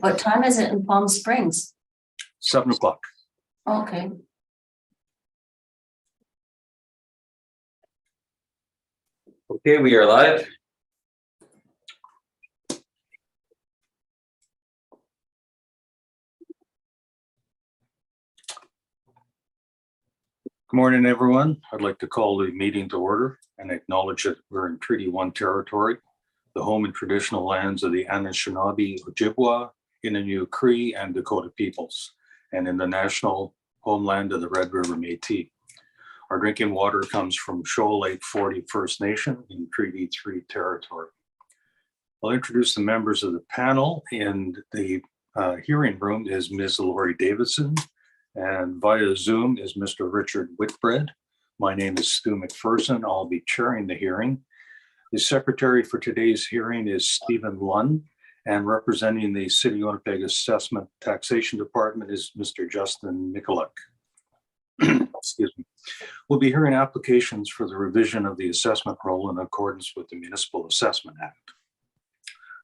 What time is it in Palm Springs? 7 o'clock. Okay. Okay, we are live. Good morning, everyone. I'd like to call the meeting to order and acknowledge that we're in Treaty 1 territory, the home and traditional lands of the Anishinaabe, Ojibwa, Innu, Cree, and Dakota peoples, and in the national homeland of the Red River Métis. Our drinking water comes from Shoal Lake 40 First Nation in Treaty 3 territory. I'll introduce the members of the panel. In the hearing room is Ms. Lori Davidson, and via Zoom is Mr. Richard Whitbread. My name is Stu McPherson. I'll be chairing the hearing. The secretary for today's hearing is Stephen Lunn, and representing the City of Winnipeg Assessment Taxation Department is Mr. Justin Mikulik. Excuse me. We'll be hearing applications for the revision of the assessment roll in accordance with the Municipal Assessment Act.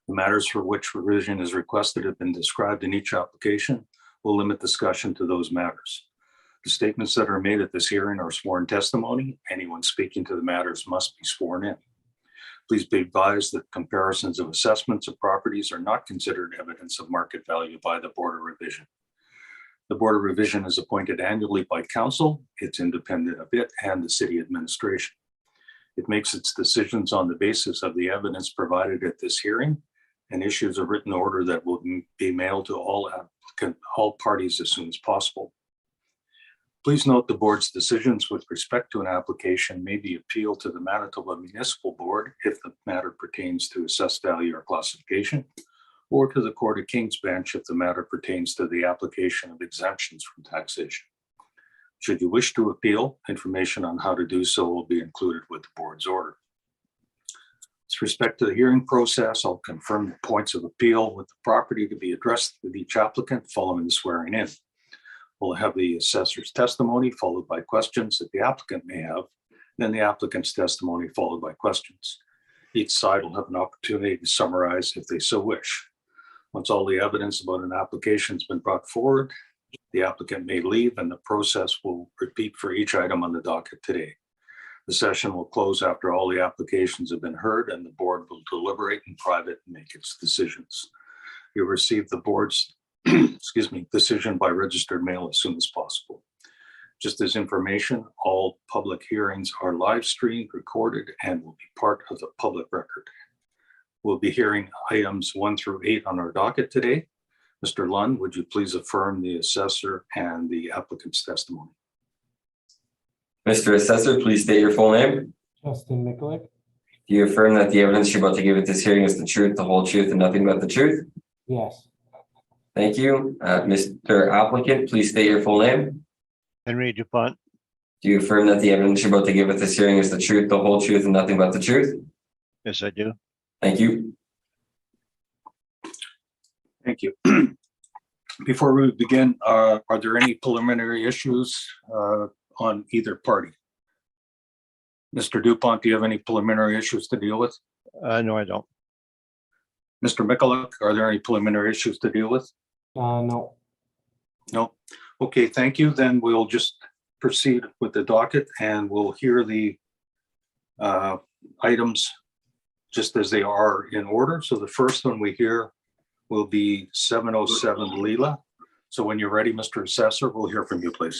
The matters for which revision is requested have been described in each application. We'll limit discussion to those matters. The statements that are made at this hearing are sworn testimony. Anyone speaking to the matters must be sworn in. Please be advised that comparisons of assessments of properties are not considered evidence of market value by the Board of Revision. The Board of Revision is appointed annually by Council. It's independent of it and the City Administration. It makes its decisions on the basis of the evidence provided at this hearing and issues a written order that will be mailed to all parties as soon as possible. Please note the board's decisions with respect to an application may be appealed to the Manitoba Municipal Board if the matter pertains to assessed value or classification, or to the Court of King's Bench if the matter pertains to the application of exemptions from taxation. Should you wish to appeal, information on how to do so will be included with the board's order. With respect to the hearing process, I'll confirm the points of appeal with the property to be addressed with each applicant following the swearing in. We'll have the assessor's testimony followed by questions that the applicant may have, then the applicant's testimony followed by questions. Each side will have an opportunity to summarize if they so wish. Once all the evidence about an application has been brought forward, the applicant may leave and the process will repeat for each item on the docket today. The session will close after all the applications have been heard and the board will deliberate in private and make its decisions. You'll receive the board's decision by registered mail as soon as possible. Just as information, all public hearings are live streamed, recorded, and will be part of the public record. We'll be hearing items 1 through 8 on our docket today. Mr. Lund, would you please affirm the assessor and the applicant's testimony? Mr. Assessor, please state your full name. Justin Mikulik. Do you affirm that the evidence you're about to give at this hearing is the truth, the whole truth, and nothing but the truth? Yes. Thank you. Mr. Applicant, please state your full name. Henry DuPont. Do you affirm that the evidence you're about to give at this hearing is the truth, the whole truth, and nothing but the truth? Yes, I do. Thank you. Thank you. Before we begin, are there any preliminary issues on either party? Mr. DuPont, do you have any preliminary issues to deal with? No, I don't. Mr. Mikulik, are there any preliminary issues to deal with? No. No. Okay, thank you. Then we'll just proceed with the docket and we'll hear the items just as they are in order. So the first one we hear will be 707 Leela. So when you're ready, Mr. Assessor, we'll hear from you, please.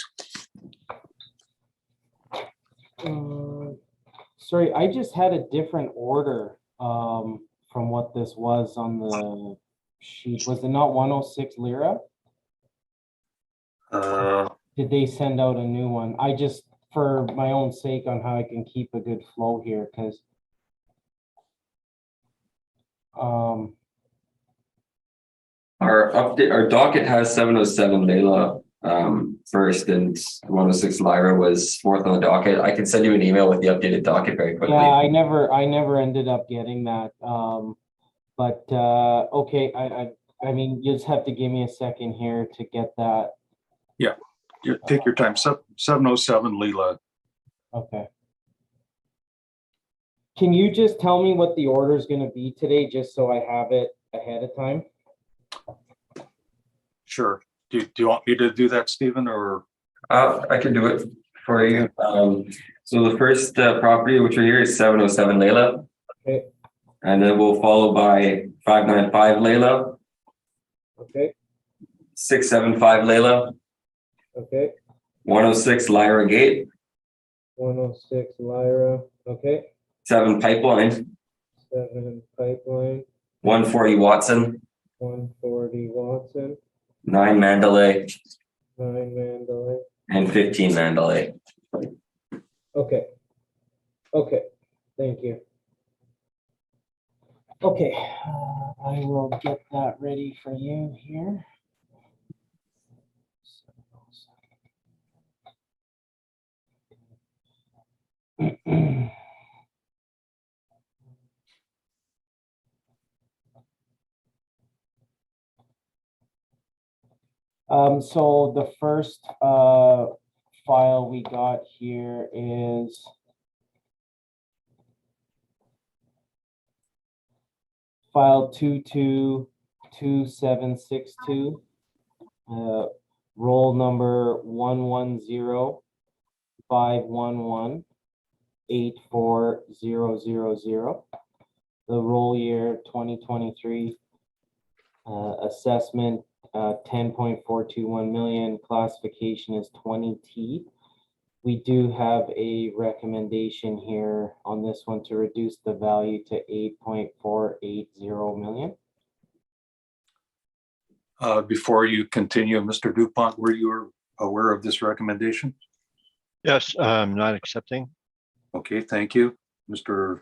Sorry, I just had a different order from what this was on the sheet. Was it not 106 lira? Did they send out a new one? I just, for my own sake on how I can keep a good flow here, because Our docket has 707 Layla first, and 106 Lyra was fourth on the docket. I can send you an email with the updated docket very quickly. yeah, I never ended up getting that. But okay, I mean, you just have to give me a second here to get that. Yeah, take your time. 707 Leela. Okay. Can you just tell me what the order is going to be today, just so I have it ahead of time? Sure. Do you want me to do that, Stephen, or? I can do it for you. So the first property which are here is 707 Layla. Okay. And then we'll follow by 595 Layla, Okay, 675 Layla, okay, 106 Lyra Gate, 106 Lyra, okay, 7 Pipeline, 7 Pipeline, 140 Watson, 140 Watson, 9 Mandalay, 9 Mandalay. and 15 Mandalay. Okay. Okay, thank you. Okay, I will get that ready for you here. So the first file we got here is file 222762, roll number 110-511-84000. The roll year 2023, assessment 10.421 million, classification is 20T. We do have a recommendation here on this one to reduce the value to 8.480 million. Before you continue, Mr. Dupont, were you aware of this recommendation? Yes, I'm not accepting. Okay, thank you. Mr.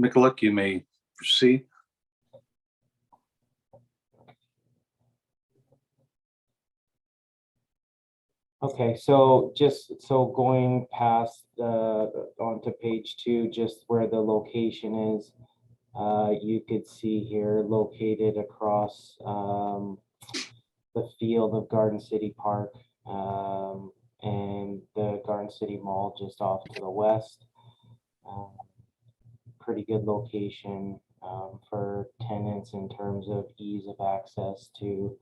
Mikulik, you may proceed. Okay, so just going past onto page 2, just where the location is, you could see here located across the field of Garden City Park and the Garden City Mall just off to the west. Pretty good location for tenants in terms of ease of access to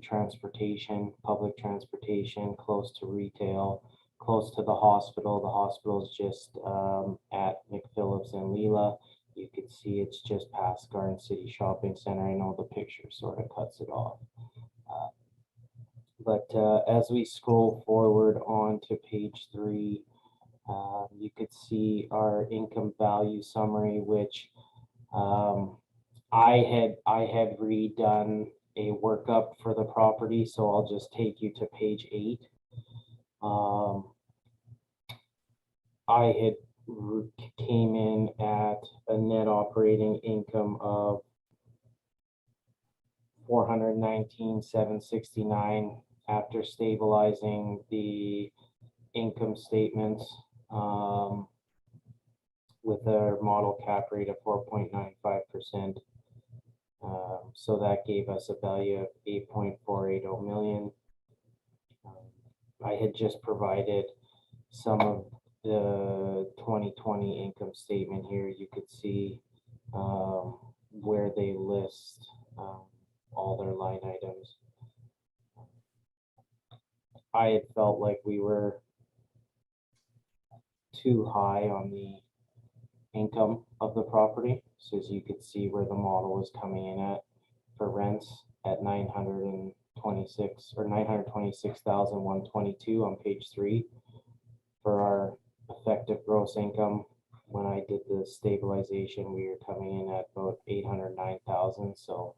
transportation, public transportation, close to retail, close to the hospital. The hospital is just at McPhillips and Leela. You could see it's just past Garden City Shopping Center. I know the picture sort of cuts it off. But as we scroll forward on to page 3, you could see our income value summary, which I had redone a workup for the property, so I'll just take you to page 8. I had came in at a net operating income of 419,769 after stabilizing the income statements with a model cap rate of 4.95%. So that gave us a value of 8.480 million. I had just provided some of the 2020 income statement here. You could see where they list all their line items. I had felt like we were too high on the income of the property. So as you could see where the model is coming in at for rents at 926 or 926,122 on page 3 for our effective gross income. When I did the stabilization, we were coming in at about 809,000. So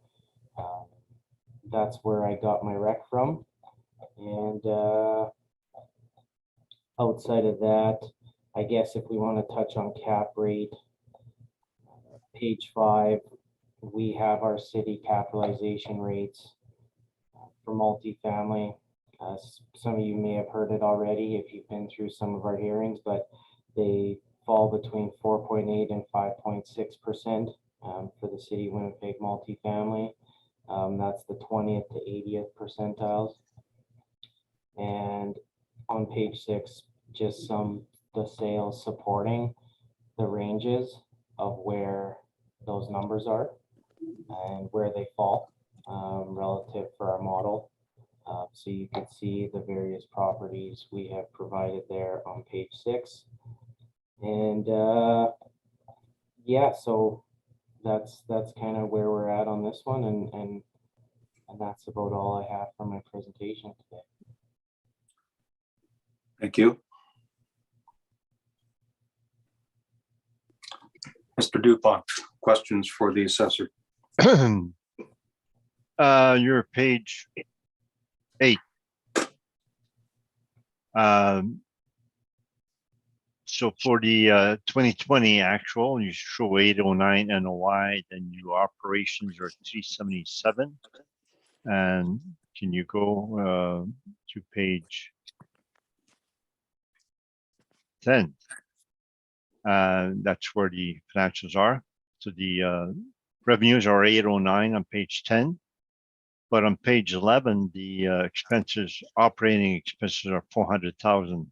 that's where I got my rec from. And outside of that, I guess if we want to touch on cap rate, page 5, we have our city capitalization rates for multifamily. Some of you may have heard it already if you've been through some of our hearings, but they fall between 4.8 and 5.6% for the city of Winnipeg multifamily. That's the 20th to 80th percentiles. And on page 6, just the sales supporting the ranges of where those numbers are and where they fall. relative for our model. So you can see the various properties we have provided there on page 6. And yeah, so that's kind of where we're at on this one, and that's about all I have for my presentation today. Thank you. Mr. Dupont, questions for the assessor? Your page 8. So for the 2020 actual, you show 809 NOI, then your operations are 377. And can you go to page 10? That's where the financials are. So the revenues are 809 on page 10. But on page 11, the expenses, operating expenses are 400,000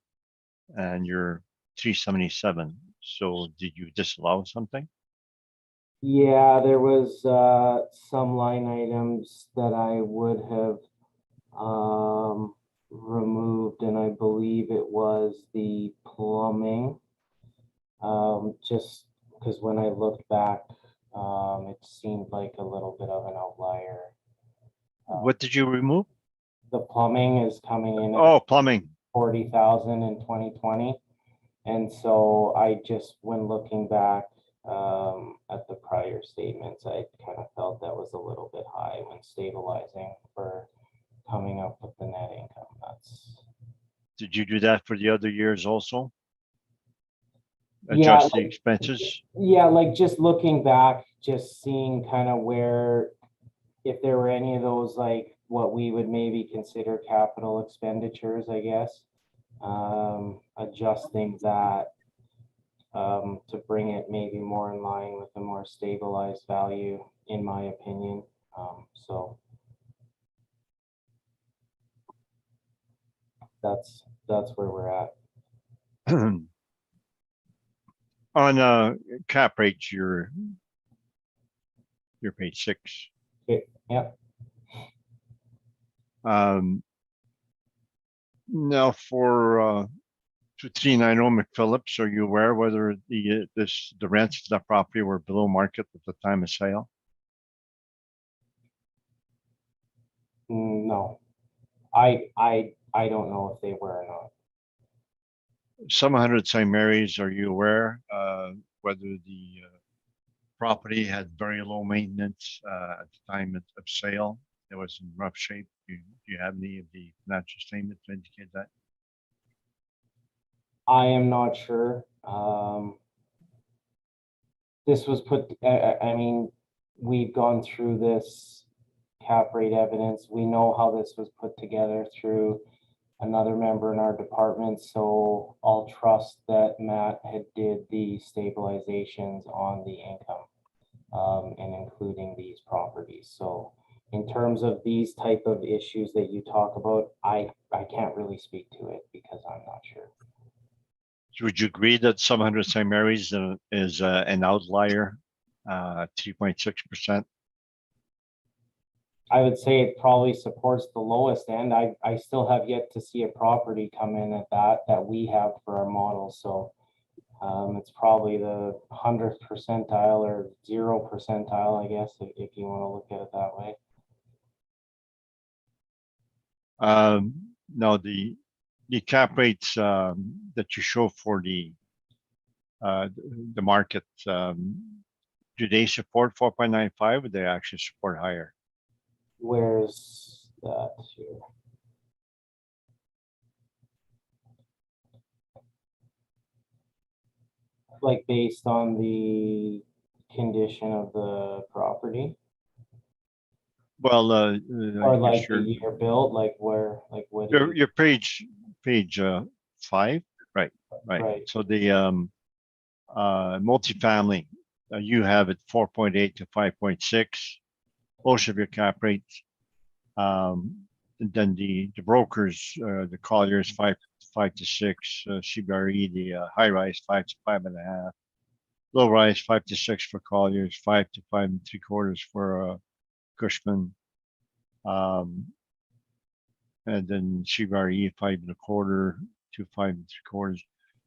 and you're 377. So did you disallow something? Yeah, there was some line items that I would have removed, and I believe it was the plumbing. Just because when I looked back, it seemed like a little bit of an outlier. What did you remove? The plumbing is coming in at Oh, plumbing. 40,000 in 2020. And so I just, when looking back at the prior statements, I kind of felt that was a little bit high when stabilizing for coming up with the net income. Did you do that for the other years also? Yeah, Adjust the expenses? Yeah, like just looking back, just seeing kind of where, if there were any of those, like what we would maybe consider capital expenditures, I guess, adjusting that to bring it maybe more in line with a more stabilized value, in my opinion. So that's where we're at. On cap rates, you're page 6. Okay, yep. Now for 2390 McPhillips, are you aware whether the rents of that property were below market at the time of sale? No, I don't know if they were or not. Some 100 St. Mary's, are you aware whether the property had very low maintenance at the time of sale? It was in rough shape. Do you have any of the financial statement to indicate that? I am not sure. This was put, I mean, we've gone through this cap rate evidence. We know how this was put together through another member in our department. So I'll trust that Matt had did the stabilizations on the income and including these properties. So in terms of these type of issues that you talk about, I can't really speak to it because I'm not sure. Would you agree that some 100 St. Mary's is an outlier, 3.6%? I would say it probably supports the lowest end. I still have yet to see a property come in at that we have for our model. So it's probably the 100th percentile or 0 percentile, I guess, if you want to look at it that way. No, the cap rates that you show for the market, do they support 4.95 or they actually support higher? Where's that here? Like based on the condition of the property? Well, Or like the year built, like where, like what? your page 5, right. So the multifamily, you have it 4.8 to 5.6. Most of your cap rates. And then the brokers, the Colliers 5 to 6, CBRE, the high rise 5 to 5.5, low rise 5 to 6 for Colliers, 5 to 5.75 for Cushman, And then CBRE 5.25 to 5.75.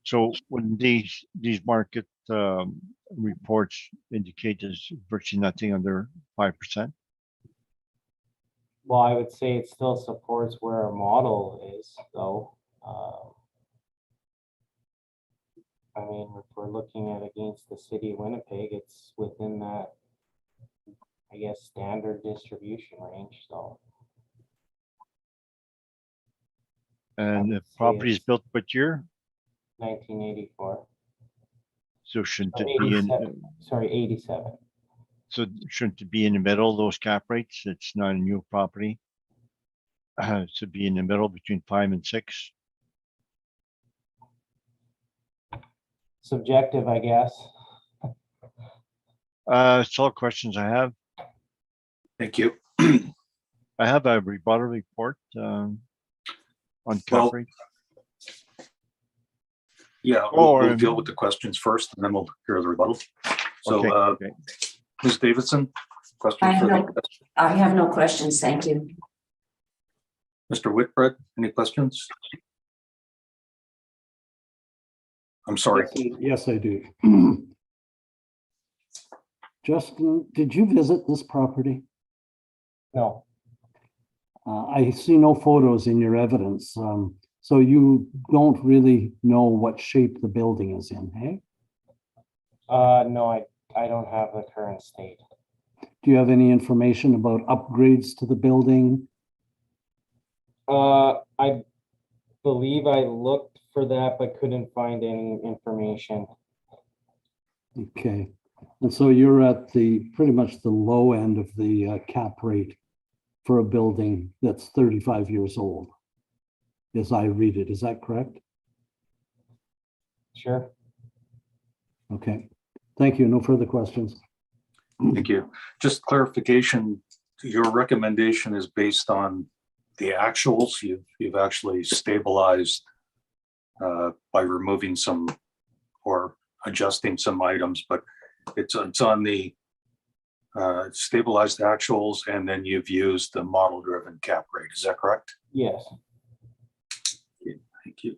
So when these market reports indicate there's virtually nothing under 5%. Well, I would say it still supports where our model is, though. I mean, if we're looking at against the city of Winnipeg, it's within that, I guess, standard distribution range, so. And the would say property is it's built what year? 1984. So shouldn't Or it be in, 87. Sorry, 87. so shouldn't it be in the middle, those cap rates? It's not a new property. It should be in the middle between 5 and 6. Subjective, I guess. It's all questions I have. Thank you. I have a rebuttal report on cap Well, rate. Yeah, we'll deal with the questions first, and then we'll hear the rebuttal. So, Okay. Ms. Davidson, questions for the I have no questions, thank you. Mr. Whitbread, any questions? I'm sorry. Yes, I do. Justin, did you visit this property? No, I see no photos in your evidence. So you don't really know what shape the building is in, hey? no, I don't have the current state. Do you have any information about upgrades to the building? I believe I looked for that, but couldn't find any information. Okay. And so you're at pretty much the low end of the cap rate for a building that's 35 years old, as I read it. Is that correct? Sure. Okay. Thank you. No further questions. Thank you. Just clarification, your recommendation is based on the actuals. You've actually stabilized by removing some or adjusting some items, but it's on the stabilized actuals, and then you've used the model-driven cap rate. Is that correct? Yes. Okay, thank you.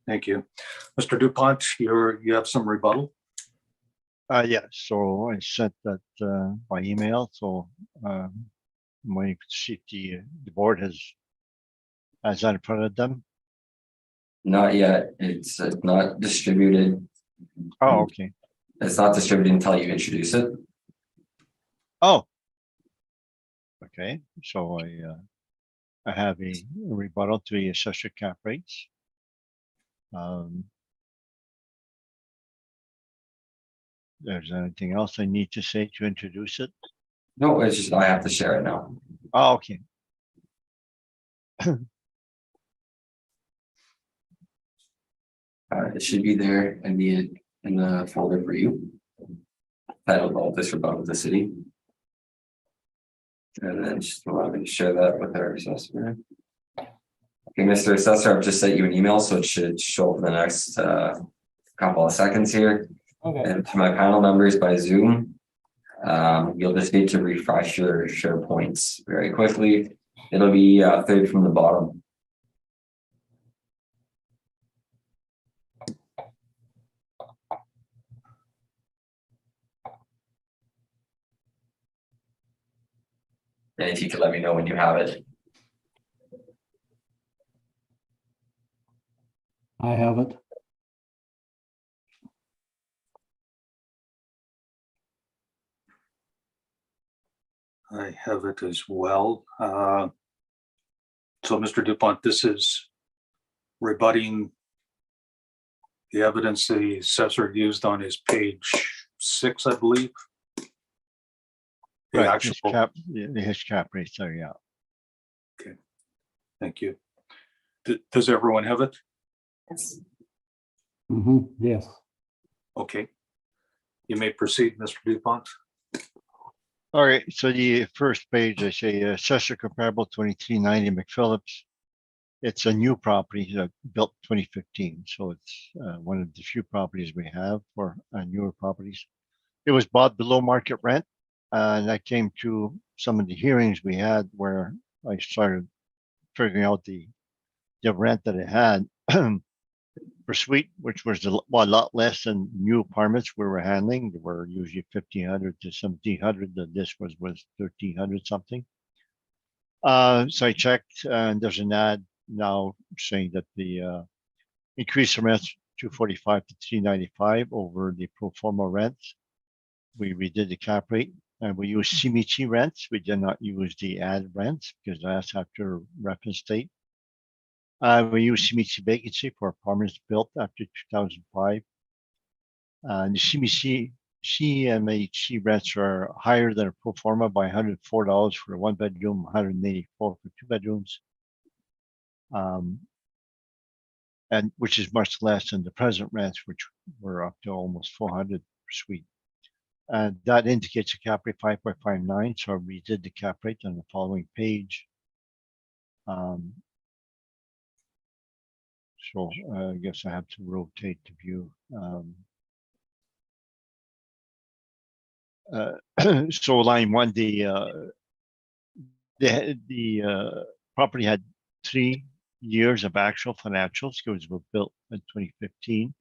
Thank you. Mr. DuPont, you have some rebuttal? Yeah, so I sent that by email, so when you can see if the board has that in front of them. Not yet. It's not distributed. Oh, okay. It's not distributed until you introduce it. Oh. Okay, so I have a rebuttal to the assessor cap rates. There's anything else I need to say to introduce it? No, it's just I have to share it now. Oh, okay. It should be there in the folder for you. Titled all this rebuttal of the city. And then just allow me to share that with our assessor. Okay, Mr. Assessor, I've just sent you an email, so it should show up in the next couple of seconds here. Okay. And to my panel members by Zoom, you'll just need to refresh your SharePoints very quickly. It'll be third from the bottom. And if you could let me know when you have it. I have it. I have it as well. So, Mr. DuPont, this is rebutting the evidence the assessor used on his page 6, I believe. The Right, actual, his cap rates there, yeah. okay, thank you. Does everyone have it? Yes. Yes. Okay. You may proceed, Mr. DuPont. All right, so the first page, I say assessor comparable 2390 McPhillips. It's a new property built 2015, so it's one of the few properties we have for newer properties. It was bought below market rent, And I came to some of the hearings we had where I started figuring out the rent that it had for suite, which was a lot less than new apartments we were handling. They were usually 1,500 to 1,700. This was 1,300 something. So I checked, and there's an ad now saying that the increase the rents 245 to 395 over the pro forma rents. We redid the cap rate, and we used CMHC rents. We did not use the ad rents because that's after reference date. We use CMHC vacancy for apartments built after 2005. The CMHC rents are higher than a pro forma by $104 for a 1-bedroom, $184 for 2 bedrooms, and which is much less than the present rents, which were up to almost 400 per suite. And that indicates a cap rate 5.59. So I redid the cap rate on the following page. So I guess I have to rotate the view. So line one, the property had 3 years of actual financials because it was built in 2015.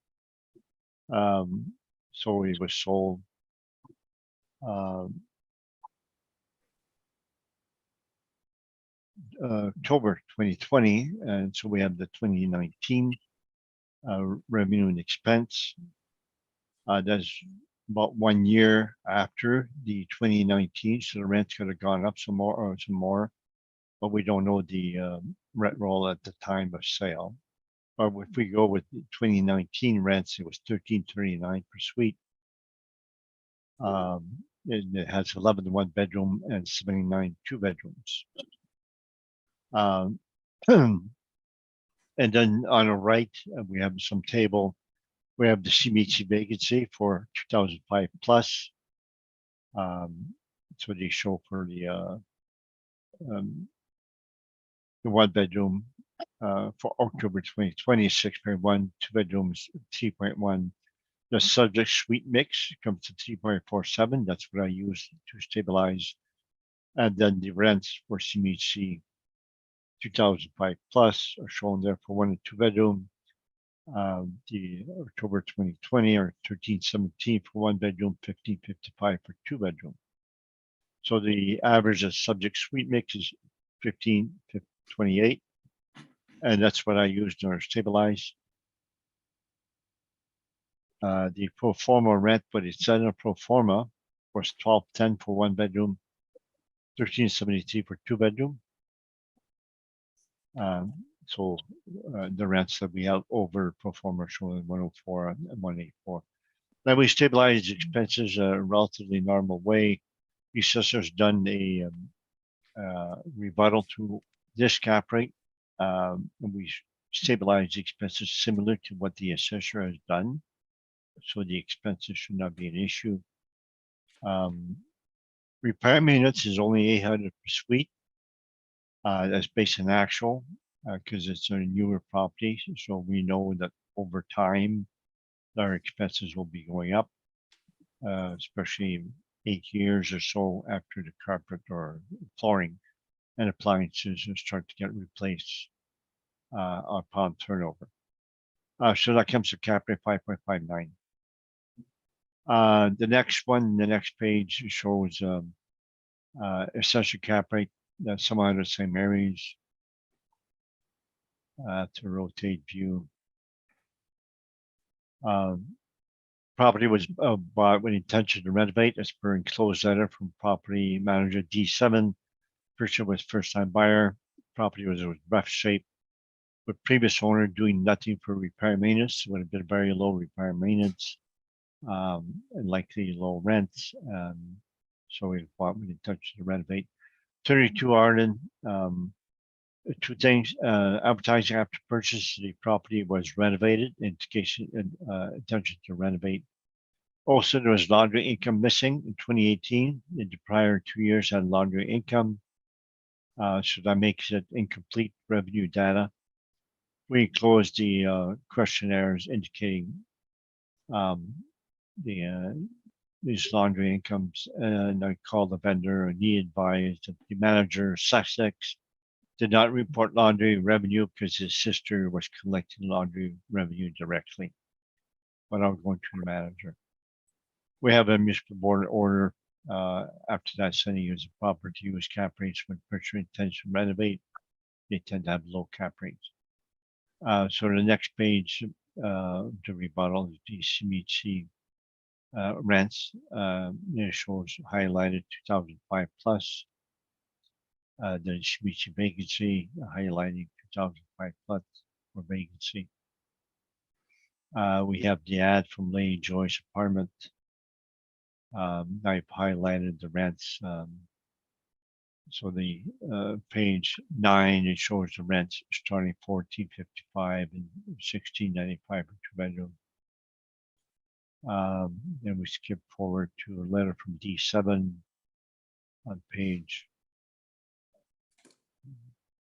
So it was sold October 2020, and so we have the 2019 revenue and expense. That's about 1 year after the 2019, so the rents could have gone up some more, but we don't know the rent roll at the time of sale. But if we go with the 2019 rents, it was $1,339 per suite. It has 11 1-bedroom and 79 2-bedrooms. And then on the right, we have some table. We have the CMHC vacancy for 2005 plus. So they show for the 1-bedroom for October 2020, 6.1, 2 bedrooms, 3.1. The subject suite mix comes to 3.47. That's what I use to stabilize. And then the rents for CMHC 2005 plus are shown there for 1 and 2 bedroom. The October 2020 or 1317 for 1 bedroom, 1555 for 2 bedroom. So the average of subject suite mix is 1528, and that's what I used to stabilize. The pro forma rent, but it's set in a pro forma, was 1210 for 1 bedroom, 1373 for 2 bedroom. So the rents that we have over pro forma showing 104 and 184. Then we stabilize expenses a relatively normal way. The assessor's done a rebuttal to this cap rate, and we stabilize the expenses similar to what the assessor has done. So the expenses should not be an issue. Repair units is only 800 per suite. That's based on actual, because it's a newer property. So we know that over time, our expenses will be going up, especially 8 years or so after the carpet or flooring and appliances start to get replaced upon turnover. So that comes to cap rate 5.59. The next one, the next page shows assessor cap rate. Some of the same areas. To rotate view. Property was bought with intention to renovate as per enclosed letter from property manager D7. Purchaser was first-time buyer. Property was in rough shape, with previous owner doing nothing for repair maintenance. Would have been very low repair maintenance, and likely low rents. So we bought with intention to renovate. 32 Arden. Two things, advertising after purchase, the property was renovated, indication intention to renovate. Also, there was laundry income missing in 2018. In the prior 2 years had laundry income. So that makes it incomplete revenue data. We enclosed the questionnaires indicating the these laundry incomes, and I called the vendor, and he advised that the manager, Sussex, did not report laundry revenue because his sister was collecting laundry revenue directly. But I was going to the manager. We have a municipal board order after that, sending use of property use cap rates when purchaser intends to renovate. They tend to have low cap rates. So the next page, the rebuttal is the CMHC rents. It shows highlighted 2005 plus. The CMHC vacancy highlighting 2005 plus for vacancy. We have the ad from Lady Joyce apartment. I've highlighted the rents. So the page 9, it shows the rents starting $14.55 and $16.95 for 2-bedroom. Then we skip forward to a letter from D7 on page.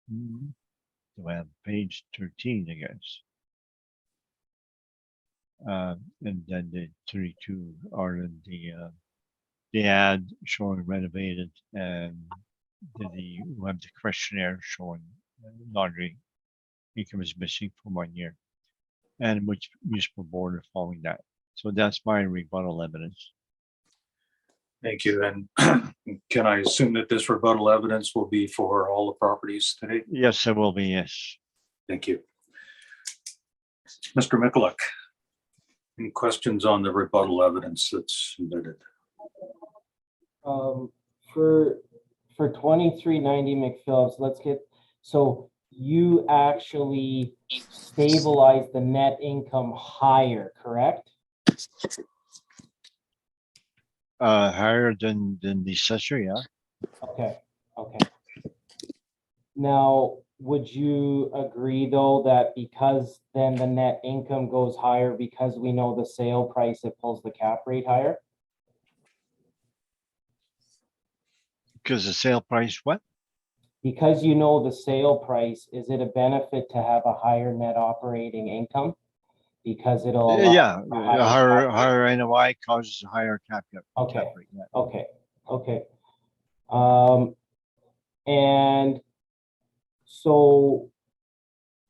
Do I have page 13, I guess? And then the 32 are in the ad showing renovated, and we have the questionnaire showing laundry income is missing for 1 year, and which municipal board are following that. So that's my rebuttal evidence. Thank you. And can I assume that this rebuttal evidence will be for all the properties today? Yes, it will be, yes. Thank you. Mr. Mikulik, any questions on the rebuttal evidence that's submitted? For 2390 McPhillips, let's get, so you actually stabilize the net income higher, correct? Higher than the assessor, yeah. Okay, okay. Now, would you agree though that because then the net income goes higher because we know the sale price, it pulls the cap rate higher? Because the sale price, what? Because you know the sale price, is it a benefit to have a higher net operating income? Because it'll allow Yeah, a higher cap rate? higher NOI causes a higher cap Okay. rate. Yeah. Okay, okay. And so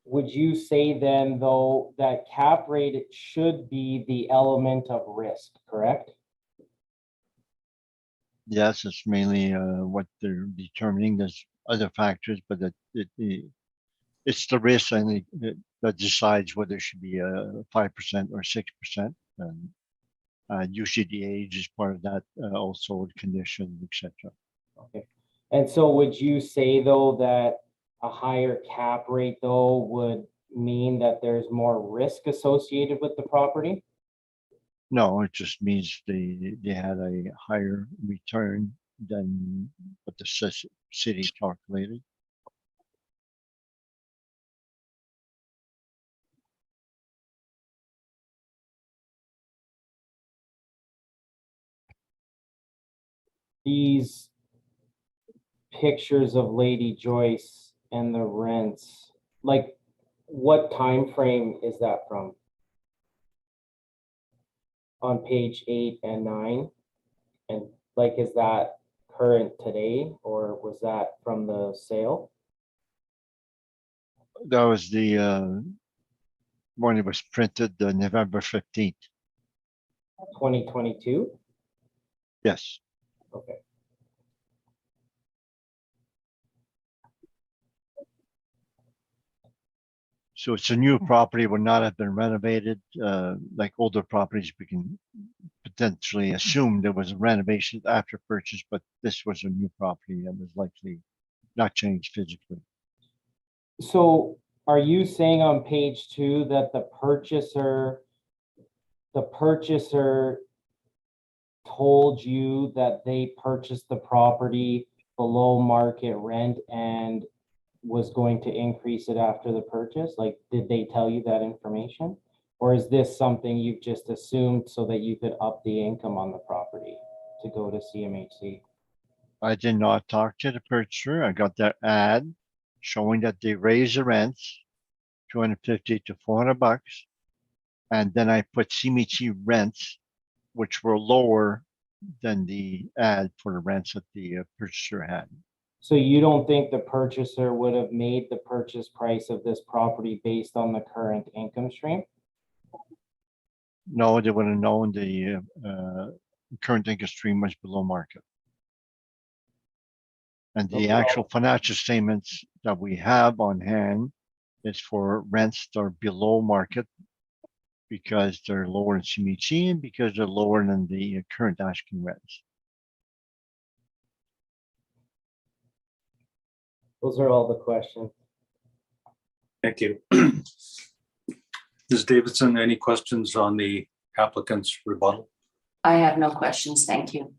would you say then though that cap rate should be the element of risk, correct? Yes, it's mainly what they're determining. There's other factors, but it's the risk, I think, that decides whether it should be 5% or 6%. And usually the age is part of that, also condition, etc. Okay. And so would you say though that a higher cap rate though would mean that there's more risk associated with the property? No, it just means they had a higher return than what the city calculated. These pictures of Lady Joyce and the rents, like what time frame is that from? On page 8 and 9? And like, is that current today or was that from the sale? That was the when it was printed, November 15th. 2022? Yes. Okay. So it's a new property, would not have been renovated. Like older properties, we can potentially assume there was a renovation after purchase, but this was a new property that was likely not changed physically. So are you saying on page 2 that the purchaser told you that they purchased the property below market rent and was going to increase it after the purchase? Like, did they tell you that information? Or is this something you've just assumed so that you could up the income on the property to go to CMHC? I did not talk to the purchaser. I got that ad showing that they raised the rents $250 to $400, and then I put CMHC rents, which were lower than the ad for the rents that the purchaser had. So you don't think the purchaser would have made the purchase price of this property based on the current income stream? No, they would have known the current income stream was below market. And the actual financial statements that we have on hand is for rents that are below market because they're lower in CMHC and because they're lower than the current asking rents. Those are all the questions. Thank you. Ms. Davidson, any questions on the applicant's rebuttal? I have no questions. Thank you.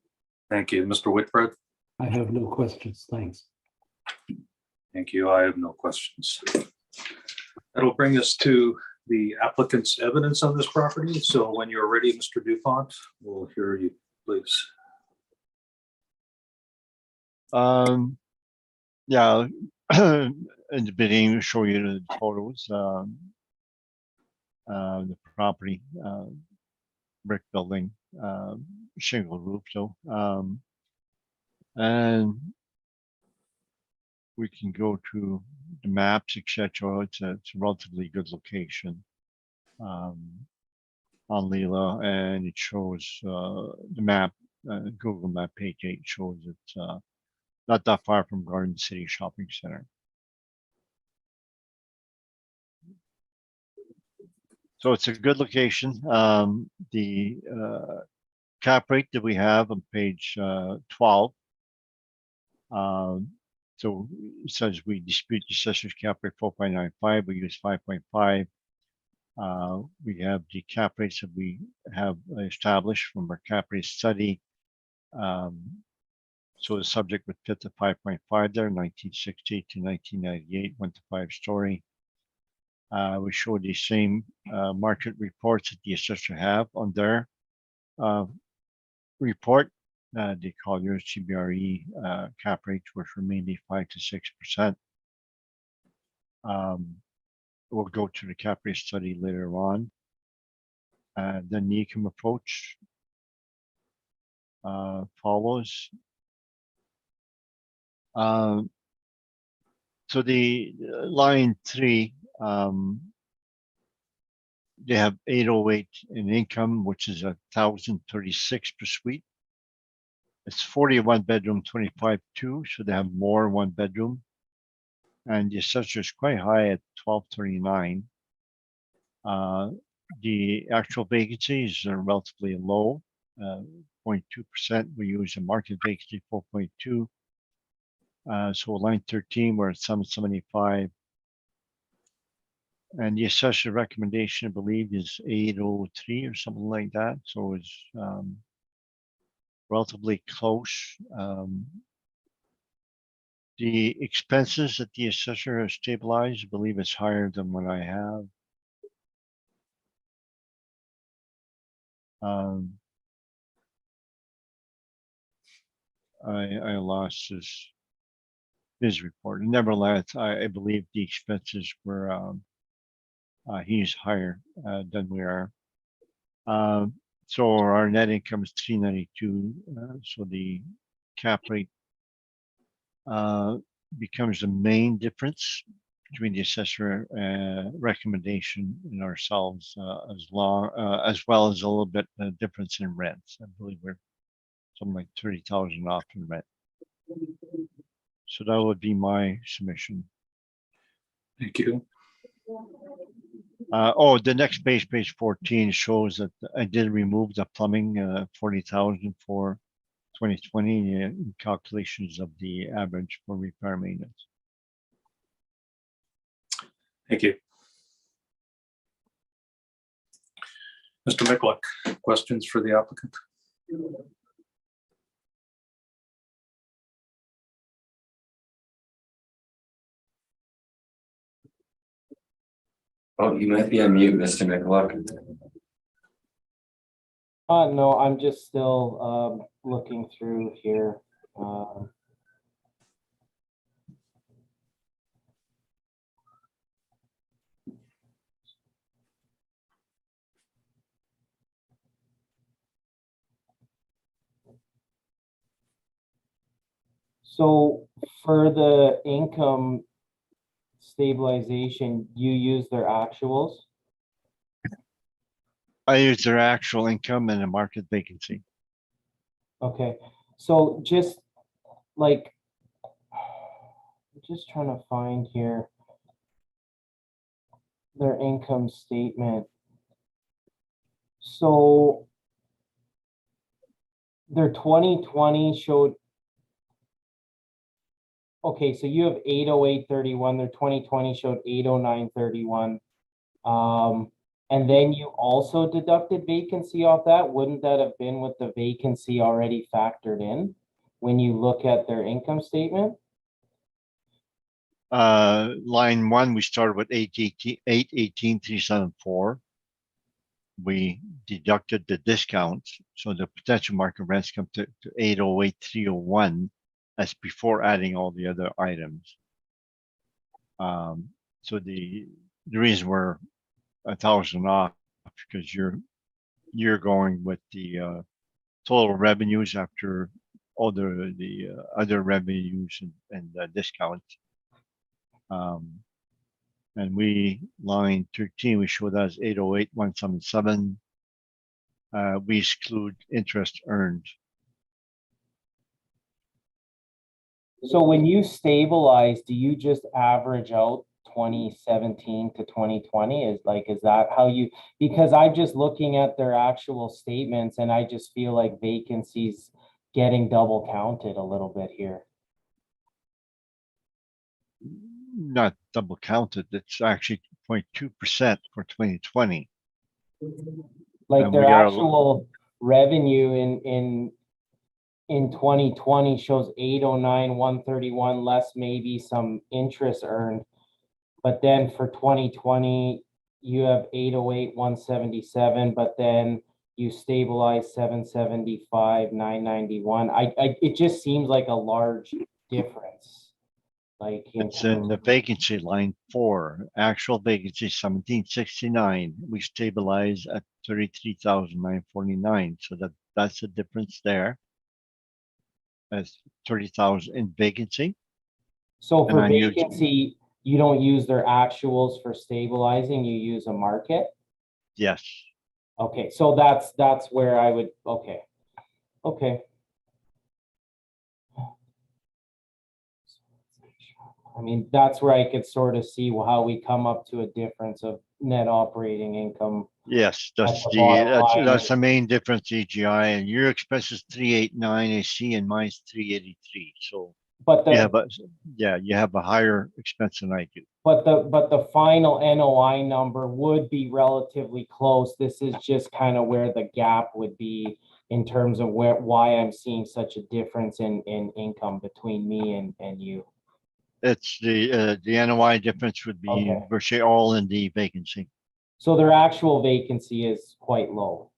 Thank you. Mr. Whitbread? I have no questions. Thanks. Thank you. I have no questions. That'll bring us to the applicant's evidence on this property. So when you're ready, Mr. Dufont, we'll hear you, please. Yeah, in the beginning, show you the photos, the property, brick building, shingle roof, so, and we can go to the maps, etc. It's a relatively good location on Leela, and it shows the map, Google Map page 8 shows it's not that far from Garden City Shopping Center. So it's a good location. The cap rate that we have on page 12. So it says we dispute the assessor's cap rate 4.95. We use 5.5. We have the cap rates that we have established from our cap rate study. So the subject would fit the 5.5 there, 1960 to 1998, 1 to 5 story. We show the same market reports that the assessor have on their report. They call yours CBRE cap rates, which were mainly 5 to 6%. We'll go to the cap rate study later on. Then the income approach follows. So the line 3, they have 808 in income, which is 1,036 per suite. It's 41 bedroom, 25 2, so they have more 1 bedroom. And the assessor is quite high at 1239. The actual vacancies are relatively low, 0.2%. We use a market vacancy 4.2. So line 13, we're at 775. And the assessor recommendation, I believe, is 803 or something like that. So it's relatively close. The expenses that the assessor has stabilized, I believe it's higher than what I have. I lost his report. Nevertheless, I believe the expenses were he's higher than we are. So our net income is 392. So the cap rate becomes the main difference between the assessor recommendation and ourselves, as well as a little bit difference in rents. I believe we're something like 30,000 off in rent. So that would be my submission. Thank you. Oh, the next page 14 shows that I did remove the plumbing, 40,000 for 2020 in calculations of the average for repair maintenance. Thank you. Mr. Michalak, questions for the applicant? Oh, you might be on mute, Mr. Michalak. No, I'm just still looking through here. So for the income stabilization, you use their actuals? I use their actual income and the market vacancy. Okay, so just like, I'm just trying to find here their income statement. So their 2020 showed, okay, so you have 808.31, their 2020 showed 809.31. And then you also deducted vacancy off that. Wouldn't that have been with the vacancy already factored in when you look at their income statement? Line one, we started with 818,374. We deducted the discounts, so the potential market rents come to 808,301 as before adding all the other items. So the reason we're 1,000 off because you're going with the total revenues after all the other revenues and discounts. And we, line 13, we show that as 808,177. We exclude interest earned. So when you stabilize, do you just average out 2017 to 2020? Is that how you, because I'm just looking at their actual statements and I just feel like vacancies getting double counted a little bit here. Not double counted, it's actually 0.2% for 2020. Like And their we are- actual revenue in 2020 shows 809,131 less maybe some interest earned. But then for 2020, you have 808,177, but then you stabilize 775,991. It just seems like a large difference. Like It's in the vacancy line 4, actual vacancy 1769. We stabilize at 33,949. So that's the difference there. As 30,000 in vacancy. So for And then vacancy, you don't use their actuals for stabilizing, you use a market? Yes. Okay, so that's where I would, okay. I mean, that's where I could sort of see how we come up to a difference of net operating income. Yes, that's the bottom line. that's the main difference, EGI, and your expense is 389 AC and mine's 383. So But you the, have a higher expense than I do. but the final NOI number would be relatively close. This is just kind of where the gap would be in terms of why I'm seeing such a difference in income between me and you. It's the NOI difference would be Okay. virtually all in the vacancy. So their actual vacancy is quite low.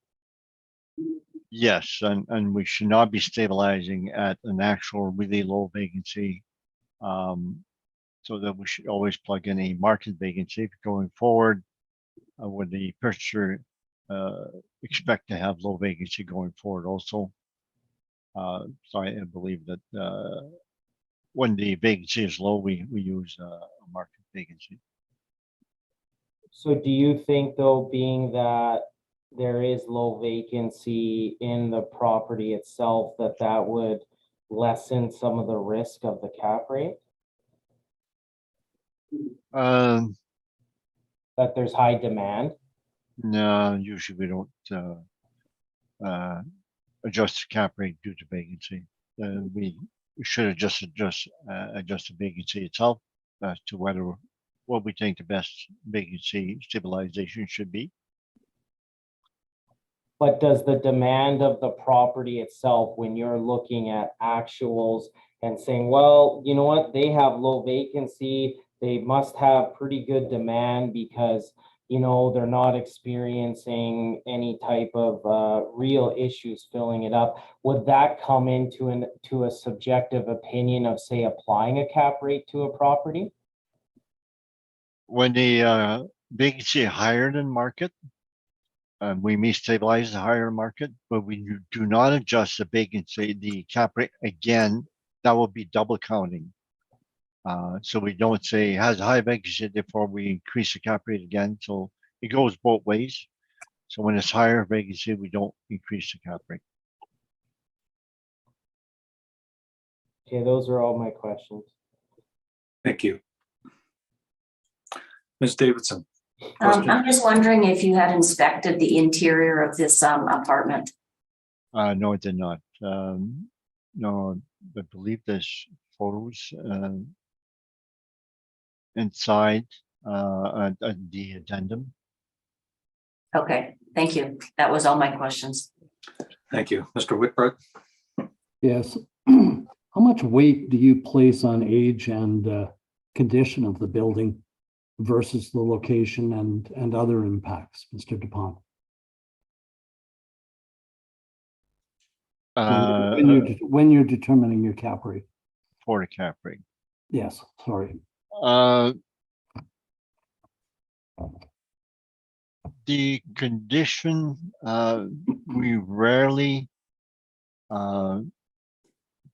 Yes, and we should not be stabilizing at an actual really low vacancy. So that we should always plug in a market vacancy going forward. With the purchaser expect to have low vacancy going forward also. So I believe that when the vacancy is low, we use a market vacancy. So do you think though, being that there is low vacancy in the property itself, that would lessen some of the risk of the cap rate? That there's high demand? No, usually we don't adjust the cap rate due to vacancy. We should adjust the vacancy itself as to what we think the best vacancy stabilization should be. But does the demand of the property itself, when you're looking at actuals and saying, well, you know what, they have low vacancy, they must have pretty good demand because, you know, they're not experiencing any type of real issues filling it up. Would that come into a subjective opinion of, say, applying a cap rate to a property? When the vacancy higher than market, we may stabilize the higher market, but we do not adjust the vacancy, the cap rate again that will be double counting. So we don't say it has high vacancy, therefore we increase the cap rate again. So it goes both ways. So when it's higher vacancy, we don't increase the cap rate. Okay, those are all my questions. Thank you. Ms. Davidson. Question? I'm just wondering if you had inspected the interior of this apartment. No, it did not. No, I believe there's photos inside the addendum. Okay, thank you. That was all my questions. Thank you. Mr. Whitbread? Yes. How much weight do you place on age and condition of the building versus the location and other impacts, Mr. Dupont? When you're determining your cap rate? For the cap rate. Yes, sorry. The condition, we rarely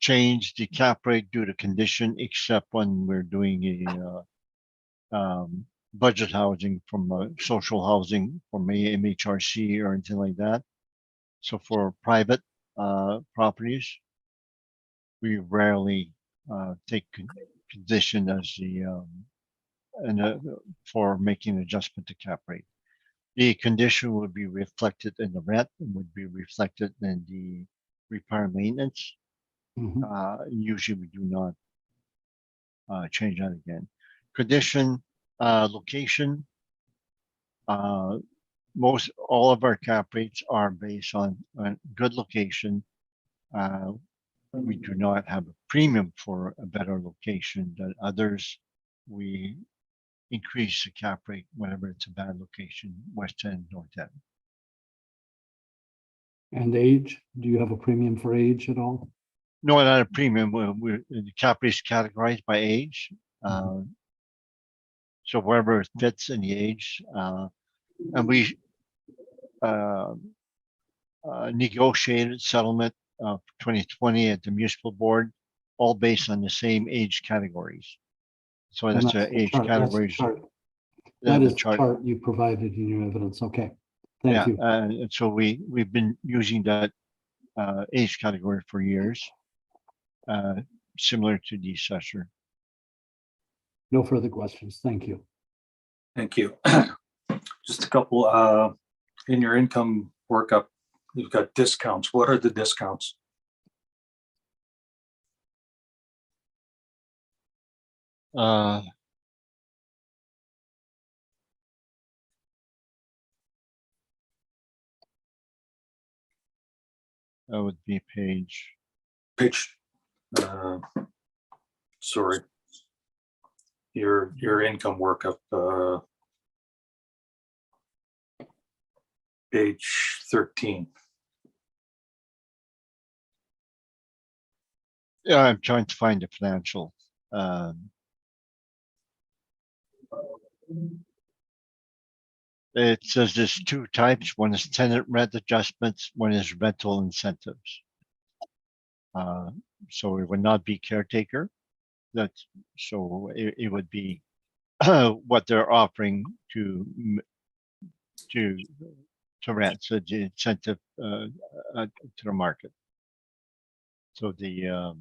change the cap rate due to condition, except when we're doing a budget housing from social housing from MHRC or anything like that. So for private properties, we rarely take condition as the for making an adjustment to cap rate. The condition would be reflected in the rent and would be reflected in the repair and maintenance. Usually we do not change that again. Condition, location, all of our cap rates are based on good location. We do not have a premium for a better location than others. We increase the cap rate whenever it's a bad location, West End, North End. And age? Do you have a premium for age at all? No, not a premium. The cap rate is categorized by age. So wherever it fits in the age, and we negotiated settlement of 2020 at the municipal board, all based on the same age categories. So that's the age categories. That is the chart you provided in your evidence. Okay, thank you. And so we've been using that age category for years, similar to the assessor. No further questions. Thank you. Thank you. Just a couple, in your income workup, you've got discounts. What are the discounts? That would be page. Sorry. Your income workup, page 13. Yeah, I'm trying to find the financial. It says there's two types. One is tenant rent adjustments, one is rental incentives. So it would not be caretaker. That's so it would be what they're offering to rent, so the incentive to the market. So the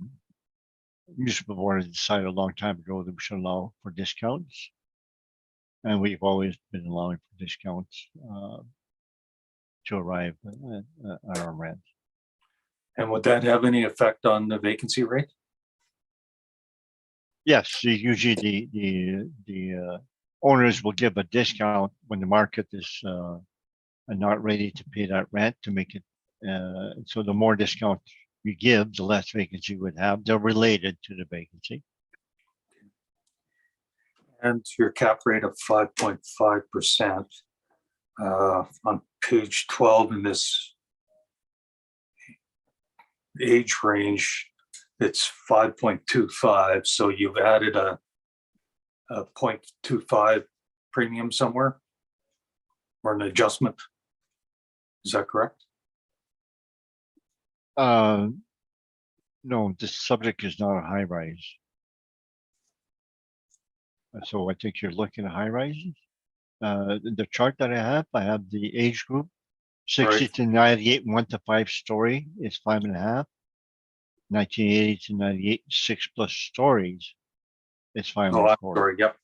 municipal board decided a long time ago that we should allow for discounts, and we've always been allowing for discounts to arrive at our rent. And would that have any effect on the vacancy rate? Yes, usually the owners will give a discount when the market is not ready to pay that rent to make it. So the more discount you give, the less vacancy you would have. They're related to the vacancy. And your cap rate of 5.5% on page 12 in this age range, it's 5.25. So you've added a 0.25 premium somewhere or an adjustment. Is that correct? No, this subject is not a high rise. So I think you're looking at high rises. The chart that I have the age group, 60 Right. to 98, 1 to 5 story is 5.5. 1980 to 98, 6+ stories is 5 Oh, and a I'm quarter. sorry. Yep.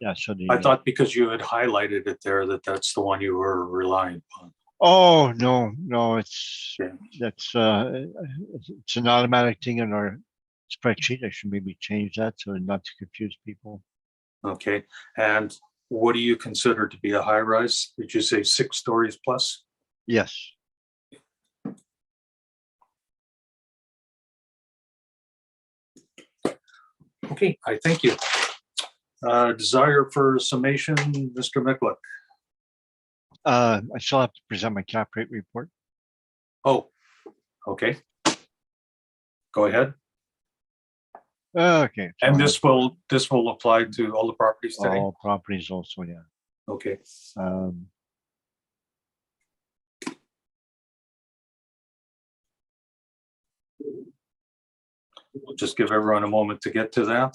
Yeah, so I the, thought because you had highlighted it there that that's the one you were relying upon. oh, no, it's, Yeah. that's, it's an automatic thing in our spreadsheet. I should maybe change that so not to confuse people. Okay. And what do you consider to be a high rise? Did you say 6 stories plus? Yes. Okay, I thank you. Desire for summation, Mr. Mickle. I still have to present my cap rate report. Oh, okay. Go ahead. Okay. so And I this will apply to all the properties have today? all properties also, yeah. Okay. Um, We'll just give everyone a moment to get to that.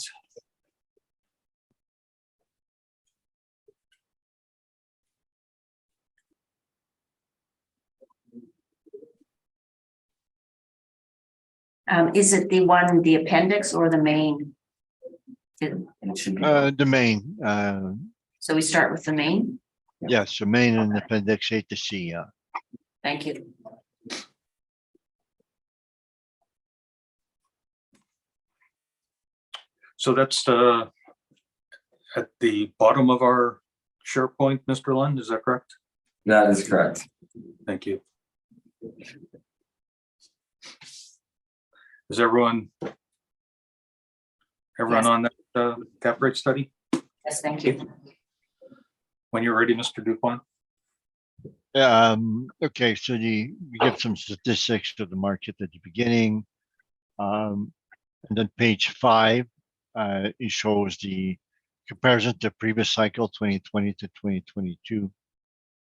Is it the one, the appendix or the main? It should be. the main, So we start with the main? yes, the main and appendix A to C, yeah. Thank you. So that's at the bottom of our SharePoint, Mr. Lund, is that correct? That is correct. Thank you. Is everyone Yes. on that cap rate study? Yes, thank you. When you're ready, Mr. Dupont. Okay, so we give some statistics of the market at the beginning. And then page 5, it shows the comparison to previous cycle, 2020 to 2022.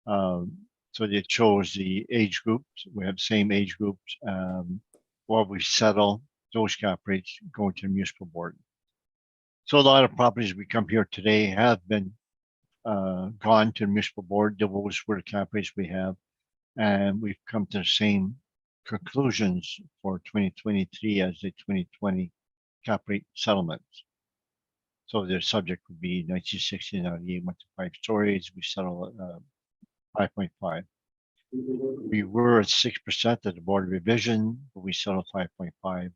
So it shows the age groups. We have same age groups. While we settle those cap rates going to the municipal board. So a lot of properties we come here today have been gone to the municipal board. Those were the cap rates we have, and we've come to the same conclusions for 2023 as the 2020 cap rate settlements. So their subject would be 1960 and 98 went to 5 stories. We settle at 5.5. We were at 6% at the board of revision, but we settled 5.5.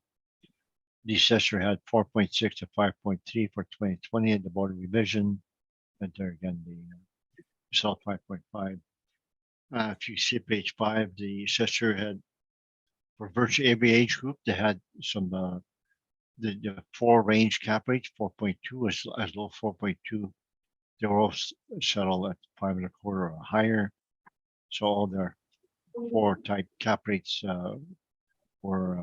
The assessor had 4.6 to 5.3 for 2020 at the board of revision. And there again, the settled 5.5. If you see page 5, the assessor had for virtually every age group, they had some the 4 range cap rates, 4.2 as low 4.2. They were all settled at 5.25 or higher. So all their 4 type cap rates were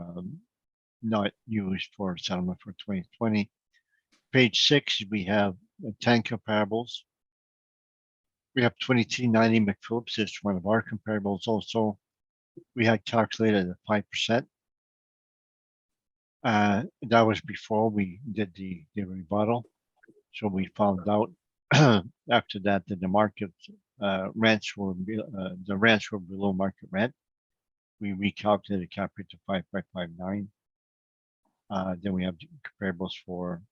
not used for settlement for 2020. Page 6, we have 10 comparables. We have 2390 McPhillips is one of our comparables also. We had calculated at 5%. That was before we did the rebuttal. So we found out after that the market rents were below market rent. We recalculated cap rate to 5.59. Then we have comparables for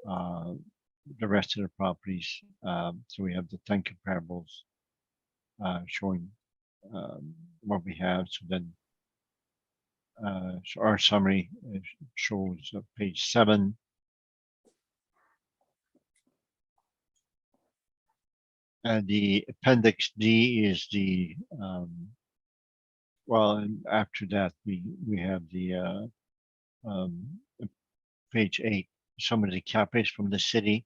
the rest of the properties. So we have the 10 comparables showing what we have. So then, so our summary shows page 7. And the appendix D is the well, and after that we have the page 8, some of the cap rates from the city.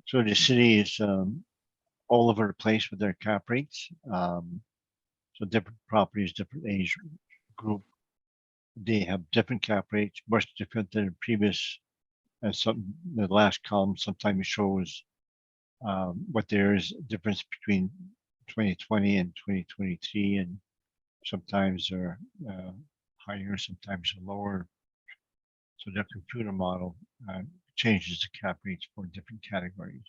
So the city is all over the place with their cap rates. So different properties, different age group, they have different cap rates, much different than the previous. And the last column sometimes shows what there is difference between 2020 and 2023, and sometimes they're higher, sometimes they're lower. So their computer model changes the cap rates for different categories.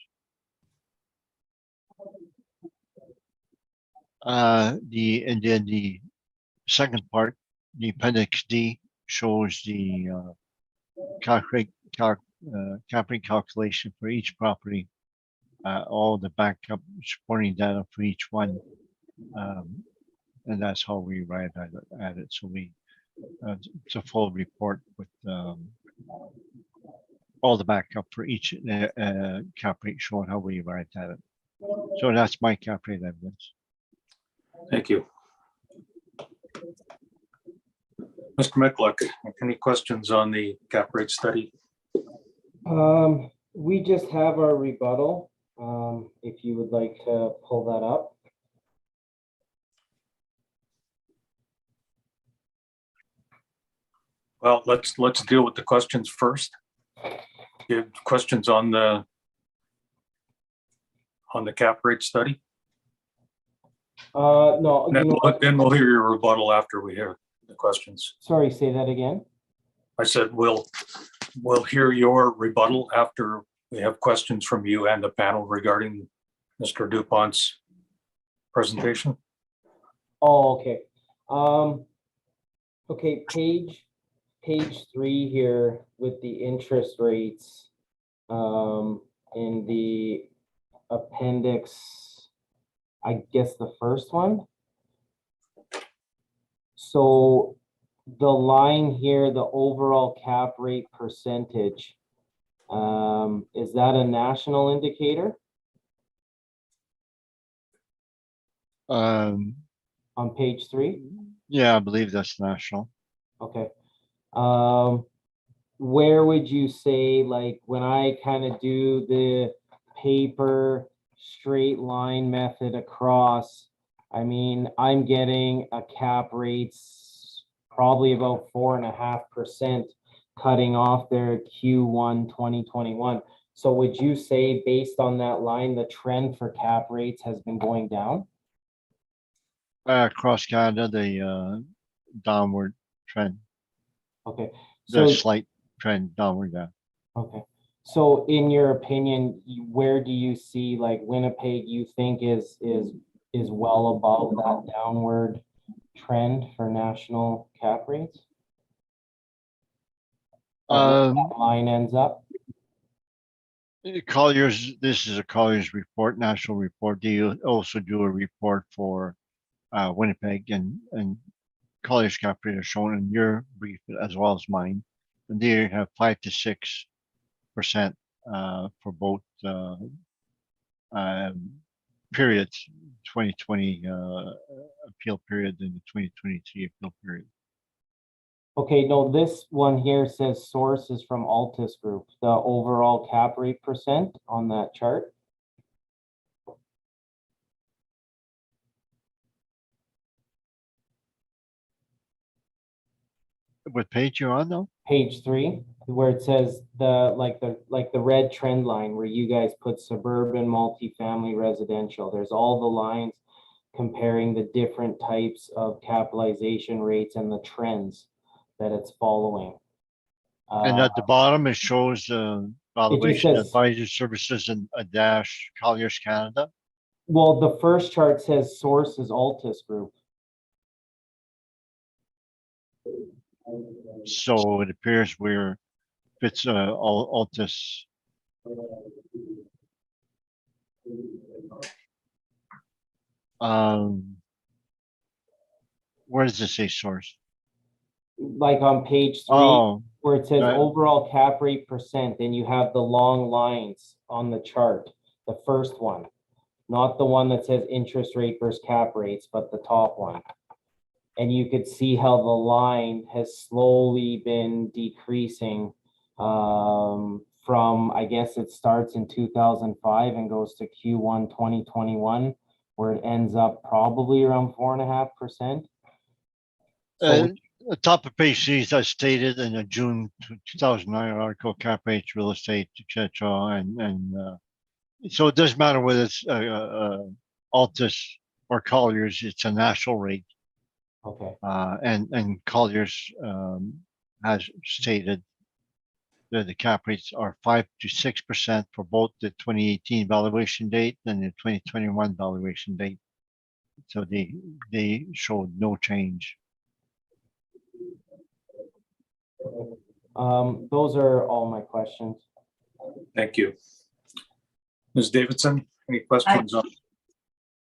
And then the second part, the appendix D, shows the cap rate calculation for each property, all the backup supporting data for each one, and that's how we arrive at it. So we it's a full report with all the backup for each cap rate, showing how we arrived at it. So that's my cap rate evidence. Thank you. Mr. Michalak, any questions on the cap rate study? We just have our rebuttal. If you would like to pull that up. Well, let's deal with the questions first. You have questions on the cap rate study? No, you know what? Then we'll hear your rebuttal after we hear the questions. Sorry, say that again. I said we'll hear your rebuttal after we have questions from you and the panel regarding Mr. Dupont's presentation. Oh, okay. Okay, page 3 here with the interest rates in the appendix, I guess the first one. So the line here, the overall cap rate percentage, is that a national indicator Um, on page 3? yeah, I believe that's national. Okay. Where would you say, like, when I kind of do the paper straight line method across, I mean, I'm getting a cap rates probably about 4.5% cutting off their Q1 2021. So would you say, based on that line, the trend for cap rates has been going down? Across Canada, the downward trend, Okay. the So slight trend downward, yeah. okay. So in your opinion, where do you see, like, Winnipeg, you think is well above that downward trend for national cap rates? Where that line ends up? Colliers, this is a Colliers report, national report. Do you also do a report for Winnipeg, and Colliers cap rate are shown in your brief as well as mine, and they have 5 to 6% for both periods, 2020 appeal period and the 2023 appeal period. Okay, no, this one here says source is from Altus Group, the overall cap rate percent on that chart. What page you're on though? Page 3, where it says the red trend line where you guys put suburban, multifamily, residential. There's all the lines comparing the different types of capitalization rates and the trends that it's following. And at the bottom, it shows valuation says- advisory services and a dash Colliers Canada. Well, the first chart says source is Altus Group. So it appears we're, if it's Altus. Where does it say source? Like on page 3, Oh, where it says right. overall cap rate percent, and you have the long lines on the chart, the first one, not the one that says interest rate versus cap rates, but the top one. And you could see how the line has slowly been decreasing from, I guess it starts in 2005 and goes to Q1 2021, where it ends up probably around 4.5%. So The top of page C, as stated in a June 2009 article, cap rates, real estate, etc. And so it doesn't matter whether it's Altus or Colliers, it's a national rate. okay. And Colliers has stated the cap rates are 5 to 6% for both the 2018 valuation date and the 2021 valuation date. So they showed no change. Those are all my questions. Thank you. Ms. Davidson, any questions on?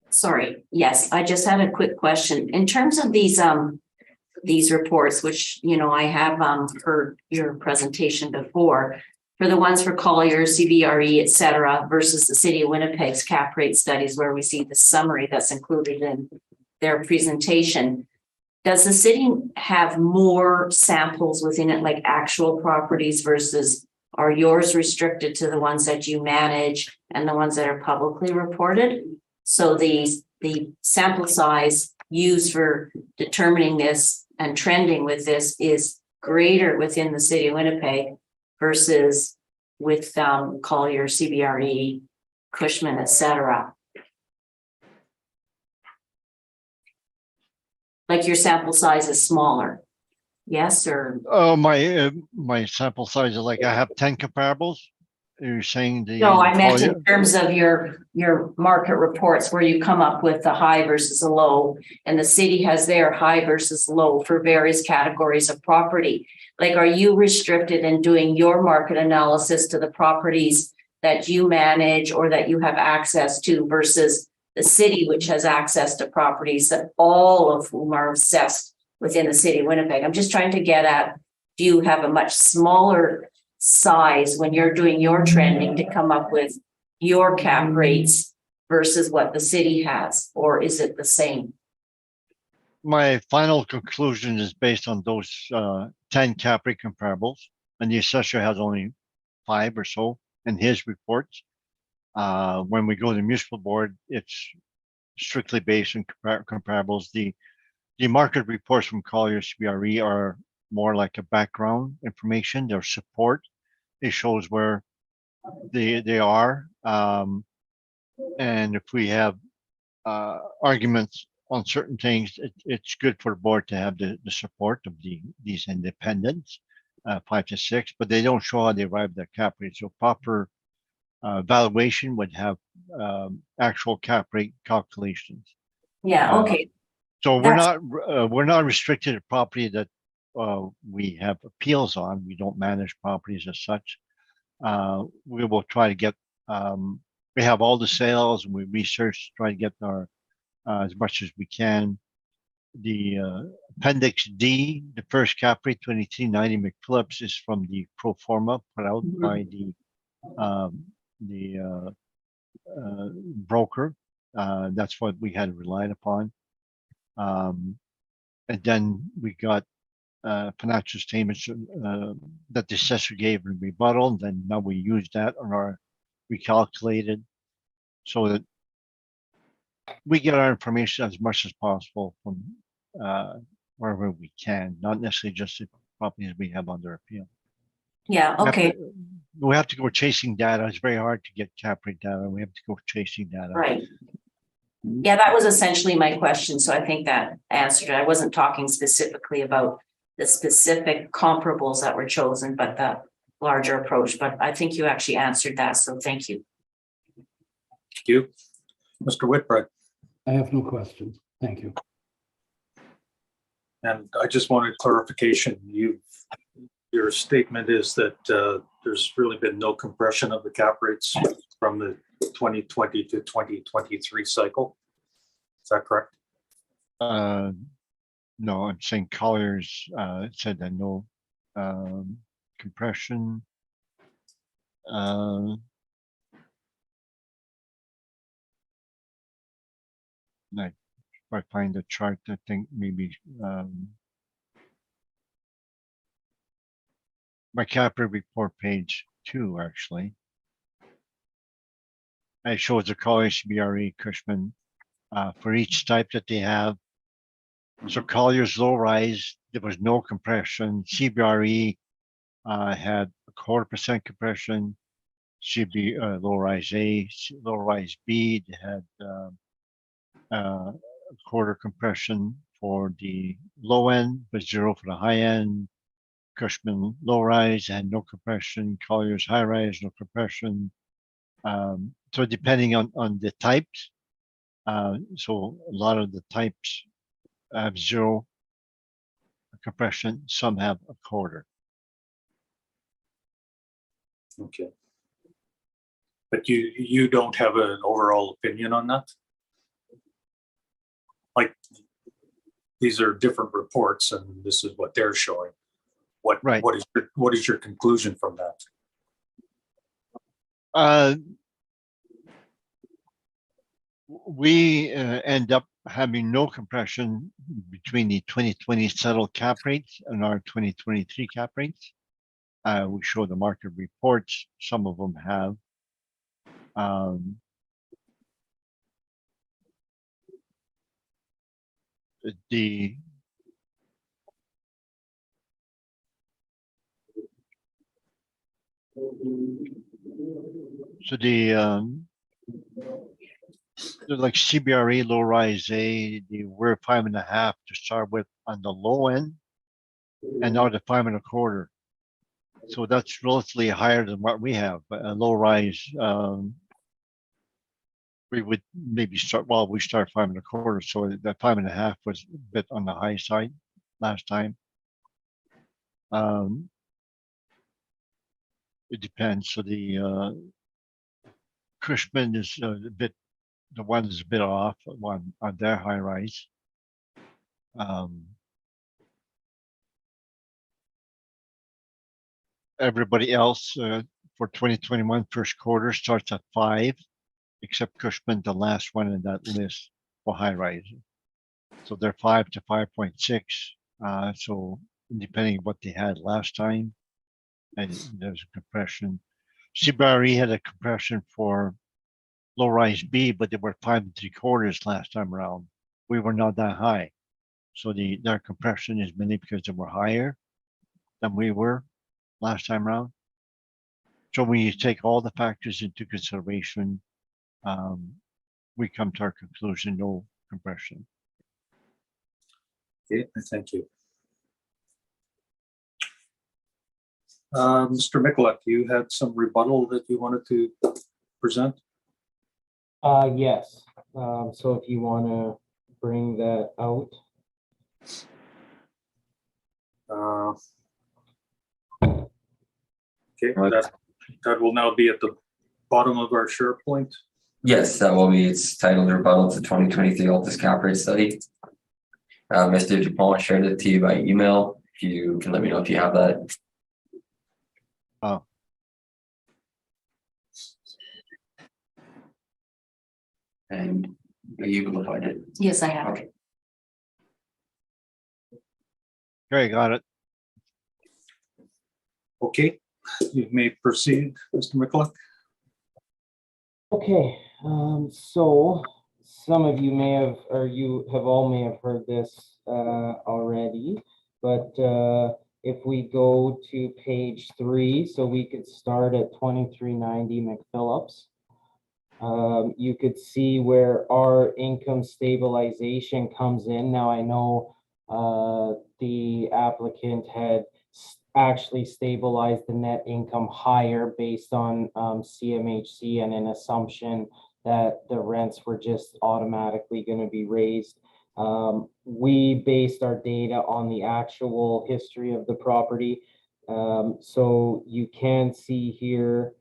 Sorry, yes, I just had a quick question. In terms of these reports, which, you know, I have heard your presentation before, for the ones for Colliers, CBRE, et cetera, versus the city of Winnipeg's cap rate studies, where we see the summary that's included in their presentation. Does the city have more samples within it, like actual properties, versus are yours restricted to the ones that you manage and the ones that are publicly reported? So the sample size used for determining this and trending with this is greater within the city of Winnipeg versus with Collier, CBRE, Cushman, et cetera. Like your sample size is smaller, yes, or? Oh, my sample size is like, I have 10 comparables. You're saying the. No, I meant Collier- in terms of your market reports where you come up with the high versus a low, and the city has their high versus low for various categories of property. Like, are you restricted in doing your market analysis to the properties that you manage or that you have access to versus the city, which has access to properties that all of whom are assessed within the city of Winnipeg? I'm just trying to get at, do you have a much smaller size when you're doing your trending to come up with your cap rates versus what the city has, or is it the same? My final conclusion is based on those 10 cap rate comparables, and the assessor has only 5 or so in his reports. When we go to the municipal board, it's strictly based on comparables. The market reports from Collier CBRE are more like a background information, their support. It shows where they are. And if we have arguments on certain things, it's good for the board to have the support of these independents, 5 to 6, but they don't show how they arrive at their cap rate. So proper valuation would have actual cap rate calculations. Yeah, okay. So we're not restricted to property that we have appeals on. We don't manage properties as such. We will try to get. We have all the sales, and we research, try to get our as much as we can. The Appendix D, the first cap rate 2390 McPhillips, is from the pro forma put out by the broker. That's what we had relied upon. And then we got financial statements that the assessor gave in rebuttal. And then now we use that on our recalculated, so that we get our information as much as possible from wherever we can, not necessarily just the properties we have under appeal. Yeah, okay, We have to go chasing data. It's very hard to get cap rate data. We have to go chasing data. right. Yeah, that was essentially my question. So I think that answered it. I wasn't talking specifically about the specific comparables that were chosen, but the larger approach. But I think you actually answered that. So thank you. Thank you. Mr. Whitbread. I have no questions. Thank you. And I just wanted clarification. Your statement is that there's really been no compression of the cap rates from the 2020 to 2023 cycle. Is that correct? No, I'm saying Colliers said that no compression. Like, if I find the chart, I think maybe my cap rate report page 2 actually. It shows the Colliers, CBRE, Cushman for each type that they have. So Colliers low rise, there was no compression. CBRE had 0.25% compression. Low rise A, low rise B, they had a quarter compression for the low end, but 0 for the high end. Cushman low rise had no compression, Collier's high rise, no compression. So depending on the types, so a lot of the types have zero compression, some have a quarter. Okay. But you don't have an overall opinion on that? Like, these are different reports and this is what they're showing. Right. What is your conclusion from that? We end up having no compression between the 2020 settled cap rates and our 2023 cap rates. We show the market reports. Some of them have. The so they're like CBRE low rise A, they were 5.5 to start with on the low end, and now they're 5.25. So that's relatively higher than what we have. But a low rise, we would maybe start. Well, we start 5.25, so that 5.5 was a bit on the high side last time. It depends. So the Cushman is a bit. The one is a bit off on their high rise. Everybody else for 2021 first quarter starts at 5, except Cushman, the last one in that list for high rise. So they're 5 to 5.6. So depending what they had last time, and there's a compression. CBRE had a compression for low rise B, but they were 5.75 last time around. We were not that high. So their compression is mainly because they were higher than we were last time around. So when you take all the factors into consideration, we come to our conclusion, no compression. Okay, thank you. Mr. Michalek, you had some rebuttal that you wanted to present? Yes. So if you want to bring that out. Okay, that will now be at the bottom of our SharePoint. Yes, that will be, it's titled Rebuttal to 2023 Altus Cap Rate Study. Mr. Dupont shared it to you by email. If you can let me know if you have that. Oh. And are you able to find it? Yes, I have. Okay. Okay, got it. Okay, you may proceed, Mr. Michalek. Okay, so some of you may have, or you have all may have heard this already, but if we go to page 3, so we could start at 2390 McPhillips. You could see where our income stabilization comes in. Now I know the applicant had actually stabilized the net income higher based on CMHC and an assumption that the rents were just automatically going to be raised. We based our data on the actual history of the property. So you can see here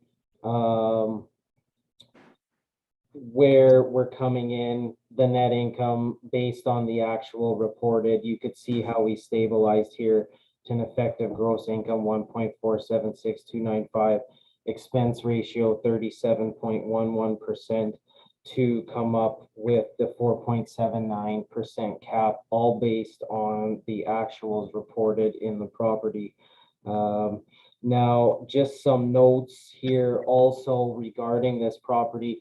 where we're coming in, the net income based on the actual reported. You could see how we stabilized here to an effective gross income 1.476295, expense ratio 37.11% to come up with the 4.79% cap, all based on the actuals reported in the property. Now, just some notes here also regarding this property.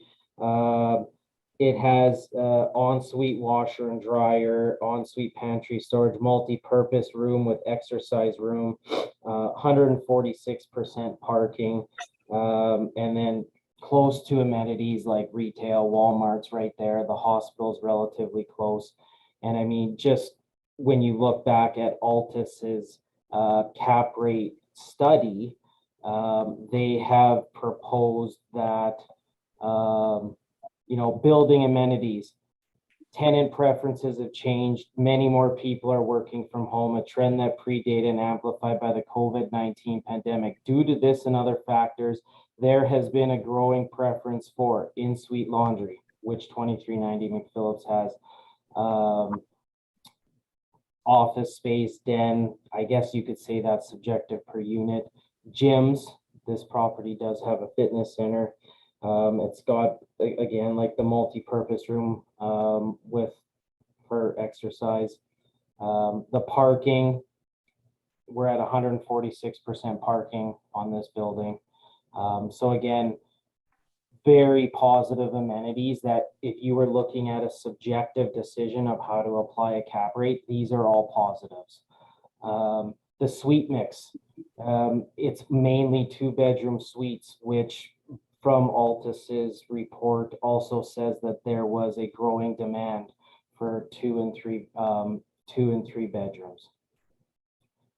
It has ensuite washer and dryer, ensuite pantry storage, multi-purpose room with exercise room, 146% parking, and then close to amenities like retail, Walmart's right there, the hospital's relatively close. And I mean, just when you look back at Altus's cap rate study, they have proposed that, building amenities, tenant preferences have changed. Many more people are working from home, a trend that predated and amplified by the COVID-19 pandemic. Due to this and other factors, there has been a growing preference for in-suite laundry, which 2390 McPhillips has. Office space, den, I guess you could say that's subjective per unit. Gyms, this property does have a fitness center. It's got, again, like the multi-purpose room for exercise. The parking, we're at 146% parking on this building. So again, very positive amenities that if you were looking at a subjective decision of how to apply a cap rate, these are all positives. The suite mix, it's mainly 2-bedroom suites, which from Altus's report also says that there was a growing demand for 2 and 3 bedrooms.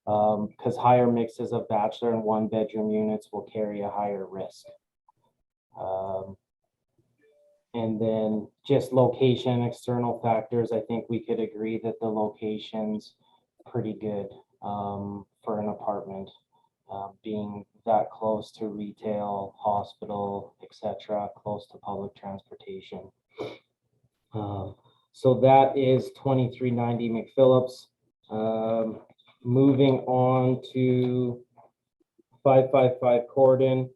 Because higher mixes of bachelor and 1-bedroom units will carry a higher risk. And then just location and external factors, I think we could agree that the location's pretty good for an apartment, being that close to retail, hospital, etc., close to public transportation. So that is 2390 McPhillips. Moving on to 555 Corden.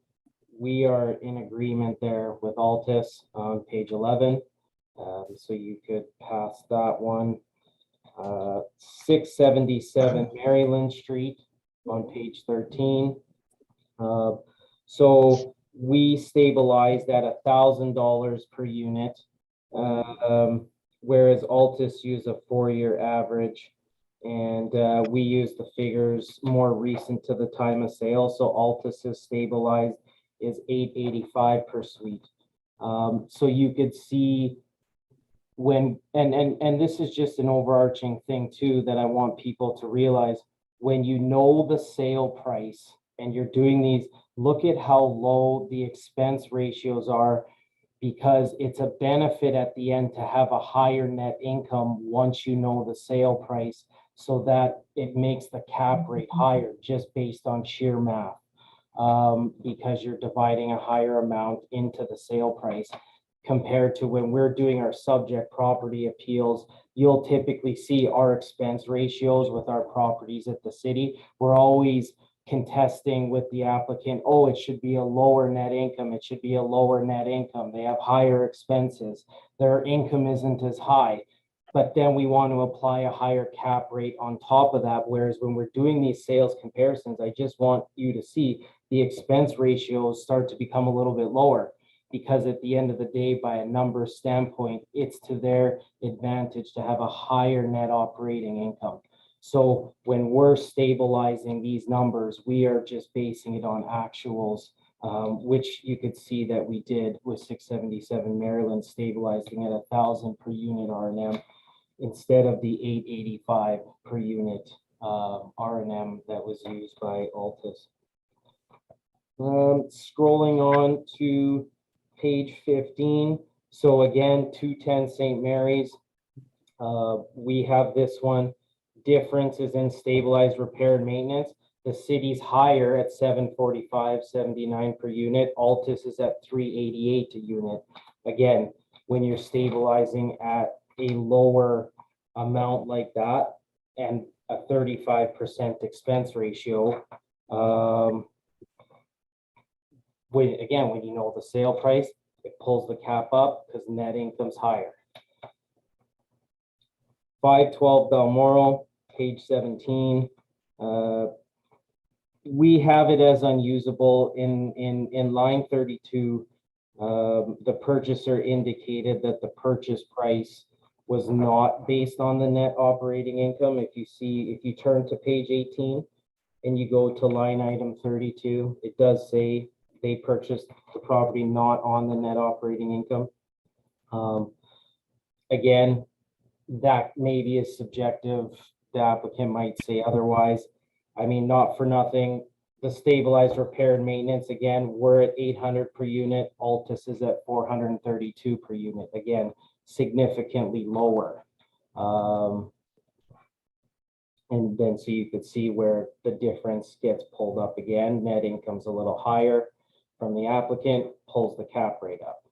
We are in agreement there with Altus on page 11. So you could pass that one. 677 Maryland Street on page 13. So we stabilized at $1,000 per unit, whereas Altus used a 4-year average. And we use the figures more recent to the time of sale. So Altus is stabilized is $885 per suite. So you could see when, and this is just an overarching thing too, that I want people to realize, when you know the sale price and you're doing these, look at how low the expense ratios are, because it's a benefit at the end to have a higher net income once you know the sale price, so that it makes the cap rate higher just based on sheer math. Because you're dividing a higher amount into the sale price, compared to when we're doing our subject property appeals. You'll typically see our expense ratios with our properties at the city. We're always contesting with the applicant, oh, it should be a lower net income. It should be a lower net income. They have higher expenses. Their income isn't as high. But then we want to apply a higher cap rate on top of that. Whereas when we're doing these sales comparisons, I just want you to see the expense ratios start to become a little bit lower, because at the end of the day, by a number standpoint, it's to their advantage to have a higher net operating income. So when we're stabilizing these numbers, we are just basing it on actuals, which you could see that we did with 677 Maryland, stabilizing at $1,000 per unit R&M instead of the $885 per unit R&M that was used by Altus. Scrolling on to page 15. So again, 210 St. Mary's. We have this one. Difference is in stabilized repair and maintenance. The city's higher at $745.79 per unit. Altus is at $388 a unit. Again, when you're stabilizing at a lower amount like that and a 35% expense ratio, when you know the sale price, it pulls the cap up because net income's higher. 512 Balmoral, page 17. We have it as unusable in line 32. The purchaser indicated that the purchase price was not based on the net operating income. If you turn to page 18 and you go to line item 32, it does say they purchased the property not on the net operating income. Again, that maybe is subjective. The applicant might say otherwise. I mean, not for nothing, the stabilized repair and maintenance, again, we're at 800 per unit. Altus is at 432 per unit. Again, significantly lower. And then so you could see where the difference gets pulled up again. Net income's a little higher from the applicant, pulls the cap rate up.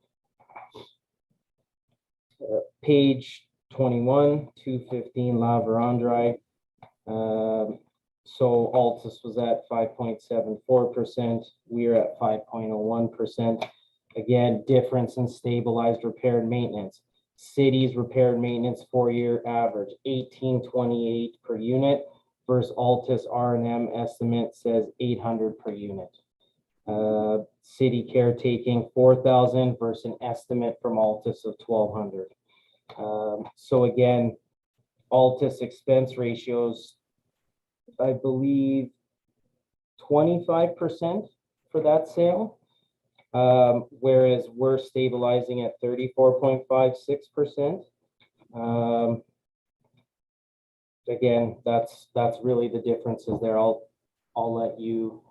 Page 21, 215 La Vérendrye. So Altus was at 5.74%. We're at 5.01%. Again, difference in stabilized repair and maintenance. City's repair and maintenance 4-year average 1828 per unit versus Altus R&M estimate says 800 per unit. City caretaking 4,000 versus an estimate from Altus of 1,200. So again, Altus expense ratios, I believe 25% for that sale. Whereas we're stabilizing at 34.56%. Again, that's really the differences there. I'll let you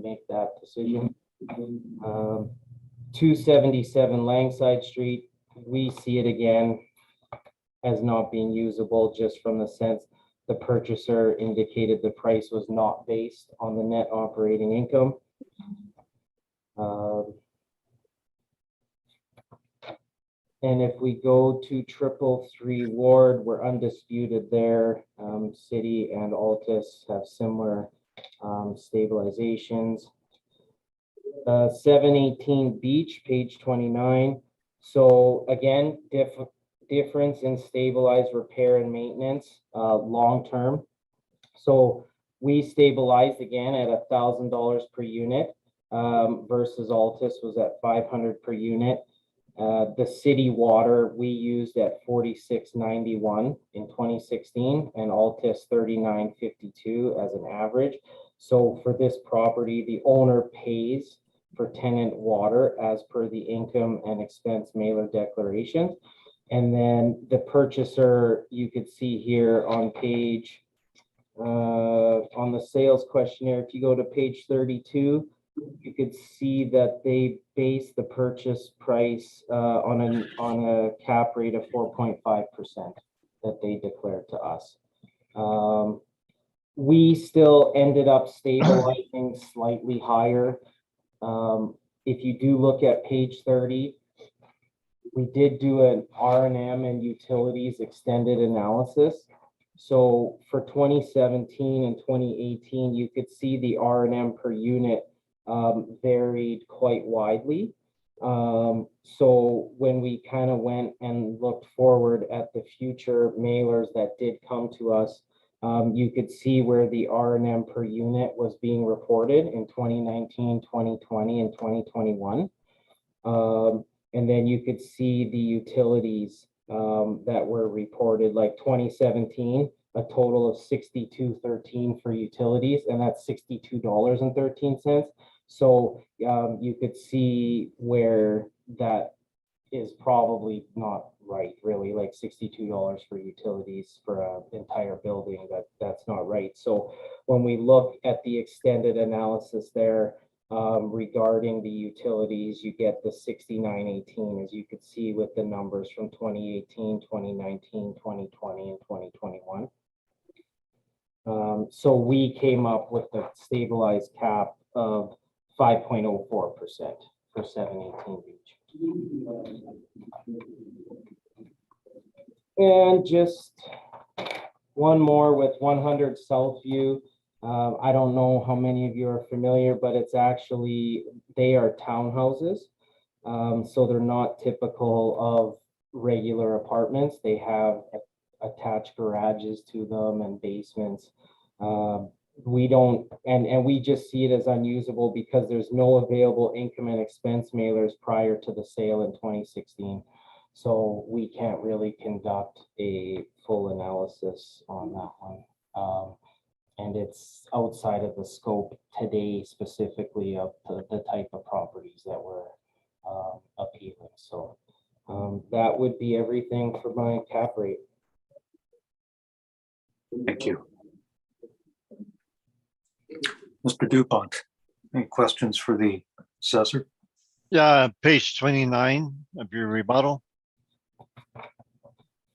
make that decision. 277 Langside Street, we see it again as not being usable just from the sense the purchaser indicated the price was not based on the net operating income. And if we go to 333 Ward, we're undisputed there. City and Altus have similar stabilizations. 718 Beach, page 29. So again, difference in stabilized repair and maintenance long-term. So we stabilized again at $1,000 per unit versus Altus was at 500 per unit. The city water we used at 46.91 in 2016 and Altus 39.52 as an average. So for this property, the owner pays for tenant water as per the income and expense mailer declarations. And then the purchaser, you could see here on page, on the sales questionnaire, if you go to page 32, you could see that they base the purchase price on a cap rate of 4.5% that they declared to us. We still ended up stabilizing slightly higher. If you do look at page 30, we did do an R&M and utilities extended analysis. So for 2017 and 2018, you could see the R&M per unit varied quite widely. So when we kind of went and looked forward at the future mailers that did come to us, you could see where the R&M per unit was being reported in 2019, 2020, and 2021. And then you could see the utilities that were reported, like 2017, a total of $62.13 for utilities, and that's $62.13. So you could see where that is probably not right, really, like $62 for utilities for an entire building, that's not right. So when we look at the extended analysis there regarding the utilities, you get the $69.18, as you could see with the numbers from 2018, 2019, 2020, and 2021. So we came up with a stabilized cap of 5.04% for 718 Beach. And just one more with 100 Southview. I don't know how many of you are familiar, but it's actually, they are townhouses. So they're not typical of regular apartments. They have attached garages to them and basements. We don't, and we just see it as unusable because there's no available income and expense mailers prior to the sale in 2016. So we can't really conduct a full analysis on that one. And it's outside of the scope today specifically of the type of properties that we're appealing. So that would be everything for my cap rate. Thank you. Mr. Dupont, any questions for the assessor? Yeah, page 29 of your rebuttal.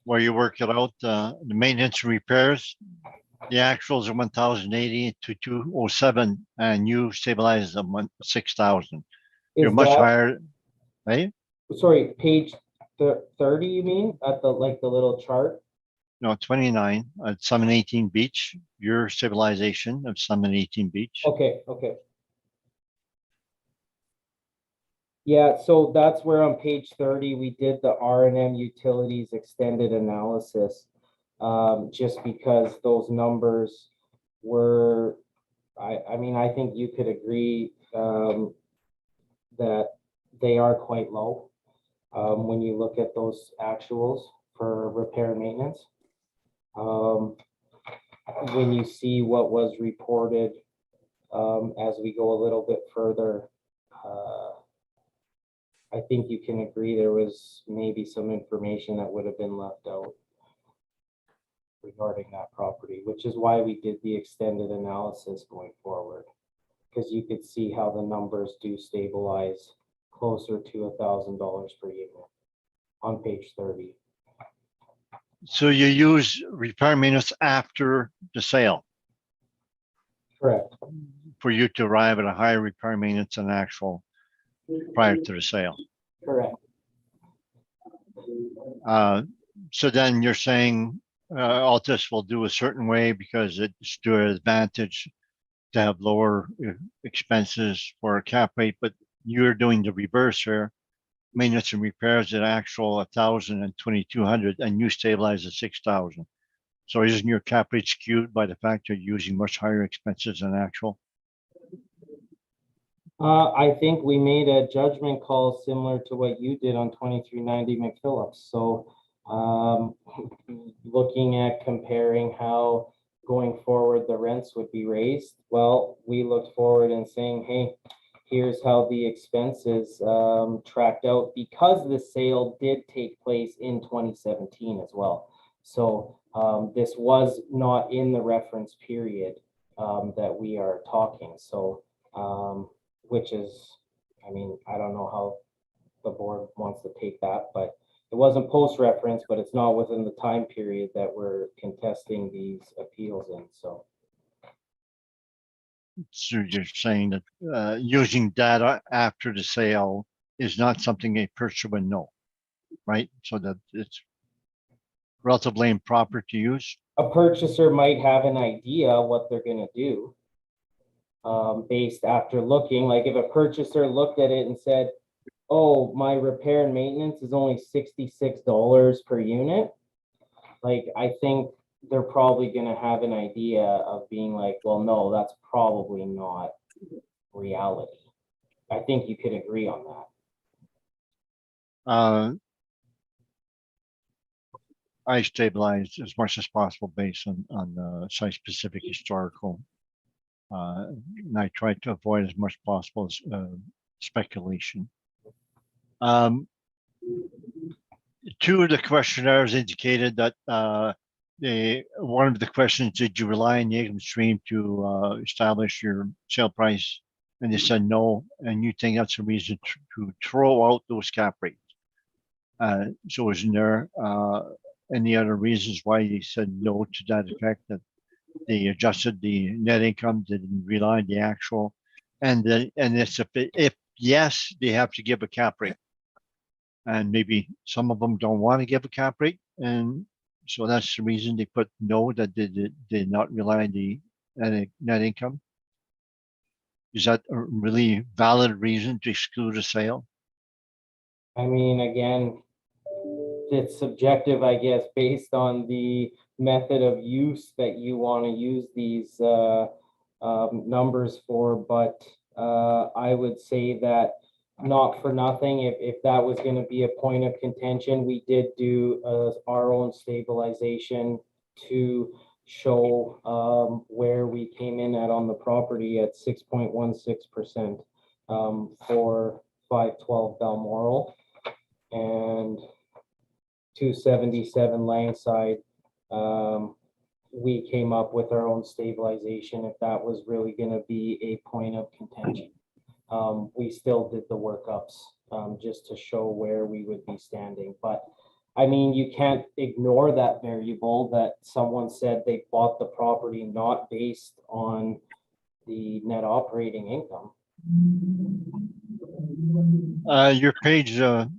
Where you work it out, the maintenance and repairs, the actuals are 1,080 to 207, and you stabilize them 6,000. You're Is much that, higher, right? sorry, page 30, you mean, at the, like, the little chart? No, 29 at Summit 18 Beach, your stabilization of Summit 18 Beach. Okay, okay. Yeah, so that's where on page 30, we did the R&M utilities extended analysis. Just because those numbers were, I mean, I think you could agree that they are quite low when you look at those actuals for repair and maintenance. When you see what was reported as we go a little bit further, I think you can agree there was maybe some information that would have been left out regarding that property, which is why we did the extended analysis going forward. Because you could see how the numbers do stabilize closer to $1,000 per unit on page 30. So you use repair maintenance after the sale Correct. for you to arrive at a higher repair maintenance than actual prior to the sale. Correct. So then you're saying Altus will do a certain way because it's to their advantage to have lower expenses for a cap rate, but you're doing the reverse here. Maintenance and repairs at actual 1,000 and 2,200, and you stabilize at 6,000. So isn't your cap rate skewed by the fact you're using much higher expenses than actual? I think we made a judgment call similar to what you did on 2390 McPhillips. So looking at comparing how going forward the rents would be raised, well, we looked forward and saying, hey, here's how the expenses tracked out, because the sale did take place in 2017 as well. So this was not in the reference period that we are talking. So which is, I mean, I don't know how the board wants to take that, but it wasn't post-reference, but it's not within the time period that we're contesting these appeals in, so. So you're saying that using data after the sale is not something a purchaser would know, right? So that it's relatively improper to use. A purchaser might have an idea what they're gonna do based after looking, like if a purchaser looked at it and said, oh, my repair and maintenance is only $66 per unit. Like, I think they're probably gonna have an idea of being like, well, no, that's probably not reality. I think you could agree on that. I stabilize as much as possible based on site-specific historical. And I try to avoid as much possible speculation. Two of the questionnaires indicated that one of the questions, did you rely on the income stream to establish your sale price? And they said no, and you think that's a reason to throw out those cap rates. So isn't there any other reasons why you said no to that effect, that they adjusted the net income, didn't rely on the actual, and then if yes, they have to give a cap rate, and maybe some of them don't want to give a cap rate, and so that's the reason they put no, that they did not rely on the net income. Is that a really valid reason to exclude a sale? I mean, again, it's subjective, I guess, based on the method of use that you want to use these numbers for, but I would say that not for nothing, if that was going to be a point of contention, we did do our own stabilization to show where we came in at on the property at 6.16% for 512 Balmoral and 277 Langside we came up with our own stabilization, if that was really gonna be a point of contention. We still did the workups, just to show where we would be standing, but I mean, you can't ignore that variable that someone said they bought the property not based on the net operating income. Your page 3,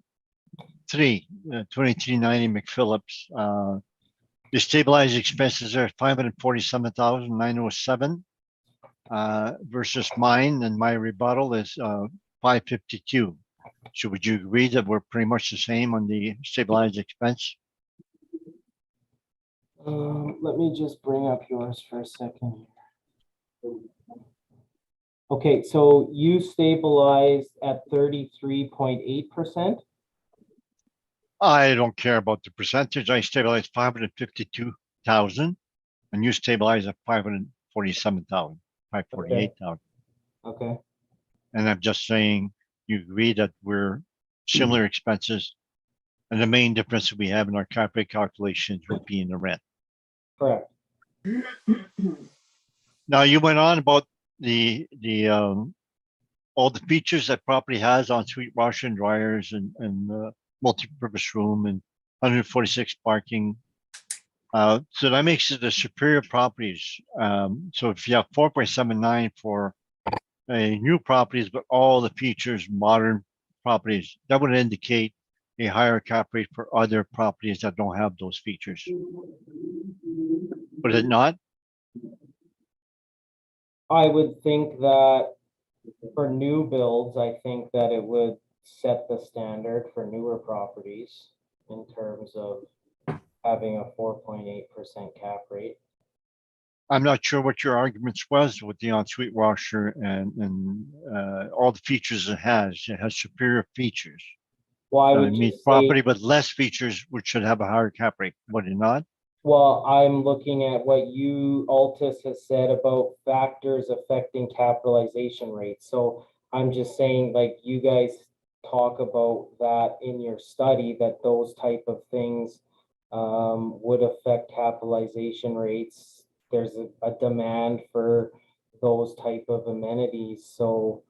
2390 McPhillips. The stabilized expenses are 547,907 versus mine, and my rebuttal is 552. So would you agree that we're pretty much the same on the stabilized expense? Let me just bring up yours for a second. Okay, so you stabilized at 33.8%. I don't care about the percentage. I stabilized 552,000 and you stabilize at 547,000, 548,000. Okay, And I'm just saying, you agree that we're similar expenses. And the main difference that we have in our cap rate calculations would be in the rent. correct. Now, you went on about all the features that property has on suite washer and dryers and multi-purpose room and 146 parking. So that makes it the superior properties. So if you have 4.79 for new properties, but all the features, modern properties, that would indicate a higher cap rate for other properties that don't have those features. Would it not? I would think that for new builds, I think that it would set the standard for newer properties in terms of having a 4.8% cap rate. I'm not sure what your arguments was with the ensuite washer and all the features it has. It has superior features. Well, I I would mean, just property say, with less features, which should have a higher cap rate, would it not? well, I'm looking at what you, Altus, has said about factors affecting capitalization rates. So I'm just saying, like, you guys talk about that in your study, that those type of things would affect capitalization rates. There's a demand for those type of amenities. So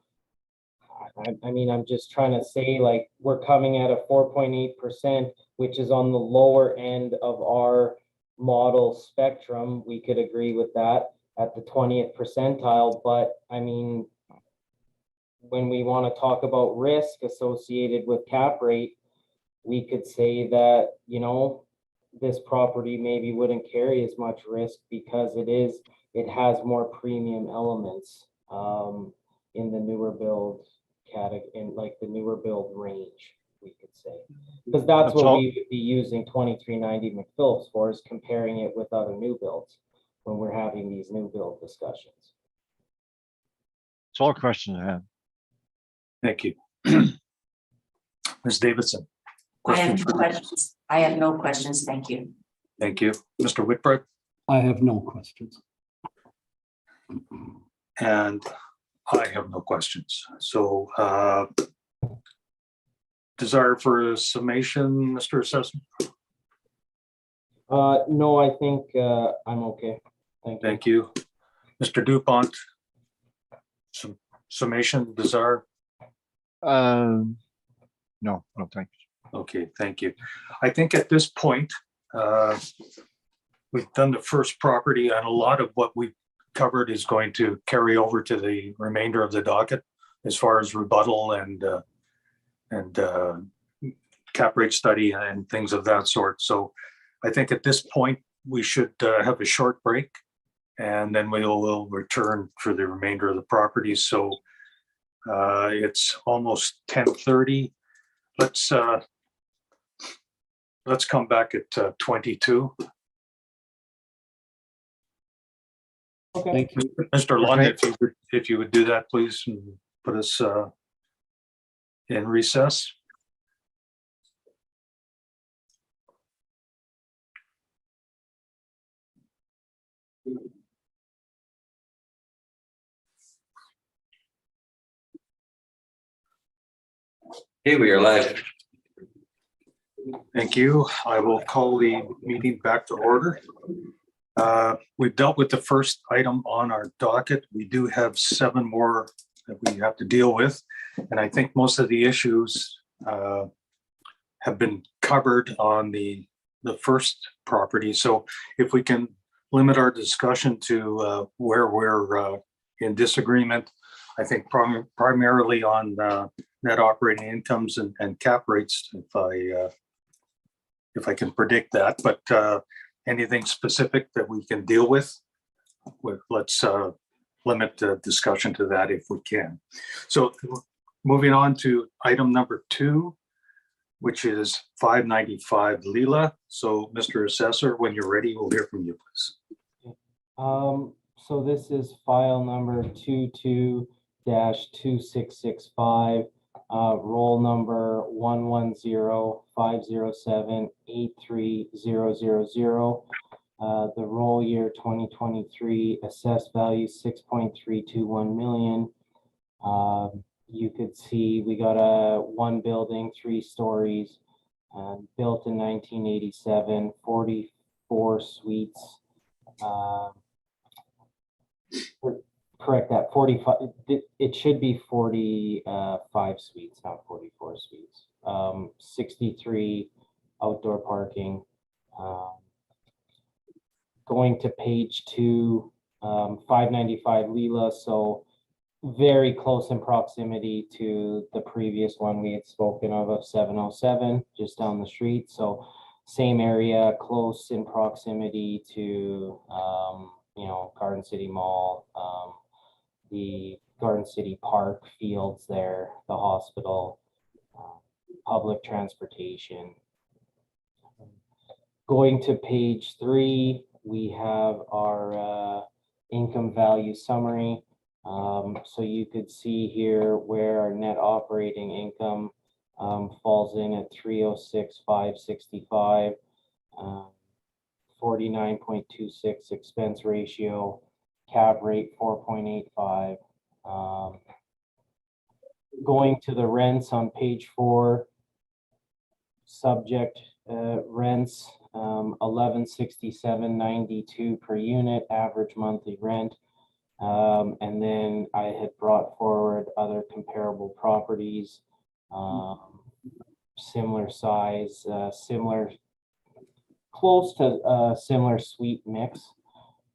I mean, I'm just trying to say, like, we're coming at a 4.8%, which is on the lower end of our model spectrum. We could agree with that at the 20th percentile, but I mean, when we want to talk about risk associated with cap rate, we could say that, you know, this property maybe wouldn't carry as much risk because it has more premium elements in the newer build category, in like the newer build range, we could say. Because that's what we would be using 2390 McPhillips for, is comparing it with other new builds when we're having these new build discussions. It's all questions I have. Thank you. Ms. Davidson. I have Questions no for- questions. I have no questions. Thank you. Thank you. Mr. Whitbread, I have no questions. and I have no questions. So desire for a summation, Mr. Assessor? No, I think I'm okay. Thank you. Thank you. Mr. Dupont, some summation, desire? No, thanks. Okay, thank you. I think at this point, we've done the first property, and a lot of what we covered is going to carry over to the remainder of the docket as far as rebuttal and cap rate study and things of that sort. So I think at this point, we should have a short break, and then we'll return for the remainder of the properties. So it's almost 10:30. Let's come back at 22. Okay. Thank you. Mr. Lund, Okay. if you would do that, please, and put us in recess. Okay, we are live. Thank you. I will call the meeting back to order. We've dealt with the first item on our docket. We do have 7 more that we have to deal with. And I think most of the issues have been covered on the first property. So if we can limit our discussion to where we're in disagreement, I think primarily on net operating incomes and cap rates, if I can predict that, but anything specific that we can deal with, let's limit the discussion to that if we can. So moving on to item number 2, which is 595 Leela. So Mr. Assessor, when you're ready, we'll hear from you, please. So this is file number 22-2665, roll number 110-507-83000. The roll year 2023, assessed value 6.321 million. You could see we got a 1 building, 3 stories, built in 1987, 44 suites. Correct that, 45, it should be 45 suites, not 44 suites. 63 outdoor parking. Going to page 2, 595 Leela, so very close in proximity to the previous one we had spoken of 707, just down the street. So same area, close in proximity to Garden City Mall, the Garden City Park fields there, the hospital, public transportation. Going to page 3, we have our income value summary. So you could see here where our net operating income falls in at 306,565, 49.26 expense ratio, cap rate 4.85. Going to the rents on page 4, subject rents, 1167.92 per unit, average monthly rent. And then I had brought forward other comparable properties, similar size, close to similar suite mix.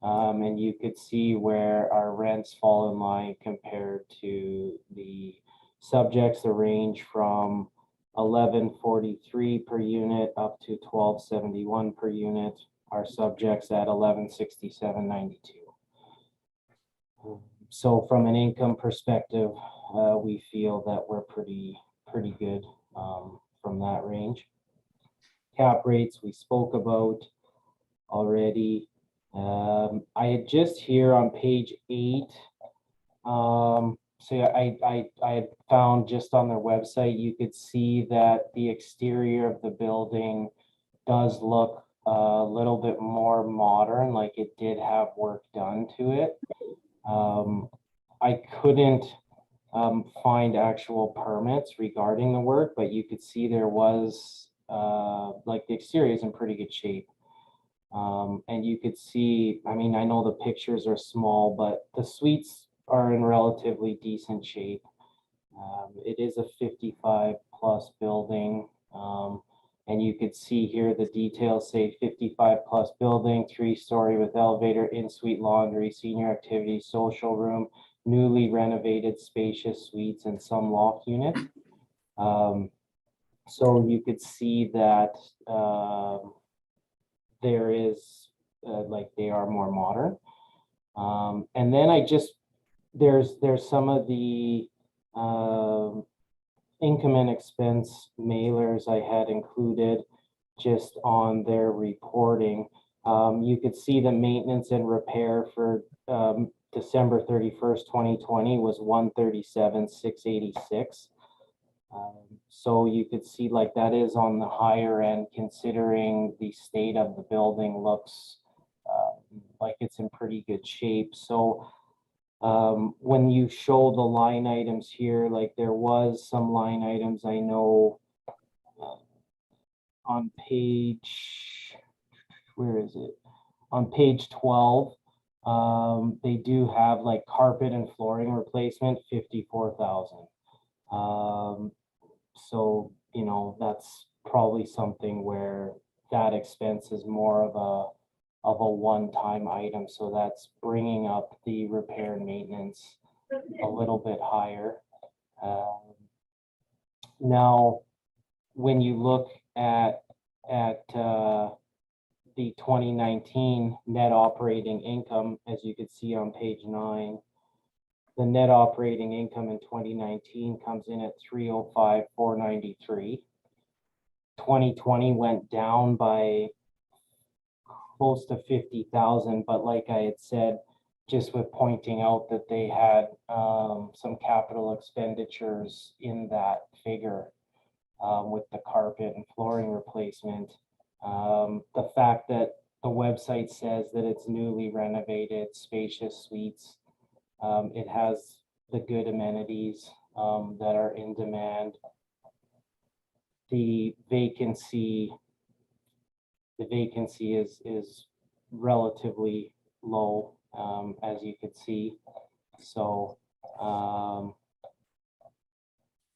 And you could see where our rents fall in line compared to the subjects. The range from 1143 per unit up to 1271 per unit. Our subjects at 1167.92. So from an income perspective, we feel that we're pretty good from that range. Cap rates we spoke about already. I had just here on page 8. So I had found just on their website, you could see that the exterior of the building does look a little bit more modern, like it did have work done to it. I couldn't find actual permits regarding the work, but you could see there was like the exterior is in pretty good shape. And you could see, I mean, I know the pictures are small, but the suites are in relatively decent shape. It is a 55 plus building. And you could see here the details say 55 plus building, 3-story with elevator, in-suite laundry, senior activities, social room, newly renovated spacious suites, and some loft units. So you could see that there is like they are more modern. And then there's some of the income and expense mailers I had included just on their reporting. You could see the maintenance and repair for December 31st, 2020 was 137,686. So you could see like that is on the higher end, considering the state of the building looks like it's in pretty good shape. So when you show the line items here, like there was some line items I know on page, where is it? On page 12, they do have like carpet and flooring replacement, 54,000. So, you know, that's probably something where that expense is more of a one-time item. So that's bringing up the repair and maintenance a little bit higher. Now, when you look at the 2019 net operating income, as you could see on page 9, the net operating income in 2019 comes in at 305,493. 2020 went down by close to 50,000, but like I had said, just with pointing out that they had some capital expenditures in that figure with the carpet and flooring replacement. The fact that the website says that it's newly renovated, spacious suites. It has the good amenities that are in demand. The vacancy is relatively low, as you could see. So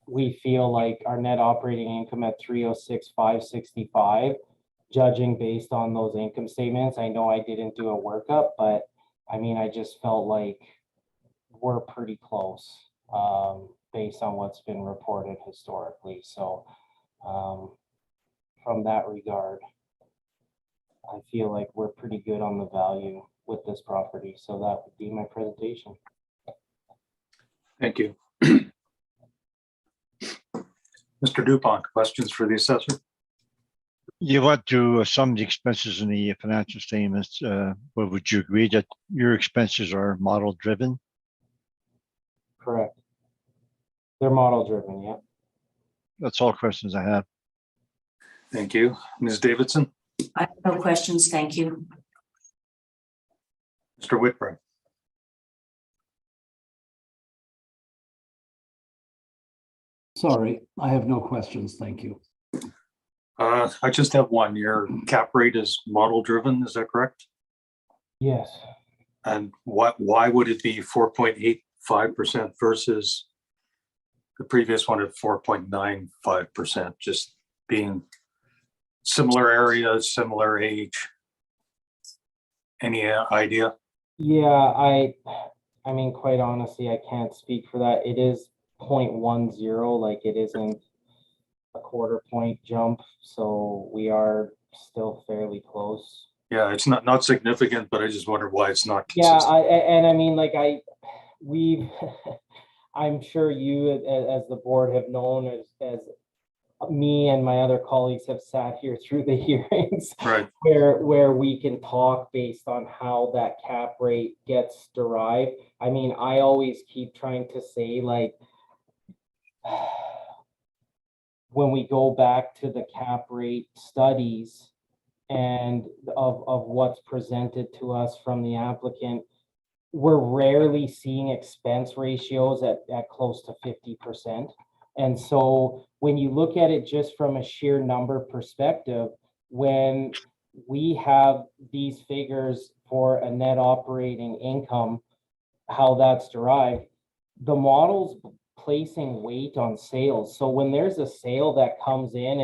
we feel like our net operating income at 306,565, judging based on those income statements. I know I didn't do a workup, but I mean, I just felt like we're pretty close based on what's been reported historically. So from that regard, I feel like we're pretty good on the value with this property. So that would be my presentation. Thank you. Mr. Dupont, questions for the assessor? You want to sum the expenses in the financial statements, but would you agree that your expenses are model driven? Correct. They're model driven, yeah. That's all questions I have. Thank you. Ms. Davidson? I have no questions, thank you. Mr. Whitburn? Sorry, I have no questions. Thank you. I just have one. Your cap rate is model driven, is that correct? Yes. And why would it be 4.85% versus the previous one at 4.95%? Just being similar areas, similar age. Any idea? Yeah, I mean, quite honestly, I can't speak for that. It is 0.10, like it isn't a quarter point jump, so we are still fairly close. Yeah, it's not significant, but I just wonder why it's not Yeah, consistent. I mean, like we've I'm sure you as the board have known as me and my other colleagues have sat here through the hearings, Right. where we can talk based on how that cap rate gets derived. I mean, I always keep trying to say, like, when we go back to the cap rate studies and of what's presented to us from the applicant, we're rarely seeing expense ratios at close to 50%. And so when you look at it just from a sheer number perspective, when we have these figures for a net operating income, how that's derived, the model's placing weight on sales. So when there's a sale that comes in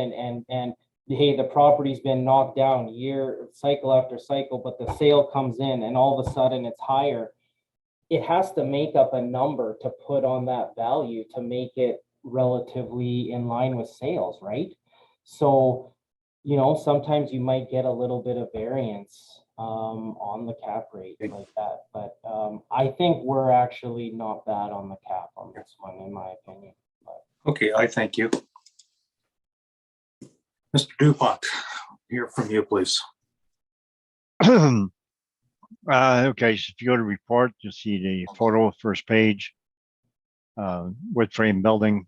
and hey, the property's been knocked down year cycle after cycle, but the sale comes in and all of a sudden it's higher, it has to make up a number to put on that value to make it relatively in line with sales, right? So, you know, sometimes you might get a little bit of variance on the cap rate like that, but I think we're actually not bad on the cap on this one, in my opinion. Okay, I thank you. Mr. Dupont, hear from you, please. Okay, so if you go to report, you'll see the photo, first page, wood frame building,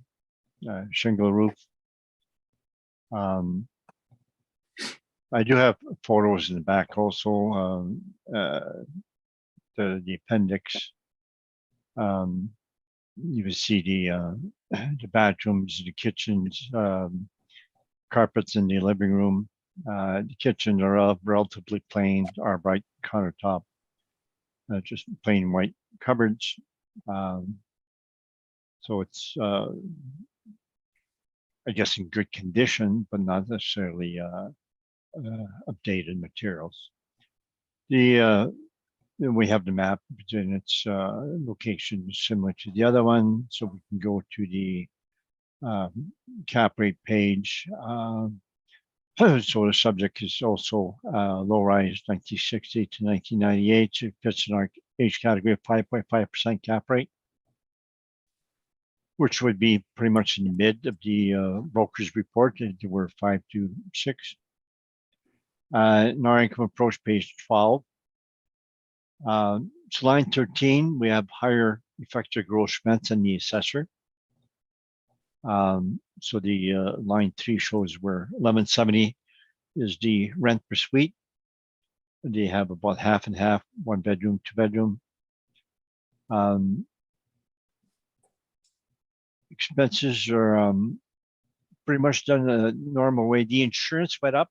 shingle roof. I do have photos in the back also, the appendix. You can see the bathrooms, the kitchens, carpets in the living room, The kitchens are relatively plain, are bright countertop, just plain white cupboards. So it's, I guess, in good condition, but not necessarily updated materials. Then we have the map and its location similar to the other one, so we can go to the cap rate page. So the subject is also low rise 1960 to 1998. It fits in our age category of 5.5% cap rate, which would be pretty much in the mid of the broker's report. They were 5 to 6. In our income approach, page 12. So line 13, we have higher effective gross rents than the assessor. So the line 3 shows where 1170 is the rent per suite. They have about half and half, 1 bedroom, 2 bedroom. Expenses are pretty much done the normal way. The insurance went up.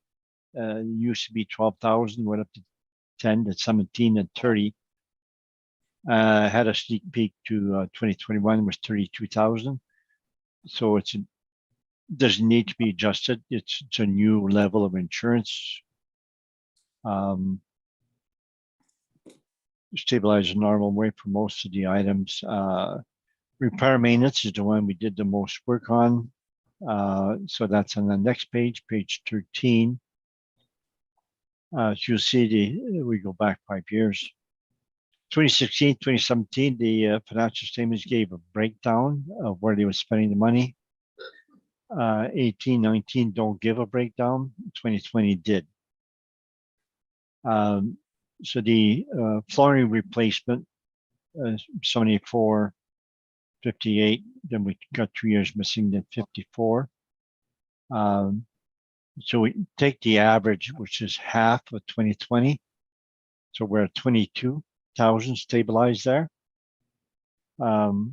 Used to be 12,000, went up to 10 to 17 and 30. Had a sneak peek to 2021 was 32,000. So it doesn't need to be adjusted. It's a new level of insurance. Stabilized the normal way for most of the items. Repair maintenance is the one we did the most work on. So that's on the next page, page 13. You'll see we go back 5 years. 2016, 2017, the financial statements gave a breakdown of where they were spending the money. 18, 19 don't give a breakdown. 2020 did. So the flooring replacement, 74, 58. Then we got 2 years missing, then 54. So we take the average, which is half of 2020. So we're at 22,000 stabilized there. And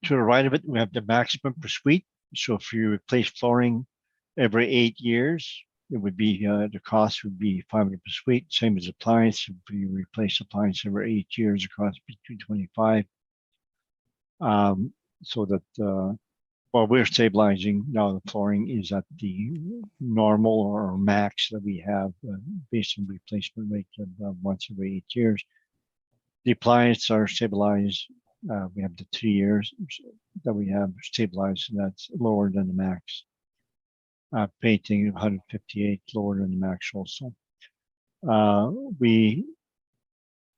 to the right of it, we have the maximum per suite. So if you replace flooring every 8 years, it would be the cost would be 500 per suite. Same as appliance. If you replace appliance every 8 years, the cost would be 225. So that while we're stabilizing now, the flooring is at the normal or max that we have based on replacement rate of once every 8 years. The appliances are stabilized. We have the 3 years that we have stabilized, and that's lower than the max. Painting 158, lower than the max also.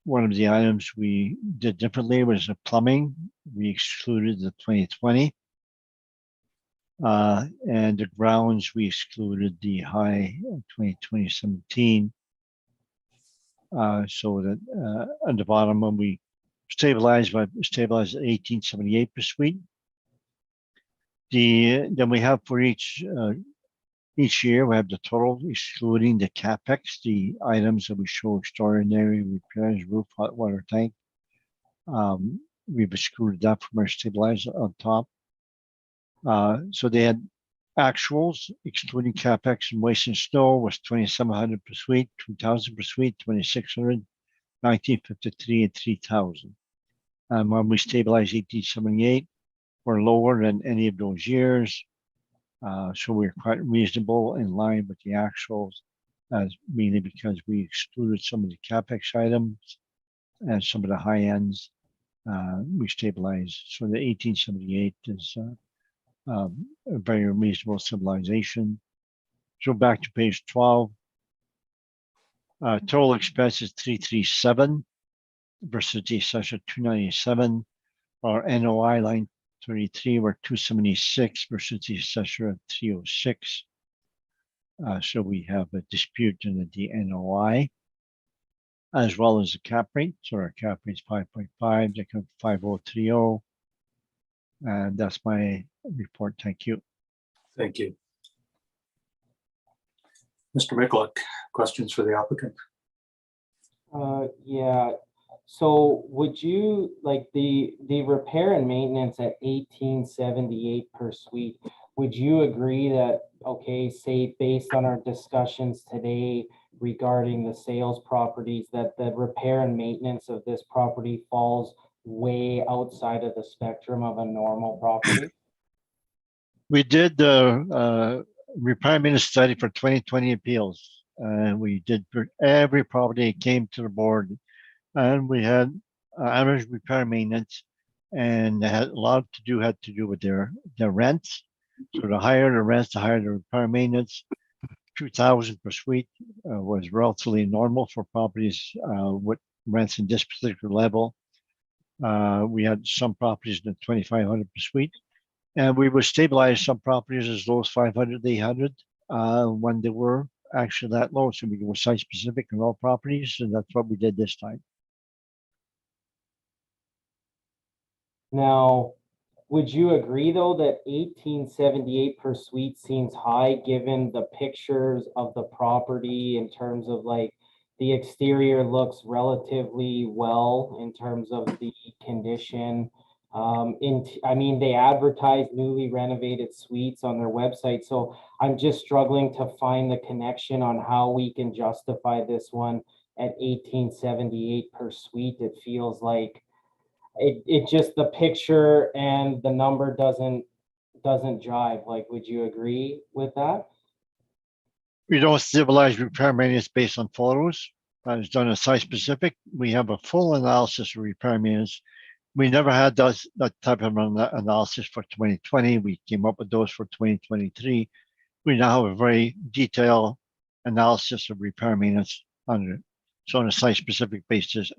One of the items we did differently was the plumbing. We excluded the 2020. And the grounds, we excluded the high 2017. So that on the bottom, when we stabilized at 1878 per suite. Then we have for each year, we have the total excluding the capex, the items that we show extraordinary repairs, roof, hot water tank. We've excluded that from our stabilized on top. So they had actuals excluding capex and waste and snow was 2,700 per suite, 2,000 per suite, 2,600, 1953, and 3,000. And when we stabilized 1878, we're lower than any of those years. So we're quite reasonable in line with the actuals, mainly because we excluded some of the capex items and some of the high ends we stabilized. So the 1878 is a very reasonable stabilization. So back to page 12. Total expenses 337 versus the assessor 297. Our NOI line 33, we're 276 versus the assessor at 306. So we have a dispute in the NOI as well as the cap rate. So our cap rate is 5.5, they come 5030. And that's my report. Thank you. Thank you. Mr. Mikulik, questions for the applicant? Yeah, so would you like the repair and maintenance at 1878 per suite? would you agree that, okay, say based on our discussions today regarding the sales properties, that the repair and maintenance of this property falls way outside of the spectrum of a normal property? We did the repair maintenance study for 2020 appeals. And we did for every property that came to the board. And we had average repair maintenance, and it had a lot had to do with their rents. So the higher the rents, the higher the repair maintenance. 2,000 per suite was relatively normal for properties with rents in this particular level. We had some properties in 2,500 per suite, and we would stabilize some properties as low as 500, 800 when they were actually that low. So we were site specific on all properties, and that's what we did this time. Now, would you agree though that 1878 per suite seems high given the pictures of the property in terms of like the exterior looks relatively well in terms of the condition? I mean, they advertise newly renovated suites on their website, so I'm just struggling to find the connection on how we can justify this one at 1878 per suite. It feels like it just, the picture and the number doesn't jive. Like, would you agree with that? We don't stabilize repair maintenance based on photos. It's done as site specific. We have a full analysis of repair maintenance. We never had that type of analysis for 2020. We came up with those for 2023. We now have a very detailed analysis of repair maintenance on a site specific basis,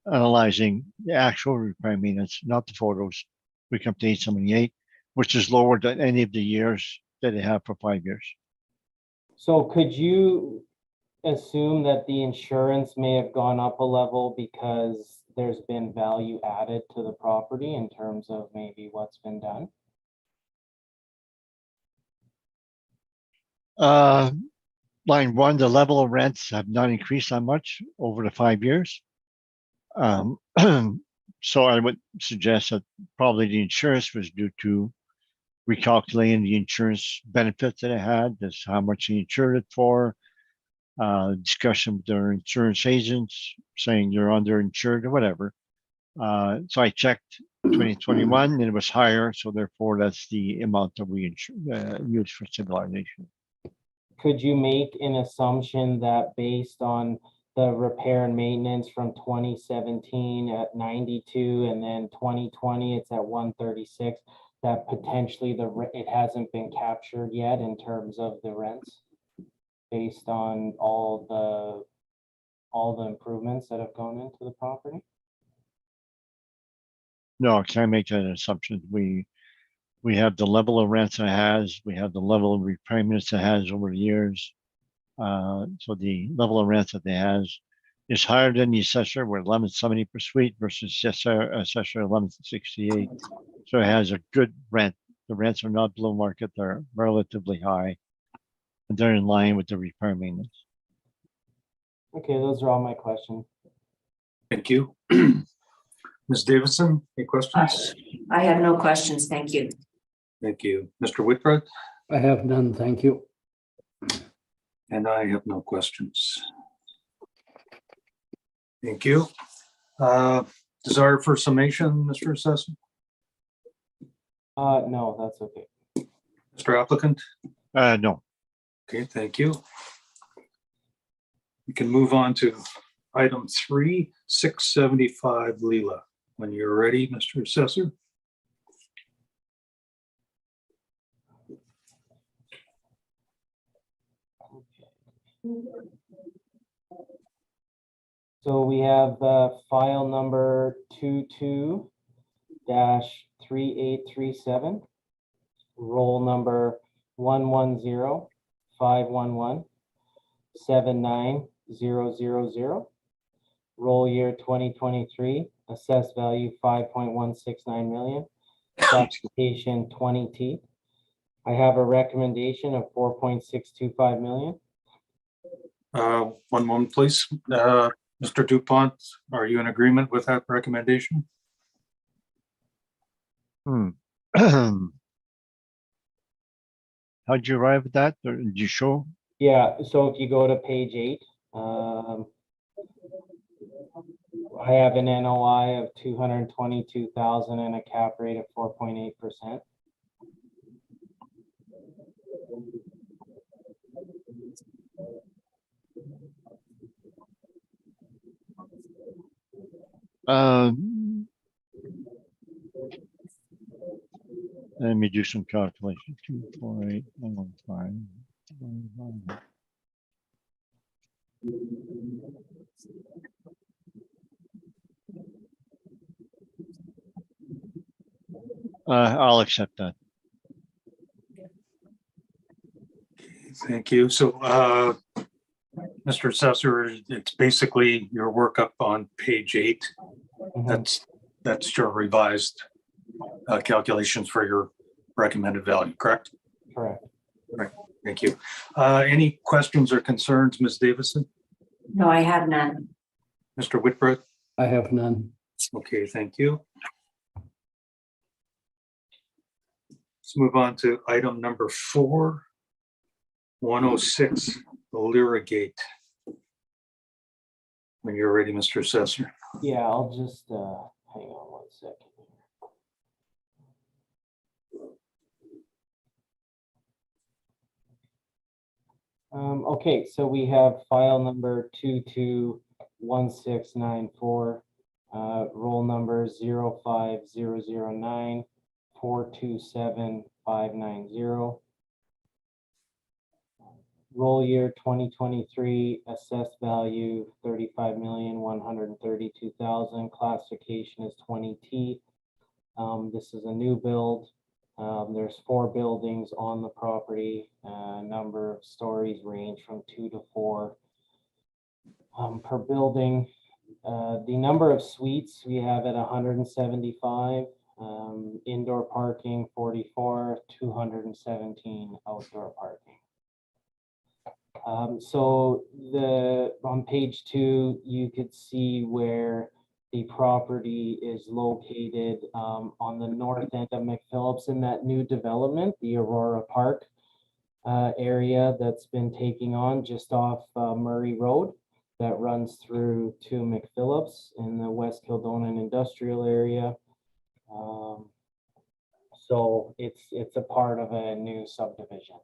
analyzing the actual repair maintenance, not the photos. We come to 878, which is lower than any of the years that they have for 5 years. So could you assume that the insurance may have gone up a level because there's been value added to the property in terms of maybe what's been done? Line one, the level of rents have not increased that much over the 5 years. So I would suggest that probably the insurance was due to recalculating the insurance benefits that it had, that's how much he insured it for, discussion with their insurance agents saying you're underinsured or whatever. So I checked 2021 and it was higher, so therefore that's the amount that we use for stabilization. Could you make an assumption that based on the repair and maintenance from 2017 at 92 and then 2020 it's at 136, that potentially it hasn't been captured yet in terms of the rents based on all the improvements that have gone into the property? No, I can't make that assumption. We have the level of rents it has, we have the level of repayments it has over the years. So the level of rents that it has is higher than the assessor. We're 1170 per suite versus assessor 1168. So it has a good rent. The rents are not below market, they're relatively high. And they're in line with the repair maintenance. Okay, those are all my questions. Thank you. Ms. Davidson, any questions? I have no questions. Thank you. Thank you. Mr. Whitbread? I have none, thank you. And I have no questions. Thank you. Desire for summation, Mr. Assessor? No, that's okay. Mr. Applicant? No. Okay, thank you. We can move on to item 3, 675 Leela. When you're ready, Mr. Assessor. So we have file number 22-3837, roll number 110-511-79000, roll year 2023, assessed value 5.169 million, documentation 20T. I have a recommendation of 4.625 million. One moment, please. Mr. Dupont, are you in agreement with that recommendation? How'd you arrive at that? Or did you show? Yeah, so if you go to page 8, I have an NOI of 222,000 and a cap rate of 4.8%. Let me do some calculation. 248,115. I'll accept that. Thank you. So, Mr. Assessor, it's basically your workup on page 8. That's your revised calculations for your recommended value, correct? Correct. Thank you. Any questions or concerns, Ms. Davison? No, I have none. Mr. Whitbread? I have none. Okay, thank you. Let's move on to item number 4, 106, the Lyra Gate. When you're ready, Mr. Assessor. Yeah, I'll just hang on 1 second. Okay, so we have file number 221694, roll number 05009 427590. Roll year 2023, assessed value 35,132,000. Classification is 20T. This is a new build. There's 4 buildings on the property. Number of stories range from 2 to 4 per building. The number of suites we have at 175. Indoor parking 44, 217 outdoor parking. So on page 2, you could see where the property is located on the north end of McPhillips in that new development, the Aurora Park area that's been taking on just off Murray Road that runs through to McPhillips in the West Kildonan industrial area. So it's a part of a new subdivision.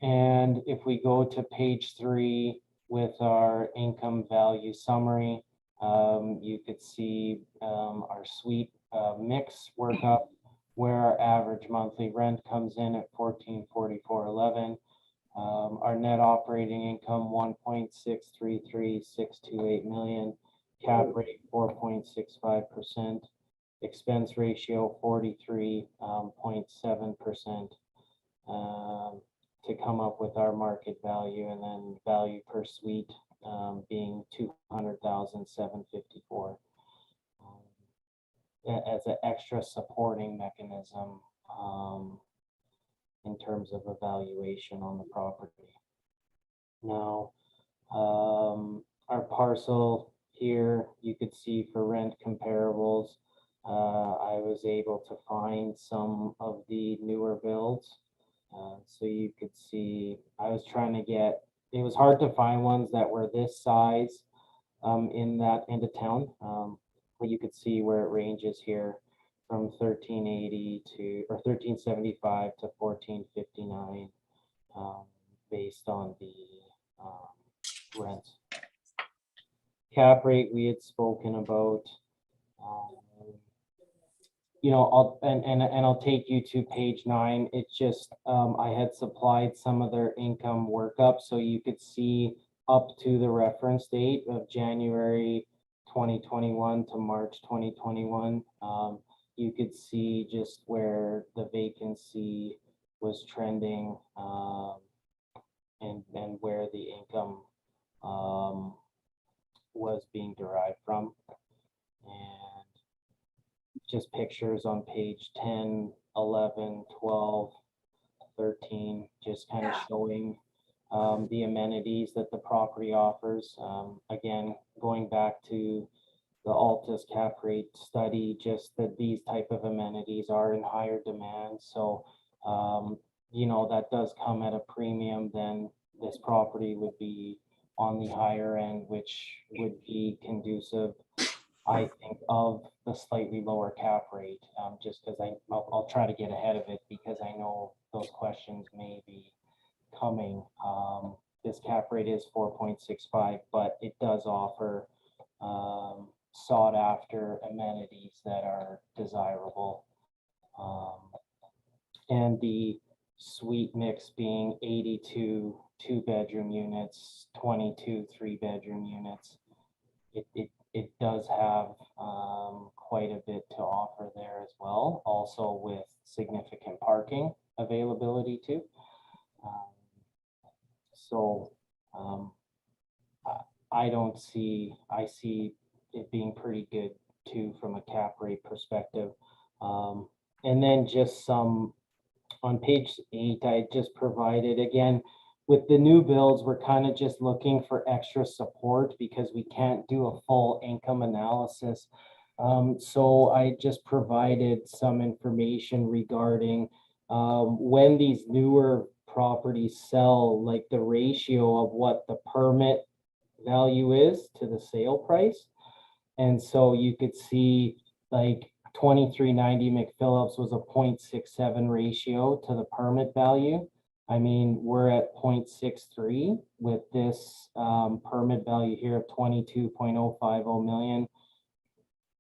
And if we go to page 3 with our income value summary, you could see our suite mix workup where our average monthly rent comes in at $1444.11. Our net operating income 1.633628 million, cap rate 4.65%, expense ratio 43.7%. To come up with our market value, and then value per suite being $200,754 as an extra supporting mechanism in terms of evaluation on the property. Now, our parcel here, you could see for rent comparables, I was able to find some of the newer builds. So you could see, I was trying to get, it was hard to find ones that were this size in that end of town. But you could see where it ranges here from 1380 to, or 1375 to 1459 based on the rents. Cap rate we had spoken about. You know, I'll take you to page 9. It's just I had supplied some of their income workup so you could see up to the reference date of January 2021 to March 2021. You could see just where the vacancy was trending and where the income was being derived from. And just pictures on page 10, 11, 12, 13, just kind of showing the amenities that the property offers. Again, going back to the Altus cap rate study, just that these type of amenities are in higher demand. So You know, that does come at a premium, then this property would be on the higher end, which would be conducive, I think, of the slightly lower cap rate, just because I'll try to get ahead of it because I know those questions may be coming. This cap rate is 4.65, but it does offer sought after amenities that are desirable. And the suite mix being 82 2-bedroom units, 22 3-bedroom units. It does have quite a bit to offer there as well, also with significant parking availability too. So I don't see, I see it being pretty good too from a cap rate perspective. And then just some, on page 8, I just provided, again, with the new builds, we're kind of just looking for extra support because we can't do a full income analysis. So I just provided some information regarding when these newer properties sell, like the ratio of what the permit value is to the sale price. And so you could see like 2390 McPhillips was a 0.67 ratio to the permit value. I mean, we're at 0.63 with this permit value here of 22.050 million.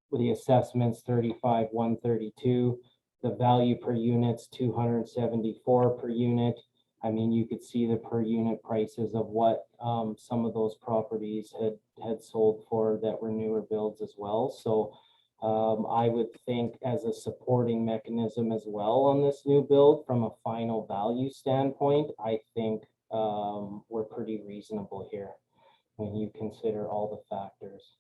With the assessments 35,132, the value per unit's 274 per unit. I mean, you could see the per unit prices of what some of those properties had sold for that were newer builds as well. So I would think as a supporting mechanism as well on this new build from a final value standpoint, I think we're pretty reasonable here when you consider all the factors.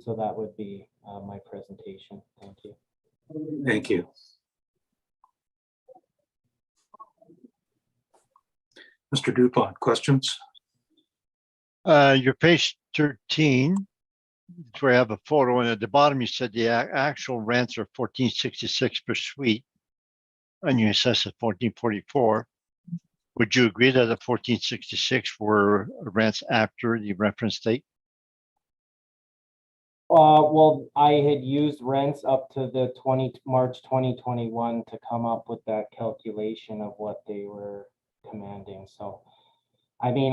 So that would be my presentation. Thank you. Thank you. Mr. Dupont, questions? Your page 13, it's where I have a photo, and at the bottom you said the actual rents are $14.66 per suite, and you assess it $14.44. Would you agree that the $14.66 were rents after the reference date? Well, I had used rents up to the March 2021 to come up with that calculation of what they were commanding. So, I mean,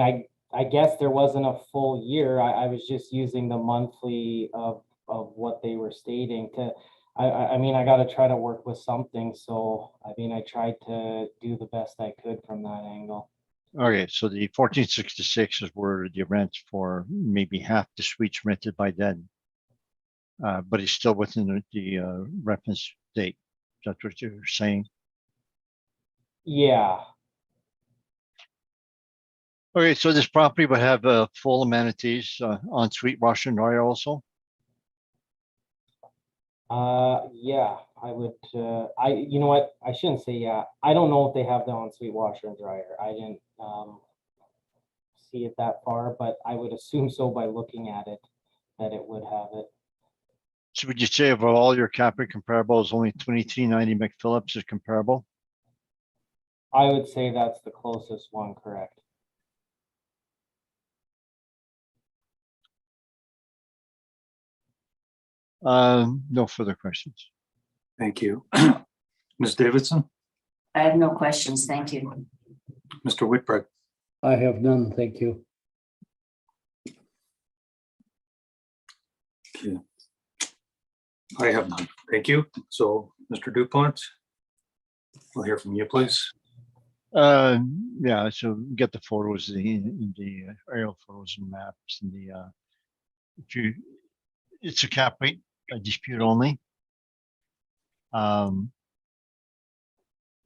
I guess there wasn't a full year. I was just using the monthly of what they were stating to, I mean, I got to try to work with something. So, I mean, I tried to do the best I could from that angle. Okay, so the 1466 is where the rents for maybe half the suites rented by then. But it's still within the reference date. That's what you're saying? Yeah. Okay, so this property would have full amenities, ensuite washer and dryer also? Yeah, I would, you know what, I shouldn't say yeah. I don't know if they have the ensuite washer and dryer. I didn't see it that far, but I would assume so by looking at it, that it would have it. So would you say of all your cap rate comparables, only 2390 McPhillips is comparable? I would say that's the closest one, correct. No further questions. Thank you. Ms. Davidson, I have no questions. Thank you. Mr. Whitbread, I have none, thank you. I have none. Thank you. So, Mr. Dupont, we'll hear from you, please. Yeah, so get the photos, the aerial photos and maps, and the it's a cap rate, a dispute only.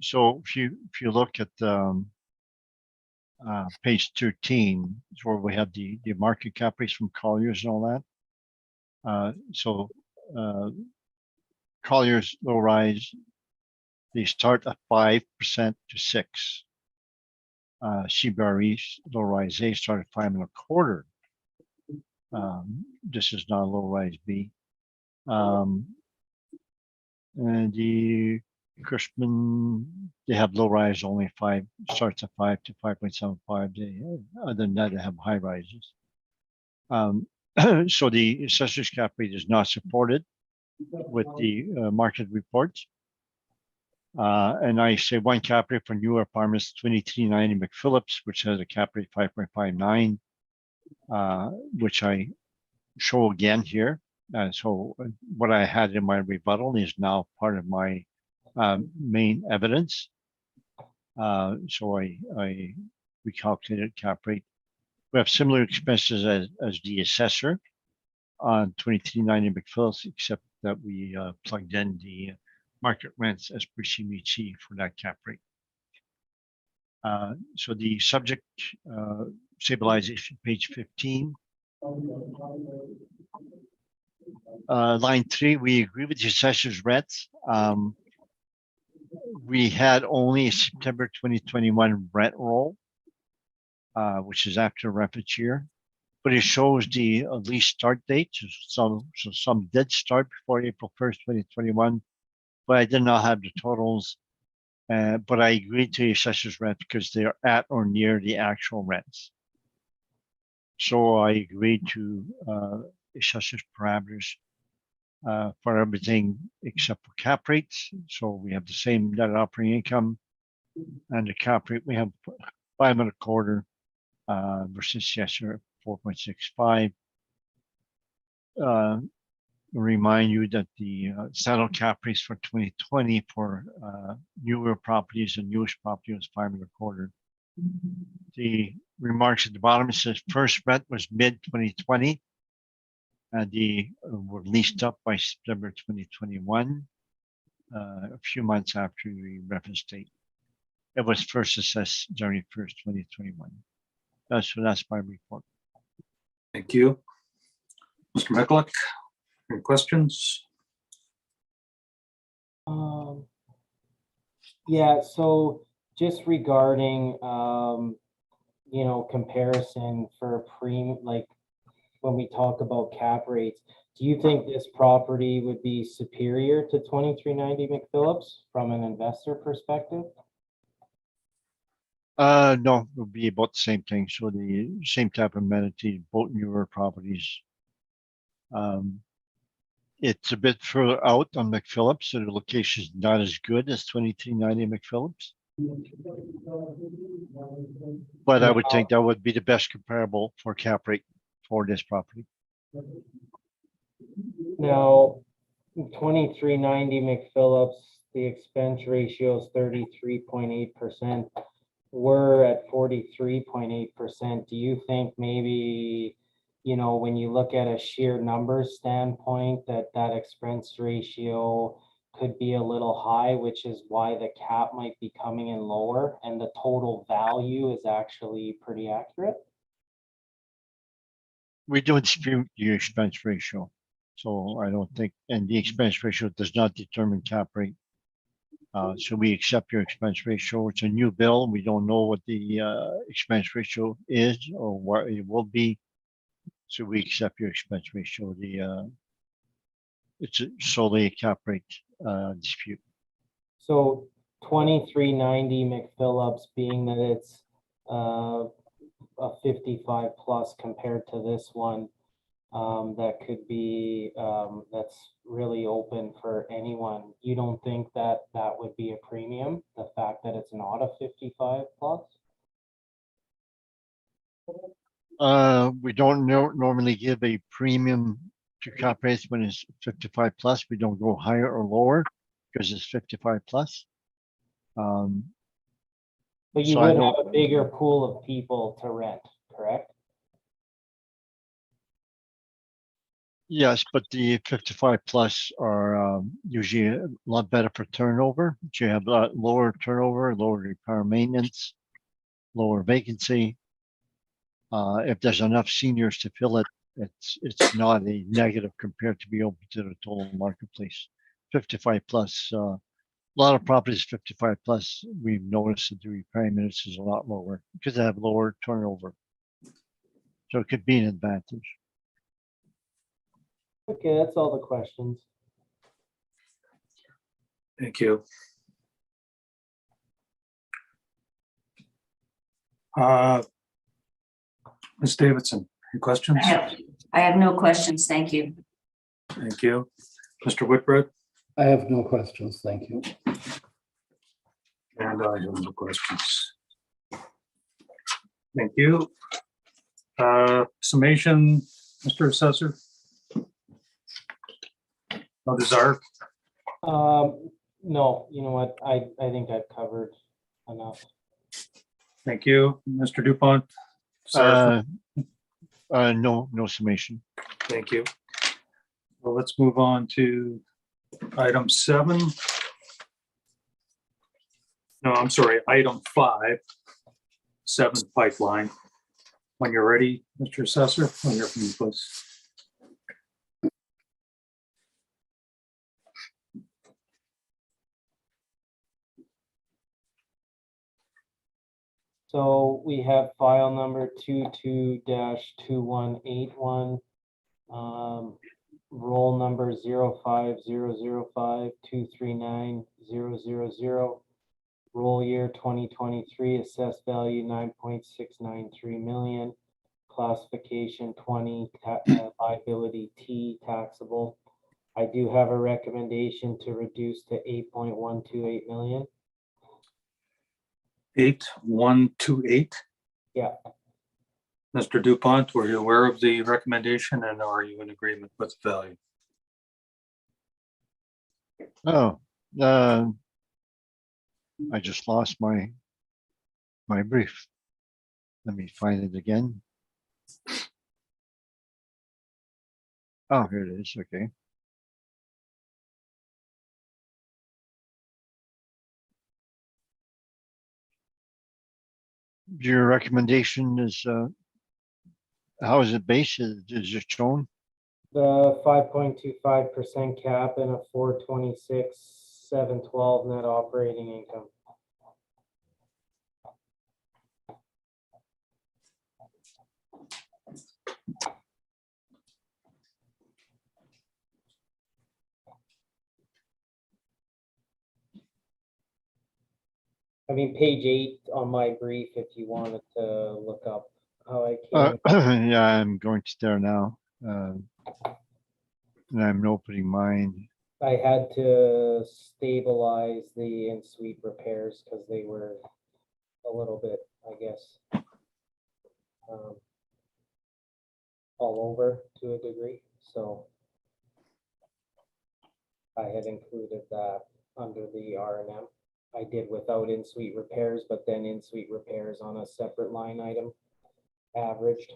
So if you look at page 13, is where we have the market cap rates from Colliers and all that. So Colliers low rise, they start at 5% to 6%. CBRE low rise A started 5.25%. This is not a low rise B. And the Cushman, they have low rise only 5, starts at 5 to 5.75. They, other than that, they have high rises. So the assessor's cap rate is not supported with the market reports. And I say one cap rate for newer apartments, 2390 McPhillips, which has a cap rate 5.59, which I show again here. So what I had in my rebuttal is now part of my main evidence. So I recalculated cap rate. We have similar expenses as the assessor on 2390 McPhillips, except that we plugged in the market rents as per CMHC for that cap rate. So the subject stabilization, page 15. Line 3, we agree with the assessor's rents. We had only a September 2021 rent roll, which is after reference year, but it shows the lease start date. So some did start before April 1st, 2021, but I did not have the totals. But I agreed to the assessor's rent because they are at or near the actual rents. So I agreed to assessor's parameters for everything except for cap rates. So we have the same net operating income, and the cap rate we have 5.25 versus assessor 4.65. Remind you that the settled cap rates for 2020 for newer properties and newest property was 5.25. The remarks at the bottom, it says first rent was mid 2020, and the were leased up by September 2021, a few months after the reference date. It was first assessed January 1st, 2021. That's my report. Thank you. Mr. Michalak, any questions? Yeah, so just regarding, comparison for like when we talk about cap rates, do you think this property would be superior to 2390 McPhillips from an investor perspective? No, it would be about the same thing. So the same type of amenity, both newer properties. It's a bit further out on McPhillips, so the location is not as good as 2390 McPhillips. But I would think that would be the best comparable for cap rate for this property. Now, 2390 McPhillips, the expense ratio is 33.8%. We're at 43.8%. Do you think maybe, when you look at a sheer numbers standpoint, that expense ratio could be a little high, which is why the cap might be coming in lower and the total value is actually pretty accurate? We don't dispute the expense ratio. So I don't think, and the expense ratio does not determine cap rate. So we accept your expense ratio. It's a new bill. We don't know what the expense ratio is or what it will be. So we accept your expense ratio. It's solely a cap rate dispute. So 2390 McPhillips, being that it's a 55 plus compared to this one, that could be that's really open for anyone. You don't think that would be a premium, the fact that it's not a 55 plus? We don't normally give a premium to cap rates when it's 55 plus. We don't go higher or lower because it's 55 plus. But you So would have a bigger pool of people to rent, correct? Yes, but the 55 plus are usually a lot better for turnover. You have a lot lower turnover, lower repair maintenance, lower vacancy. If there's enough seniors to fill it, it's not a negative compared to be open to the total marketplace. 55 plus, a lot of properties 55 plus, we've noticed that the repair maintenance is a lot lower because they have lower turnover. So it could be an advantage. Okay, that's all the questions. Thank you. Ms. Davidson, any questions? I have no questions. Thank you. Thank you. Mr. Whitbread? I have no questions, thank you. And I have no questions. Thank you. Summation, Mr. Assessor? No desire? No, you know what? I think I've covered enough. Thank you. Mr. Dupont? Sir, No summation. thank you. Well, let's move on to item 7. No, I'm sorry, item 5, 7 pipeline. When you're ready, Mr. Assessor, when you're from you, please. So we have file number 22-2181. Roll number 0500523900. Roll year 2023, assessed value 9.693 million. Classification 20, liability T, taxable. I do have a recommendation to reduce to 8.128 million. 8128. Yeah. Mr. Dupont, were you aware of the recommendation and are you in agreement with the value? Oh, I just lost my brief. Let me find it again. Oh, here it is. Okay. Your recommendation is, how is it based? Is it shown? The 5.25% cap and a 426,712 net operating income. I mean, page 8 on my brief, if you wanted to look up how I came. Yeah, I'm going to there now. And I'm opening mine. I had to stabilize the in-suite repairs because they were a little bit, I guess, all over to a degree. So I had included that under the R&M. I did without in-suite repairs, but then in-suite repairs on a separate line item averaged.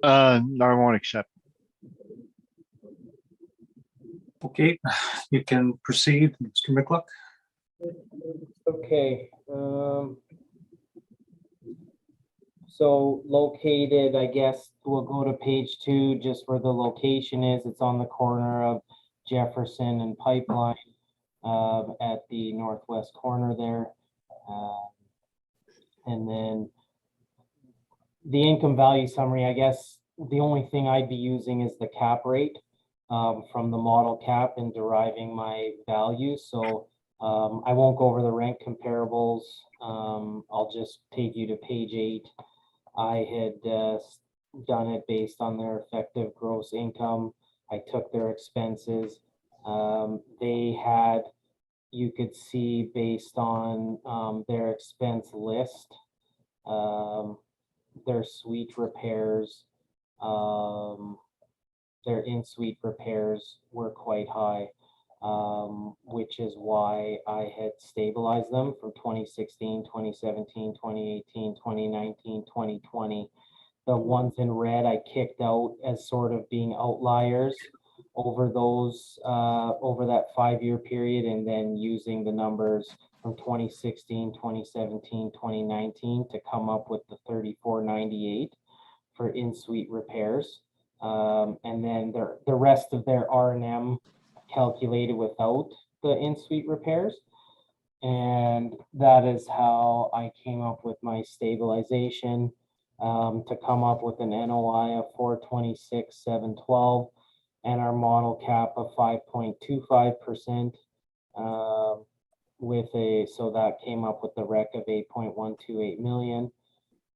No, I won't accept. Okay, you can proceed, Mr. McCluck. Okay, so located, I guess we'll go to page 2, just where the location is. It's on the corner of Jefferson and Pipeline, at the northwest corner there. And then the income value summary, I guess the only thing I'd be using is the cap rate from the model cap and deriving my value. So I won't go over the rent comparables. I'll just take you to page 8. I had done it based on their effective gross income. I took their expenses. They had, you could see based on their expense list, their suite repairs, their in-suite repairs were quite high, which is why I had stabilized them from 2016, 2017, 2018, 2019, 2020. The ones in red I kicked out as sort of being outliers over those, over that 5-year period, and then using the numbers from 2016, 2017, 2019 to come up with the 3498 for in-suite repairs. And then the rest of their R&M calculated without the in-suite repairs. And that is how I came up with my stabilization, to come up with an NOI of 426,712 and our model cap of 5.25%. So that came up with the rec of 8.128 million.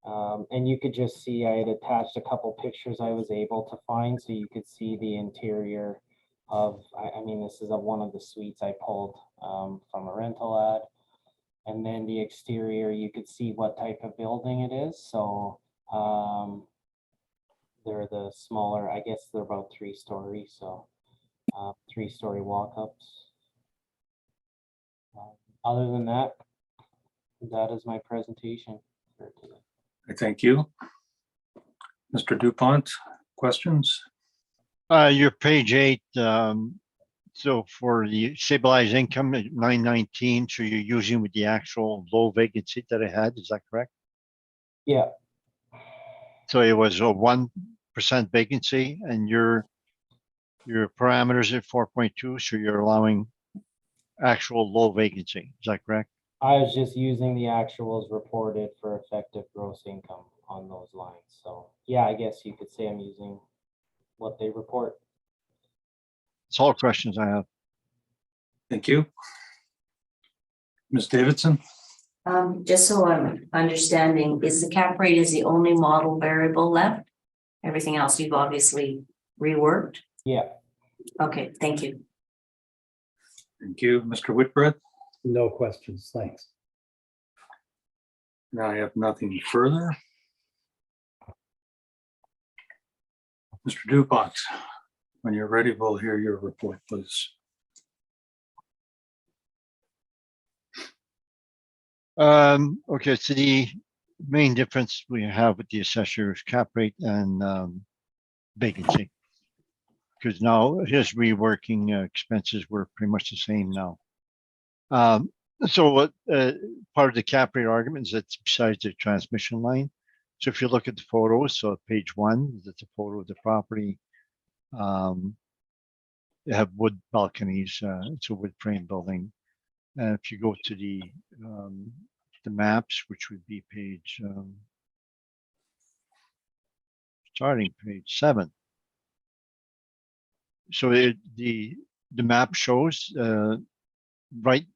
And you could just see I had attached a couple pictures I was able to find, so you could see the interior of, I mean, this is one of the suites I pulled from a rental ad. And then the exterior, you could see what type of building it is. So they're the smaller, I guess they're about 3 stories. So 3-story walk-ups. Other than that, that is my presentation for today. I thank you. Mr. Dupont, questions? Your page 8, so for the stabilized income at 919, so you're using with the actual low vacancy that I had, is that correct? Yeah, So it was a 1% vacancy and your parameters at 4.2, so you're allowing actual low vacancy, is that correct? I was just using the actuals reported for effective gross income on those lines. So yeah, I guess you could say I'm using what they report. It's all questions I have. Thank you. Ms. Davidson? Just so I'm understanding, is the cap rate is the only model variable left? Everything else you've obviously reworked? Yeah, Okay, thank you. Thank you. Mr. Whitbread? No questions, thanks. I have nothing further. Mr. Dupont, when you're ready, we'll hear your report, please. Okay, so the main difference we have with the assessor's cap rate and vacancy. Because now his reworking expenses were pretty much the same now. So what part of the cap rate argument is that besides the transmission line. So if you look at the photos, so page 1, that's a photo of the property. They have wood balconies, it's a wood frame building. And if you go to the maps, which would be page, starting page 7. So the map shows right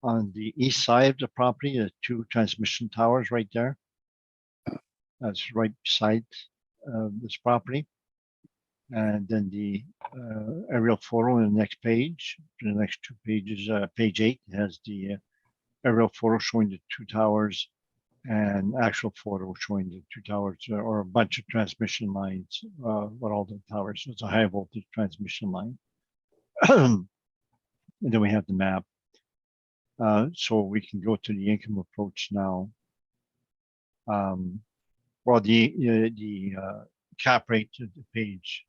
on the east side of the property, 2 transmission towers right there. That's right beside this property. And then the aerial photo in the next page, the next 2 pages, page 8 has the aerial photo showing the 2 towers and actual photo showing the 2 towers or a bunch of transmission lines, what all the towers. So it's a high voltage transmission line. And then we have the map. So we can go to the income approach now. Well, the cap rate to the page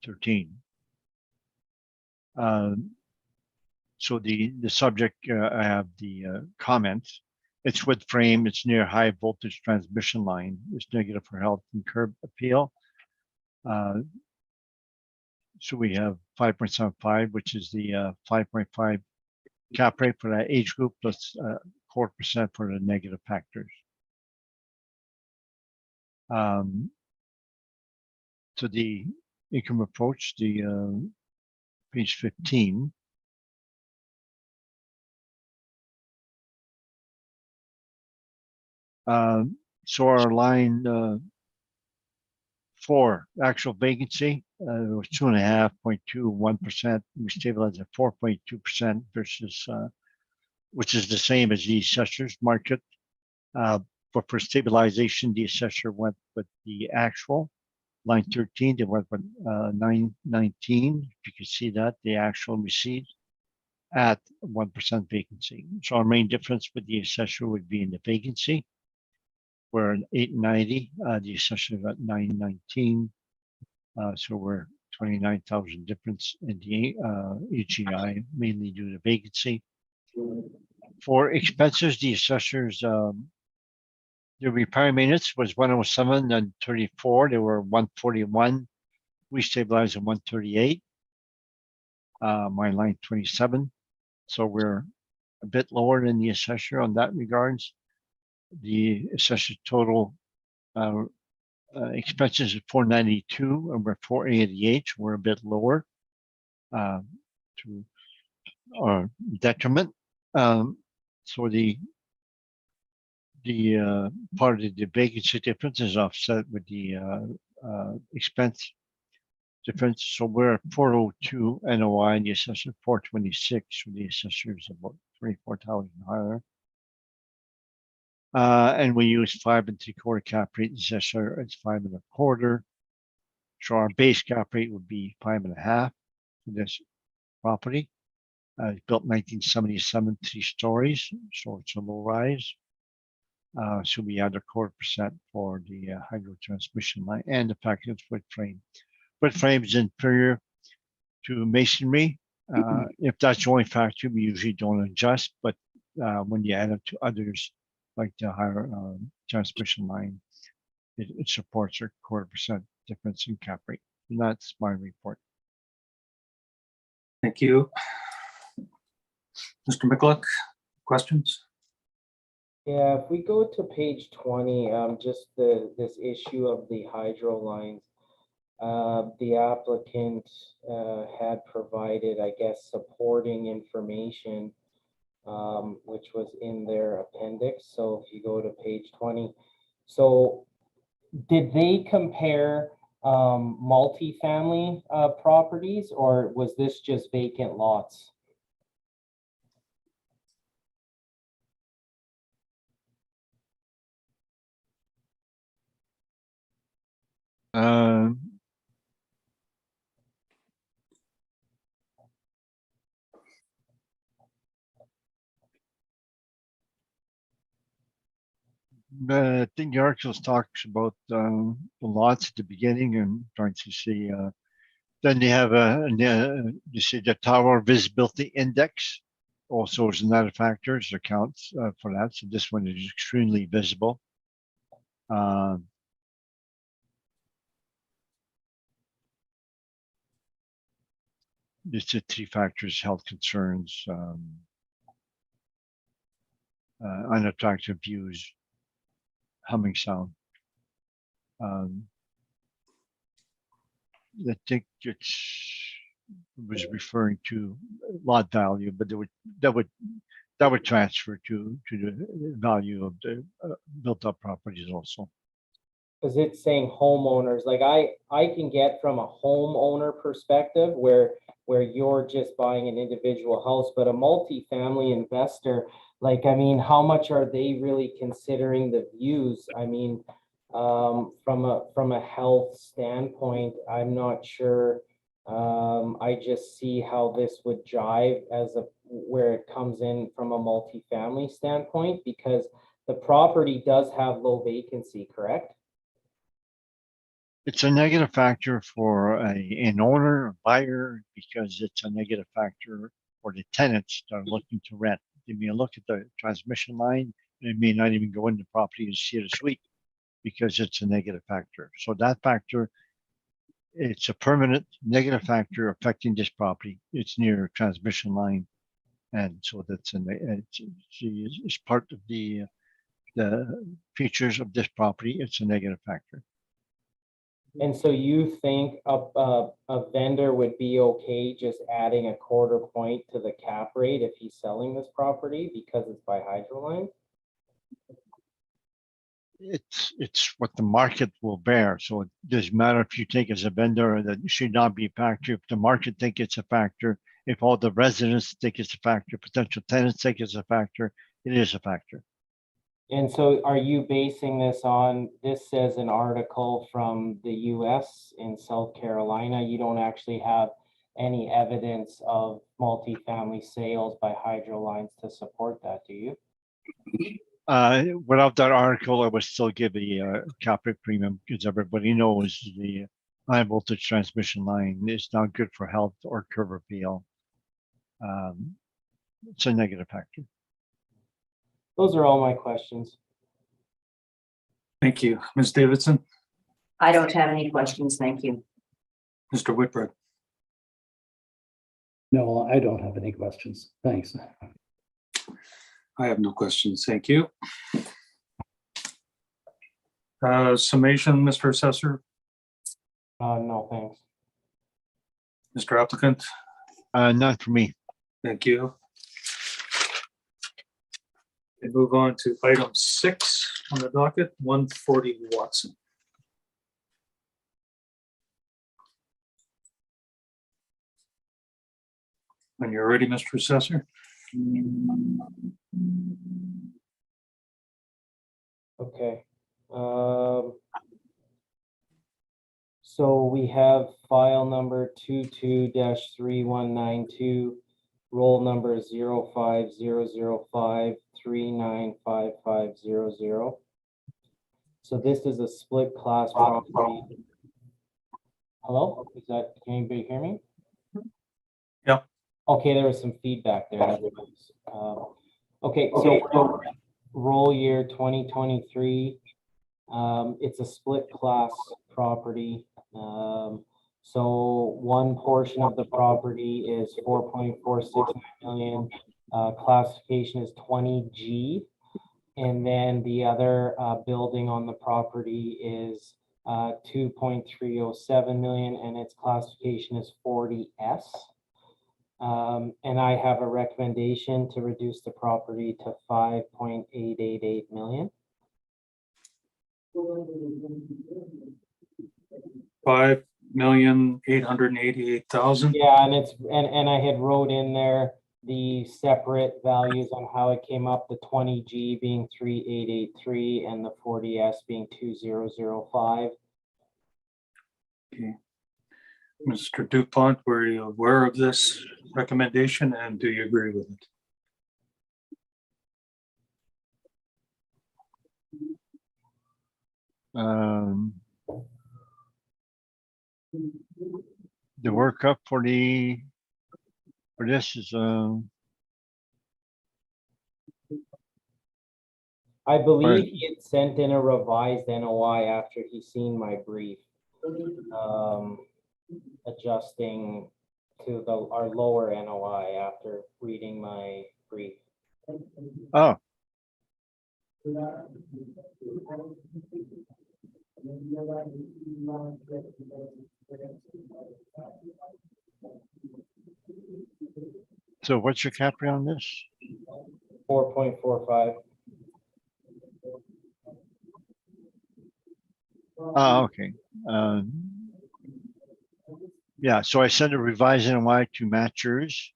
13. So the subject, I have the comments. It's wood frame. It's near high voltage transmission line. It's negative for health and curb appeal. So we have 5.75, which is the 5.5 cap rate for that age group plus 4% for the negative factors. So the income approach, the page 15. So our line 4, actual vacancy, was 2.5.21%. We stabilized at 4.2% versus, which is the same as the assessor's market. But for stabilization, the assessor went with the actual. Line 13, they went with 919. If you can see that, the actual received at 1% vacancy. So our main difference with the assessor would be in the vacancy. We're at 890, the assessor got 919. So we're 29,000 difference in the EGI, mainly due to vacancy. For expenses, the assessors The repair maintenance was 107 and 34. They were 141. We stabilized at 138. My line 27. So we're a bit lower than the assessor on that regards. The assessor total expenses is 492 and we're 488. We're a bit lower to our detriment. So the part of the vacancy difference is offset with the expense difference. So we're at 402 NOI and the assessor 426. So the assessor is about 24,000 higher. And we use 5 3/4 cap rate. The assessor is 5 1/4. So our base cap rate would be 5.5 for this property. It's built 1977, 3 stories, so it's a low rise. So we add 1/4% for the hydro transmission line and the fact it's wood frame. Wood frame is inferior to masonry. If that's the only factor, we usually don't adjust, but when you add it to others, like the higher transmission line, it supports a 1/4% difference in cap rate. And that's my report. Thank you. Mr. McCulloch, questions? Yeah, if we go to page 20, just this issue of the hydro lines, the applicant had provided, I guess, supporting information, which was in their appendix. So if you go to page 20, so did they compare multifamily properties, or was this just vacant lots? I think the article talks about the lots at the beginning and trying to see. Then they have you see the tower visibility index also is another factor that counts for that. So this one is extremely visible. It's the 3 factors: health concerns, unattractive views, humming sound. I think it was referring to lot value, but that would transfer to the value of the built-up properties also. Because it's saying homeowners, like I can get from a homeowner perspective where you're just buying an individual house, but a multifamily investor, like, I mean, how much are they really considering the views? I mean, from a health standpoint, I'm not sure. I just see how this would jive where it comes in from a multifamily standpoint, because the property does have low vacancy, correct? It's a negative factor for an owner, a buyer, because it's a negative factor for the tenants that are looking to rent. They may look at the transmission line and they may not even go in the property and see the suite because it's a negative factor. So that factor, it's a permanent negative factor affecting this property. It's near a transmission line. And so that's it's part of the features of this property. It's a negative factor. And so you think a vendor would be okay just adding 1/4 point to the cap rate if he's selling this property because it's by hydro line? It's what the market will bear. So it doesn't matter if you take as a vendor, that should not be a factor. If the market think it's a factor, if all the residents think it's a factor, potential tenants think it's a factor, it is a factor. And so are you basing this on, this says an article from the US in South Carolina. You don't actually have any evidence of multifamily sales by hydro lines to support that, do you? Without that article, I would still give a cap rate premium because everybody knows the high voltage transmission line is not good for health or curb appeal. It's a negative factor. Those are all my questions. Thank you. Ms. Davidson, I don't have any questions. Thank you. Mr. Whitbread. No, I don't have any questions. Thanks. I have no questions. Thank you. Summation, Mr. Assessor, No, thanks. Mr. Applicant, Not for me. thank you. And move on to item 6 on the docket, 140 Watson. When you're ready, Mr. Assessor. Okay. So we have file number 22-3192, roll number 050053955500. So this is a split class property. Hello, can anybody hear me? Yep. Okay, there was some feedback there. Okay, so roll year 2023. It's a split class property. So one portion of the property is 4.46 million. Classification is 20G. And then the other building on the property is 2.307 million, and its classification is 40S. And I have a recommendation to reduce the property to 5.888 million. 5,888,000. Yeah, and it's and I had wrote in there the separate values on how it came up, the 20G being 3883 and the 40S being 2005. Okay. Mr. DuPont, were you aware of this recommendation and do you agree with it? The workup for this is I believe he had sent in a revised NOI after he seen my brief, adjusting to our lower NOI after reading my brief. oh, so what's your cap rate on this? 4.45. Oh, okay. Yeah, so I sent a revised NOI to match yours.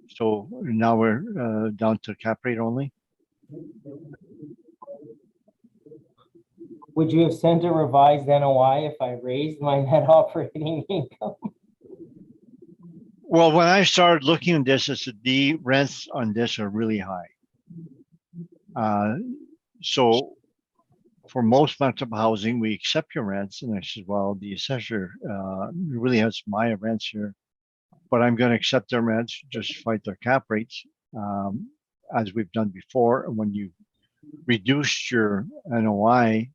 So now we're down to cap rate only. Would you have sent a revised NOI if I raised my net operating income? Well, when I started looking at this, I said the rents on this are really high. So for most rental housing, we accept your rents. And I said, well, the assessor really has my rents here, but I'm going to accept their rents, just fight their cap rates, as we've done before. And when you reduced your NOI,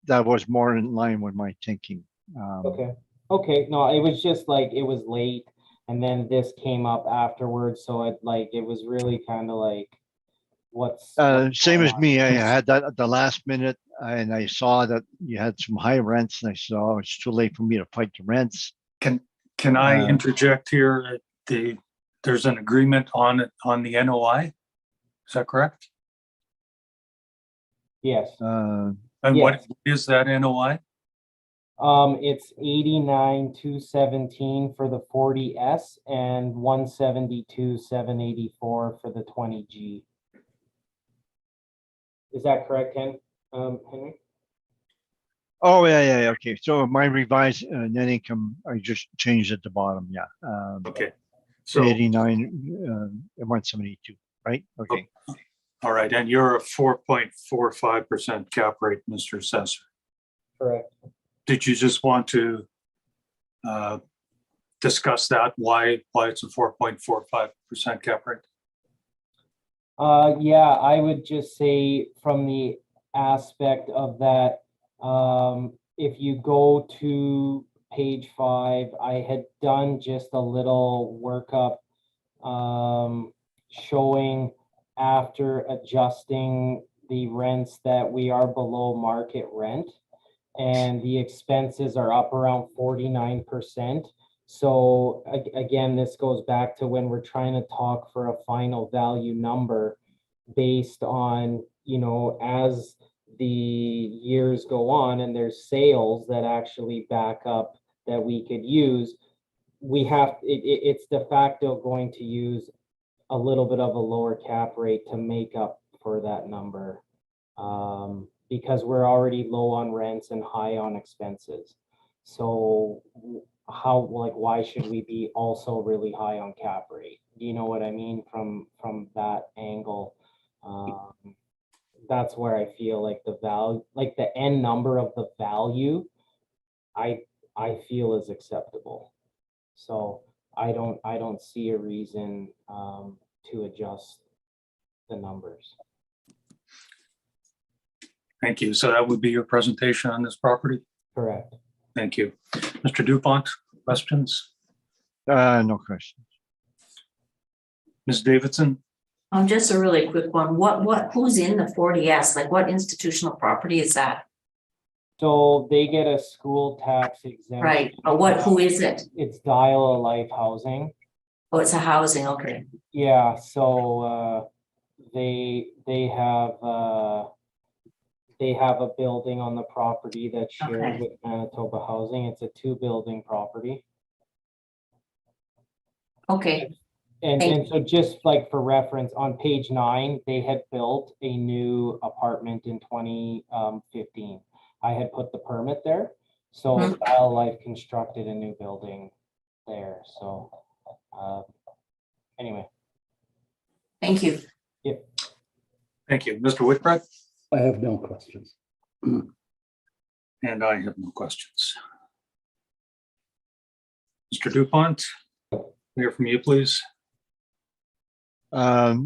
that was more in line with my thinking. Okay. No, it was just like, it was late and then this came up afterwards. So it was really kind of like, what's same going as on? me. I had that at the last minute and I saw that you had some high rents and I said, oh, it's too late for me to fight the rents. Can I interject here? There's an agreement on it on the NOI. Is that correct? Yes. And Yes. what is that NOI? It's 89,217 for the 40S and 172,784 for the 20G. Is that correct, Henry? Oh, yeah. Okay. So my revised net income, I just changed at the bottom. Yeah. Okay. So 89 and 172, right? Okay. all right, and you're a 4.45% cap rate, Mr. Assessor. Correct. Did you just want to discuss that? Why it's a 4.45% cap rate? Yeah, I would just say from the aspect of that, if you go to page 5, I had done just a little workup showing after adjusting the rents that we are below market rent, and the expenses are up around 49%. So again, this goes back to when we're trying to talk for a final value number based on, you know, as the years go on and there's sales that actually back up that we could use, we have, it's de facto going to use a little bit of a lower cap rate to make up for that number. Because we're already low on rents and high on expenses. So how, like, why should we be also really high on cap rate? Do you know what I mean from that angle? That's where I feel like the value, like the end number of the value, I feel is acceptable. So I don't see a reason to adjust the numbers. Thank you. So that would be your presentation on this property? Correct. Thank you. Mr. Dupont, questions? No questions. Ms. Davidson? Just a really quick one. Who's in the 40S? Like what institutional property is that? So they get a school tax exemption. Right, but who is it? It's Dial a Life Housing. Oh, it's a housing, okay. Yeah, so they have a building on the property that's shared Okay. with Manitoba Housing. It's a 2-building property. Okay, And Thank so just like for reference, on page 9, they had built a new apartment in 2015. I had put the permit there. So Mhm. Dial Life constructed a new building there. So anyway. thank you. Thank you. Mr. Whitbread? I have no questions. And I have no questions. Mr. Dupont, hear from you, please. I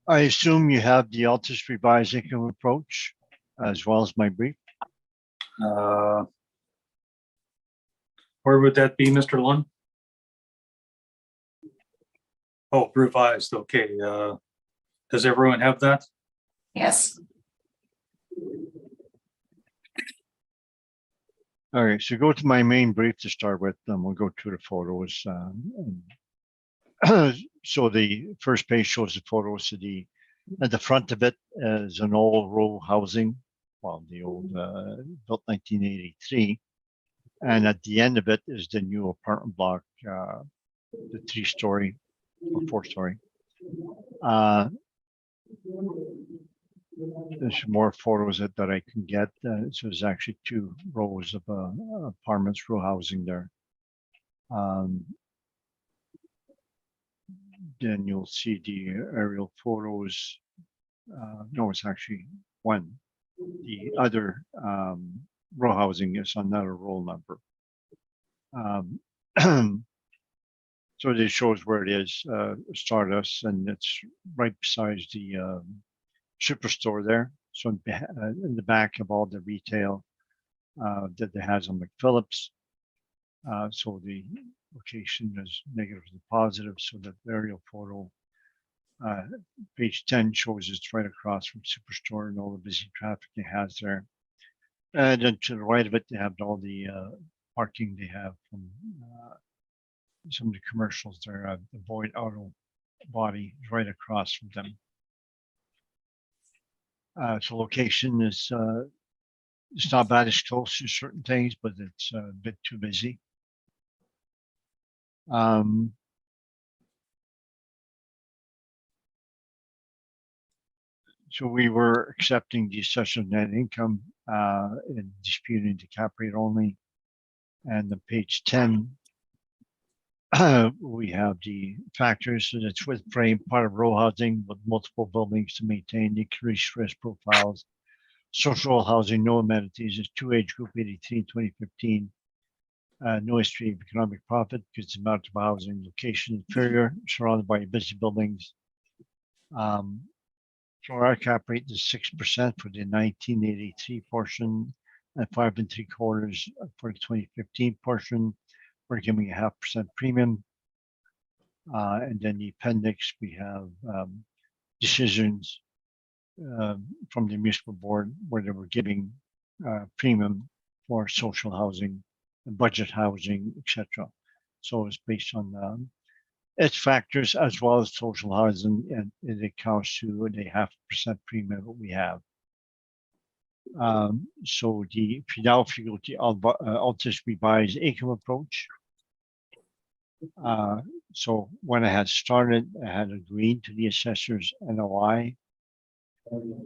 assume you have the Altus revised income approach as well as my brief. Where would that be, Mr. Lund? Oh, revised, okay. Does everyone have that? Yes. All right, so go to my main brief to start with, then we'll go to the photos. So the first page shows the photos of at the front of it is an old row housing, well, the old built 1983. And at the end of it is the new apartment block, the 3-story or 4-story. There's more photos that I can get. So there's actually 2 rows of apartments, row housing there. Then you'll see the aerial photos. No, it's actually 1. The other row housing is another roll number. So it shows where it is, Stardust, and it's right beside the superstore there. So in the back of all the retail that it has on McPhillips. So the location is negative to positive. So the aerial photo, page 10 shows it's right across from Superstore and all the busy traffic it has there. And then to the right of it, they have all the parking they have from some of the commercials there. The Void Auto Body is right across from them. So location is it's not bad, it's close to certain things, but it's a bit too busy. So we were accepting the assessment net income and disputing the cap rate only. And the page 10, we have the factors, and it's with frame, part of row housing with multiple buildings to maintain increased risk profiles. Social housing, no amenities, is 2 age group 83 in 2015. No history of economic profit because it's amount of housing, location inferior, surrounded by busy buildings. So our cap rate is 6% for the 1983 portion and 5.75% for the 2015 portion. We're giving a 0.5% premium. And then the appendix, we have decisions from the municipal board where they were giving premium for social housing, budget housing, etc. So it's based on its factors as well as social housing, and it accounts to the 0.5% premium that we have. So if you go to the Altus revised income approach, so when I had started, I had agreed to the assessor's NOI.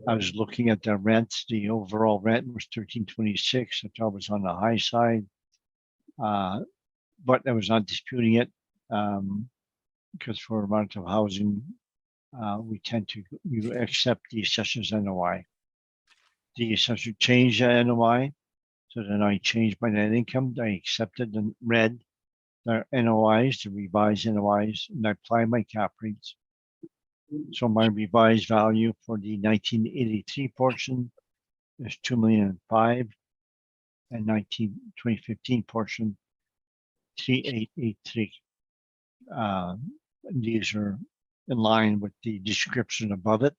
I was looking at the rent. The overall rent was 1326. I thought it was on the high side, but I was not disputing it because for amount of housing, we tend to accept the assessor's NOI. The assessor changed the NOI, so then I changed my net income. I accepted and read the NOIs, the revised NOIs, and I applied my cap rates. So my revised value for the 1983 portion is 2,000,005, and 2015 portion 3,883. These are in line with the description above it,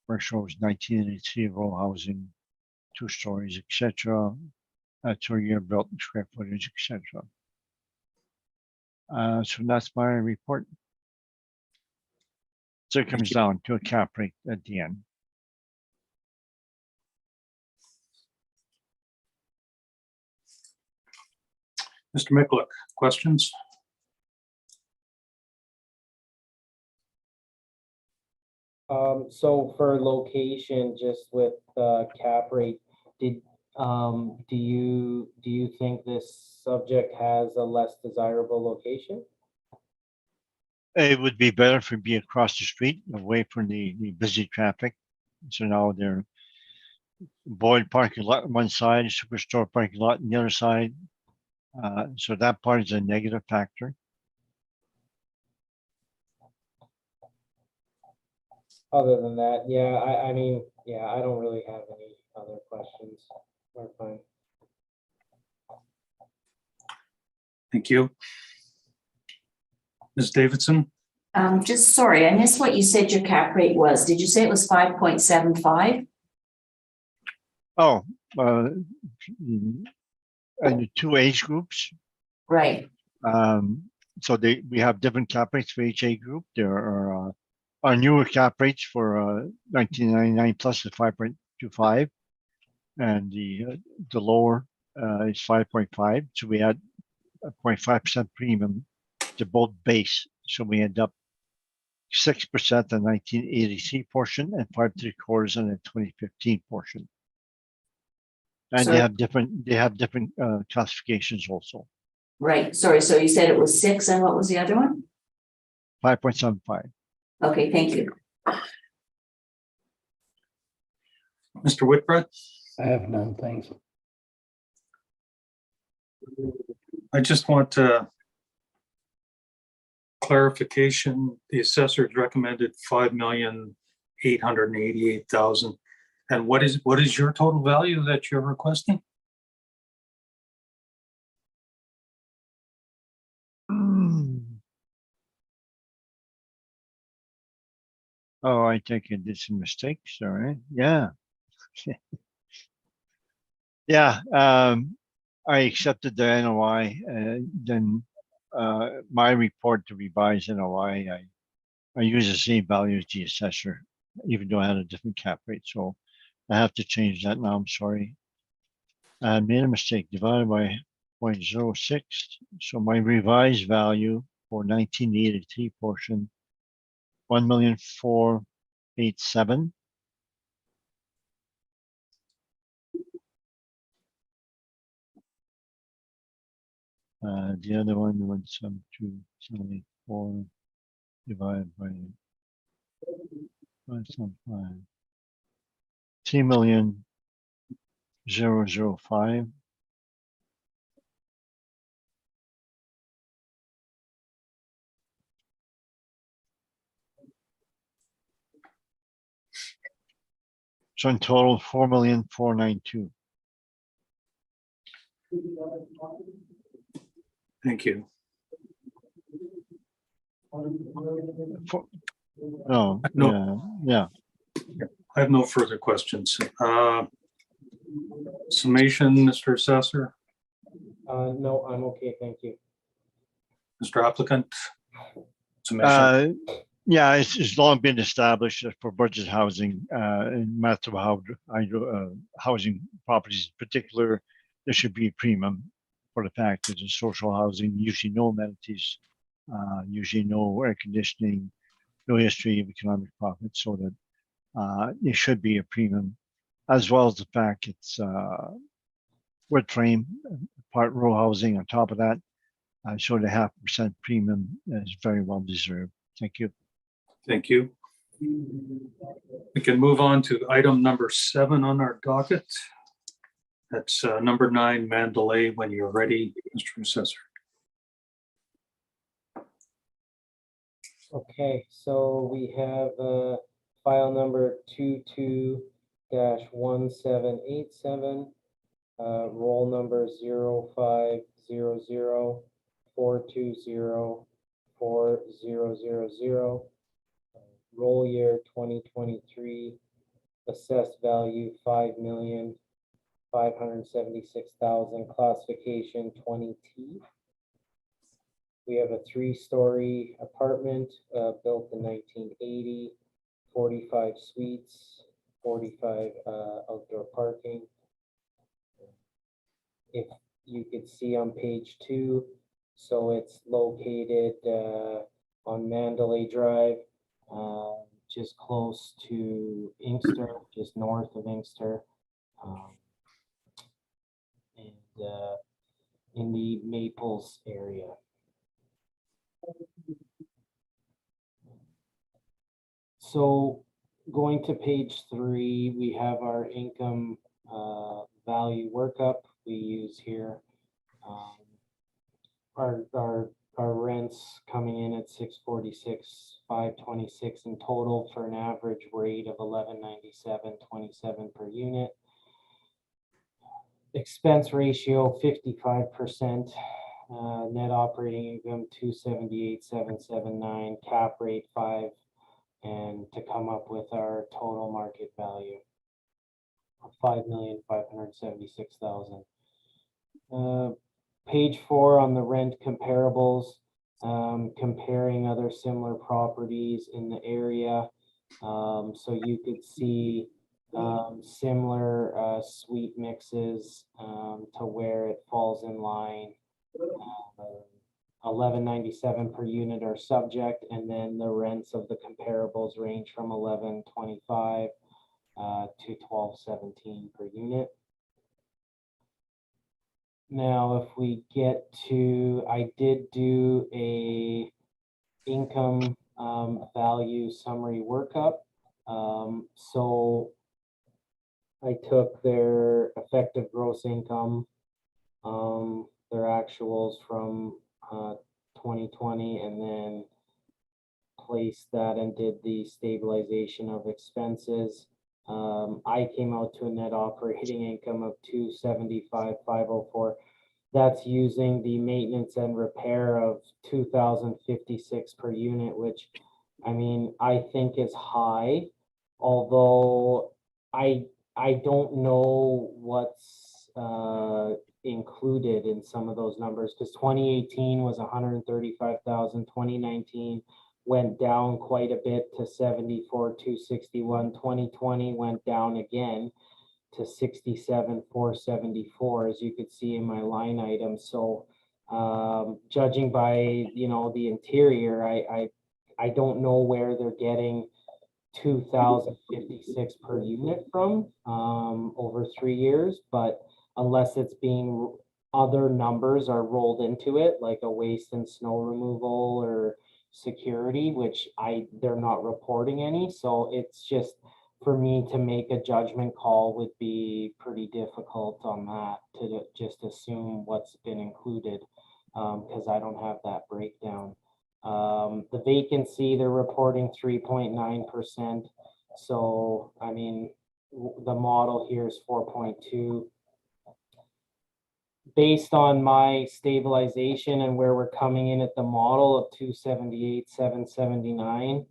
where it shows 1983 row housing, 2 stories, etc. 2-year built square footage, etc. So that's my report. So it comes down to a cap rate at the end. Mr. Miklick, questions? So for location, just with cap rate, do you think this subject has a less desirable location? It would be better if it be across the street, away from the busy traffic. So now they're Boyd parking lot on one side, Superstore parking lot on the other side. So that part is a negative factor. Other than that, yeah, I mean, yeah, I don't really have any other questions. We're fine. Thank you. Ms. Davidson? Just sorry, I missed what you said your cap rate was. Did you say it was 5.75? Oh, and the 2 age groups. Right. So we have different cap rates for each age group. There are our newer cap rates for 1999 plus is 5.25, and the lower is 5.5. So we add a 0.5% premium to both base. So we end up 6% on 1983 portion and 5.75 on the 2015 portion. And So- they have different classifications also. Right. Sorry. So you said it was 6, and what was the other one? 5.75. Okay, thank you. Mr. Whitbread? I have none, thanks. I just want clarification. The assessors recommended 5,888,000. And what is your total value that you're requesting? Oh, I think I did some mistakes. All right. Yeah. Yeah. I accepted the NOI. Then my report to revise NOI, I use the same value as the assessor, even though I had a different cap rate. So I have to change that now. I'm sorry. I made a mistake, divided by 0.06. So my revised value for 1983 portion, 1,487,000. The other one, 172,74 divided by 175. 3,000,005. So in total, 4,492,000. Thank you. Oh, No. yeah. I have no further questions. Summation, Mr. Assessor, No, I'm okay, thank you. Mr. Applicant. Summation. Yeah, it's long been established that for budget housing, in matter of how, housing properties in particular, there should be a premium for the fact that in social housing, usually no amenities, usually no air conditioning, no history of economic profit, so that it should be a premium, as well as the fact it's wood frame, part row housing on top of that. So the 0.5% premium is very well deserved. Thank you. Thank you. We can move on to item number 7 on our docket. That's number 9, Mandalay. When you're ready, Mr. Assessor. Okay, so we have file number 22-1787, roll number 0500-420-400, roll year 2023, assessed value 5,576,000, classification 20T. We have a 3-story apartment built in 1980, 45 suites, 45 outdoor parking. If you could see on page 2, so it's located on Mandalay Drive, just close to Inkster, just north of Inkster, and in the Maples area. So going to page 3, we have our income value workup we use here. Our rents coming in at 646,526 in total for an average rate of 1197.27 per unit. Expense ratio 55%. Net operating income 278,779, cap rate 5, and to come up with our total market value of 5,576,000. Page 4 on the rent comparables, comparing other similar properties in the area. So you could see similar suite mixes to where it falls in line. 1197 per unit are subject, and then the rents of the comparables range from 1125 to 1217 per unit. Now, if we get to, I did do a income value summary workup. So I took their effective gross income, their actuals from 2020, and then placed that and did the stabilization of expenses. I came out to a net operating income of 275,504. That's using the maintenance and repair of 2,056 per unit, which I mean, I think is high, although I don't know what's included in some of those numbers, because 2018 was 135,000, 2019 went down quite a bit to 74,261, 2020 went down again to 67,474, as you could see in my line item. So judging by, you know, the interior, I don't know where they're getting 2,056 per unit from over 3 years, but unless it's being, other numbers are rolled into it, like a waste and snow removal or security, which they're not reporting any. So it's just, for me to make a judgment call would be pretty difficult on that, to just assume what's been included, because I don't have that breakdown. The vacancy, they're reporting 3.9%. So, I mean, the model here is 4.2. Based on my stabilization and where we're coming in at the model of 278, 779,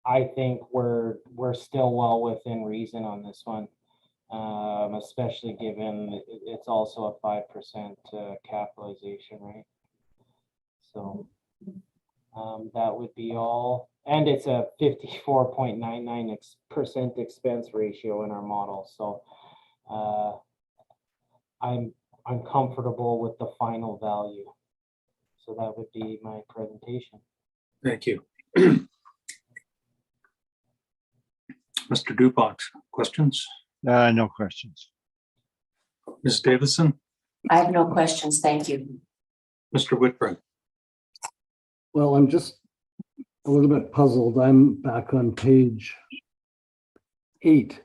I think we're still well within reason on this one, especially given it's also a 5% capitalization rate. So that would be all. And it's a 54.99% expense ratio in our model. So I'm comfortable with the final value. So that would be my presentation. Thank you. Mr. Dupont, questions? No questions. Ms. Davison, I have no questions. Thank you. Mr. Whitburn. Well, I'm just a little bit puzzled. I'm back on page 8.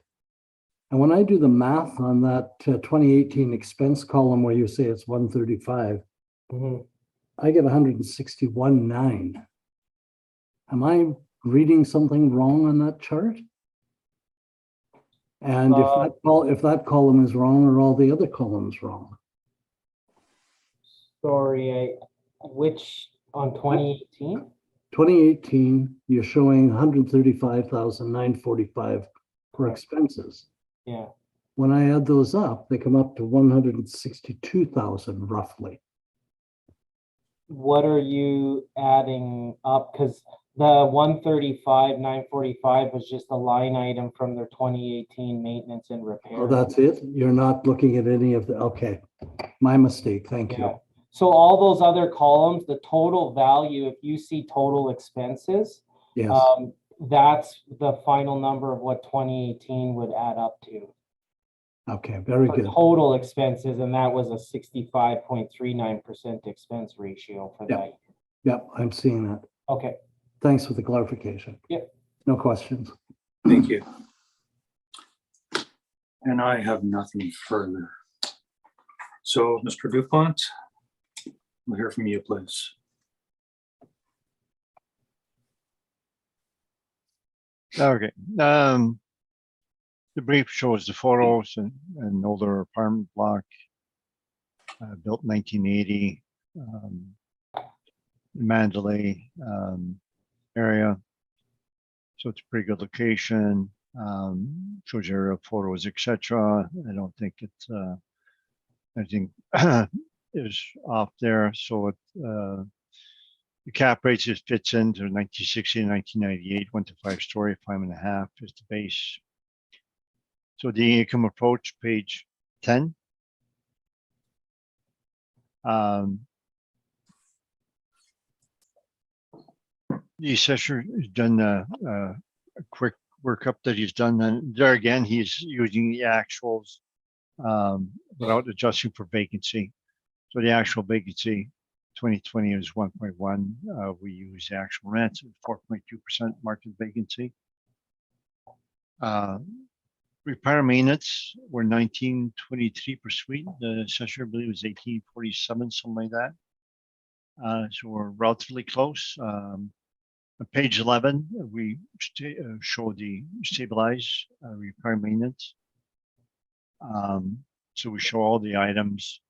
And when I do the math on that 2018 expense column where you say it's 135, I get 161.9. Am I reading something wrong on that chart? And if that column is wrong, are all the other columns wrong? Sorry, which on 2018? 2018, you're showing 135,945 for expenses. Yeah. When I add those up, they come up to 162,000 roughly. What are you adding up? Because the 135,945 was just a line item from their 2018 maintenance and repair. Oh, that's it? You're not looking at any of the, okay. My mistake, thank you. So all those other columns, the total value, if you see total expenses, Yes, that's the final number of what 2018 would add up to. okay, very For good. total expenses, and that was a 65.39% expense ratio for that. Yep, I'm seeing that. Okay. Thanks for the clarification. Yep. No questions. Thank you. And I have nothing further. So, Mr. Dupont, we'll hear from you, please. Okay. The brief shows the photos and an older apartment block built 1980, Mandalay area. So it's a pretty good location. Shows aerial photos, etc. I don't think it's anything is off there. So it the cap rate just fits into 1960 and 1998, 1 to 5 story, 5.5 is the base. So the income approach, page 10. The assessor has done a quick workup that he's done, and there again, he's using the actuals without adjusting for vacancy. So the actual vacancy 2020 is 1.1. We use the actual rents at 4.2% market vacancy. Repair maintenance were 1923 per suite. The assessor, I believe, was 1847, something like that. So we're relatively close. On page 11, we show the stabilized repair maintenance. So we show all the items.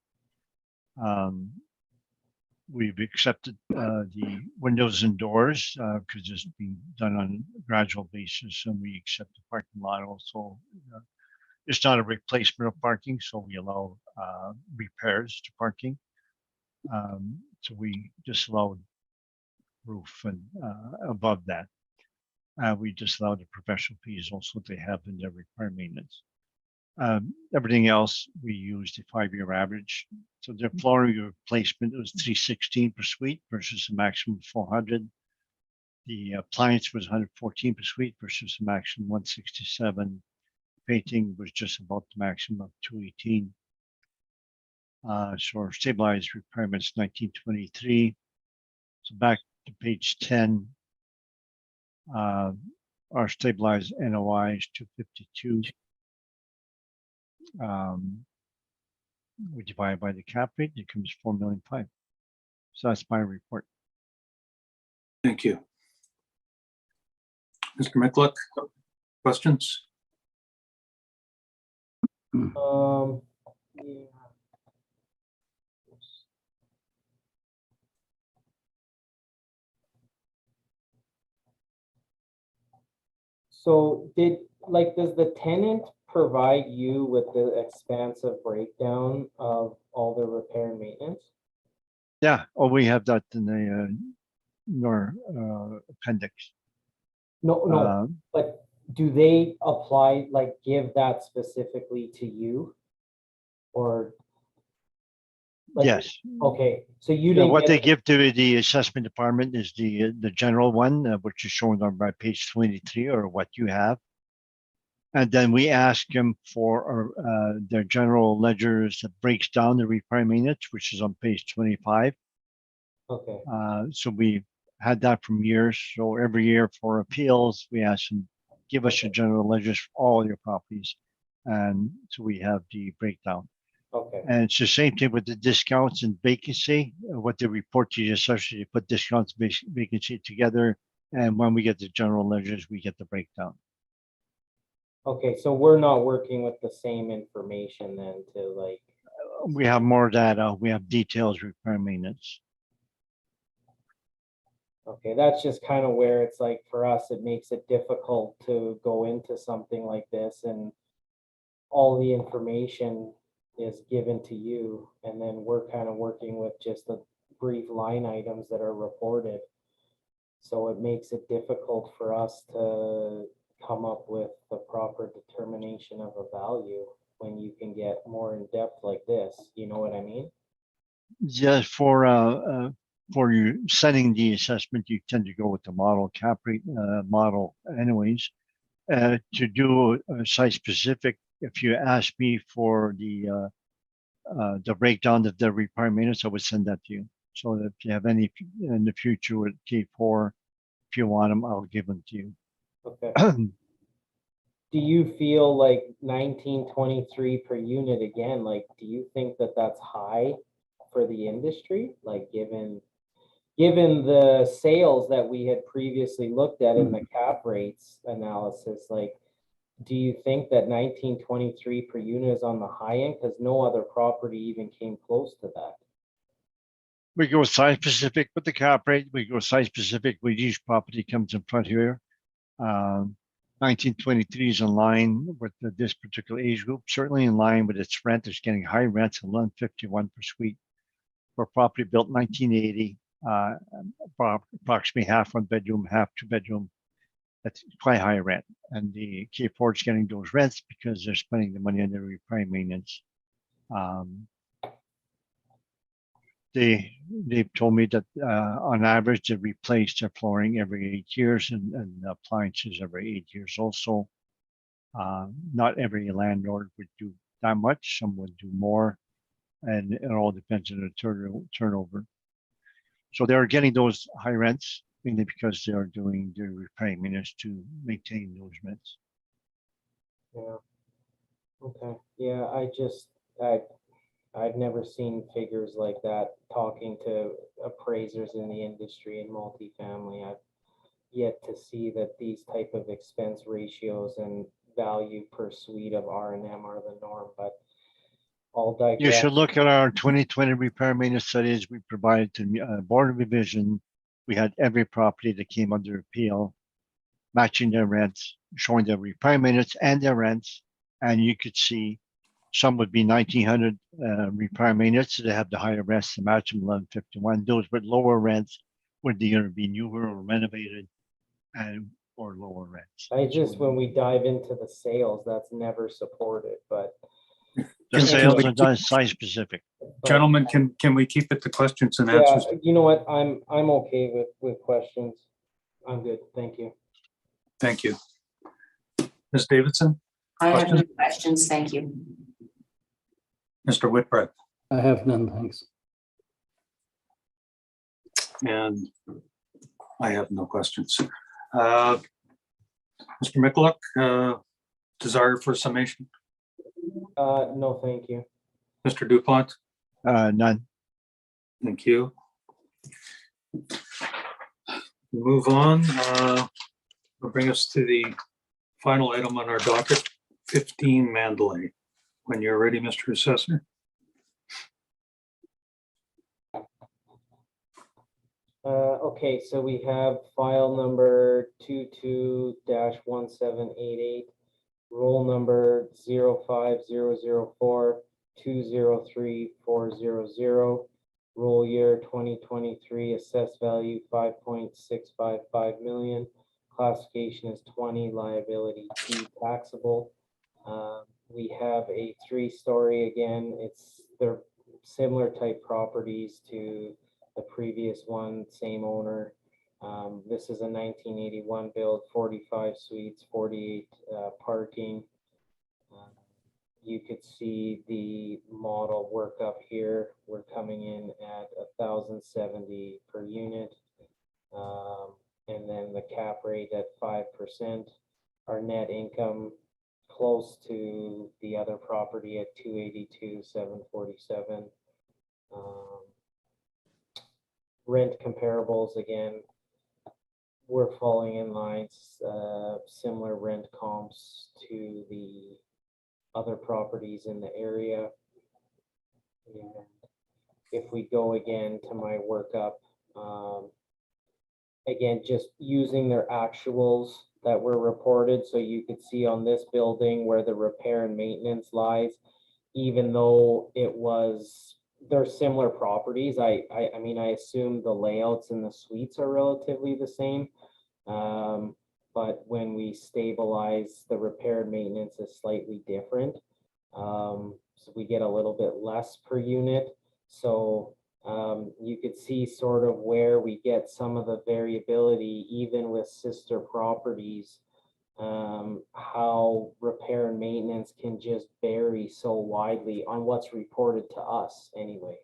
We've accepted the windows and doors because it's being done on a gradual basis, and we accept the parking lot also. It's not a replacement of parking, so we allow repairs to parking. So we disallowed roof and above that. We disallowed the professional fees also they have in their repair maintenance. Everything else, we used a 5-year average. So their flooring replacement was 316 per suite versus a maximum of 400. The appliance was 114 per suite versus a maximum 167. Painting was just about the maximum of 218. So our stabilized repairments 1923. So back to page 10. Our stabilized NOI is 252. We divide by the cap rate, it comes 4.5 million. So that's my report. Thank you. Mr. Mikluck, questions? Yeah. So does the tenant provide you with the expansive breakdown of all the repair and maintenance? Yeah, oh, we have that in the your appendix. No, Uh, but do they apply, like, give that specifically to you? Or, like, Yes. okay, so you Yeah, didn't what they get, give to the assessment department is the general one, which is shown on by page 23, or what you have. And then we ask them for their general ledgers that breaks down the repair maintenance, which is on page 25. okay, So we had that from years. So every year for appeals, we ask them, give us your general ledgers for all your properties. And so we have the breakdown. okay, And it's the same thing with the discounts and vacancy. What they report to you, essentially, put discounts, vacancy together. And when we get the general ledgers, we get the breakdown. okay, so we're not working with the same information then to, like, We have more data. We have details, repair maintenance. okay, that's just kind of where it's like, for us, it makes it difficult to go into something like this, and all the information is given to you, and then we're kind of working with just the brief line items that are reported. So it makes it difficult for us to come up with the proper determination of a value when you can get more in depth like this, you know what I mean? Yes, for you setting the assessment, you tend to go with the model cap rate model anyways. To do a site specific, if you ask me for the breakdown of the repair maintenance, I would send that to you. So that if you have any in the future with K4, if you want them, I'll give them to you. Okay. Do you feel like 1923 per unit again, like, do you think that that's high for the industry? Like, given the sales that we had previously looked at in the cap rates analysis, like, do you think that 1923 per unit is on the high end? Because no other property even came close to that. We go site specific with the cap rate. We go site specific with each property comes in front here. 1923 is in line with this particular age group, certainly in line with its rent. It's getting high rents of $151 per suite for property built 1980, approximately half one bedroom, half two bedroom. That's quite high rent. And the K4 is getting those rents because they're spending the money on their repair maintenance. They've told me that on average they replace their flooring every 8 years and appliances every 8 years also. Not every landlord would do that much. Some would do more, and it all depends on the turnover. So they're getting those high rents mainly because they are doing their repair maintenance to maintain those rents. Yeah. Okay. Yeah, I've never seen figures like that. Talking to appraisers in the industry in multifamily, I've yet to see that these type of expense ratios and value per suite of R&M are the norm, but I'll digress. You should look at our 2020 repair maintenance studies we provided to the Board of Revision. We had every property that came under appeal, matching their rents, showing their repair maintenance and their rents. And you could see some would be 1900 repair maintenance, so they have the higher rents to match them 1151. Those with lower rents would either be newer or renovated and or lower rents. When we dive into the sales, that's never supported, but The sales are done site specific. Gentlemen, can we keep it to questions and answers? yeah, you know what? I'm okay with questions. I'm good. Thank you. Thank you. Ms. Davidson, I have no Questions? questions, thank you. Mr. Whitbread, I have none, thanks. and I have no questions. Mr. Michaluk, desire for summation? No, thank you. Mr. Dupont? None. Thank you. Move on. Will bring us to the final item on our docket, 15 Mandalay. When you're ready, Mr. Assessor. Okay, so we have file number 22-1788, roll number 05004203400, roll year 2023, assessed value 5.655 million, classification is 20, liability T taxable. We have a 3-story again. They're similar type properties to the previous one, same owner. This is a 1981 build, 45 suites, 48 parking. You could see the model work up here. We're coming in at 1,070 per unit. And then the cap rate at 5%. Our net income close to the other property at 282,747. Rent comparables, again, we're falling in lines, similar rent comps to the other properties in the area. And if we go again to my workup, again, just using their actuals that were reported, so you could see on this building where the repair and maintenance lies, even though they're similar properties. I mean, I assume the layouts and the suites are relatively the same. But when we stabilize, the repair and maintenance is slightly different. So we get a little bit less per unit. So you could see sort of where we get some of the variability, even with sister properties, how repair and maintenance can just vary so widely on what's reported to us anyway.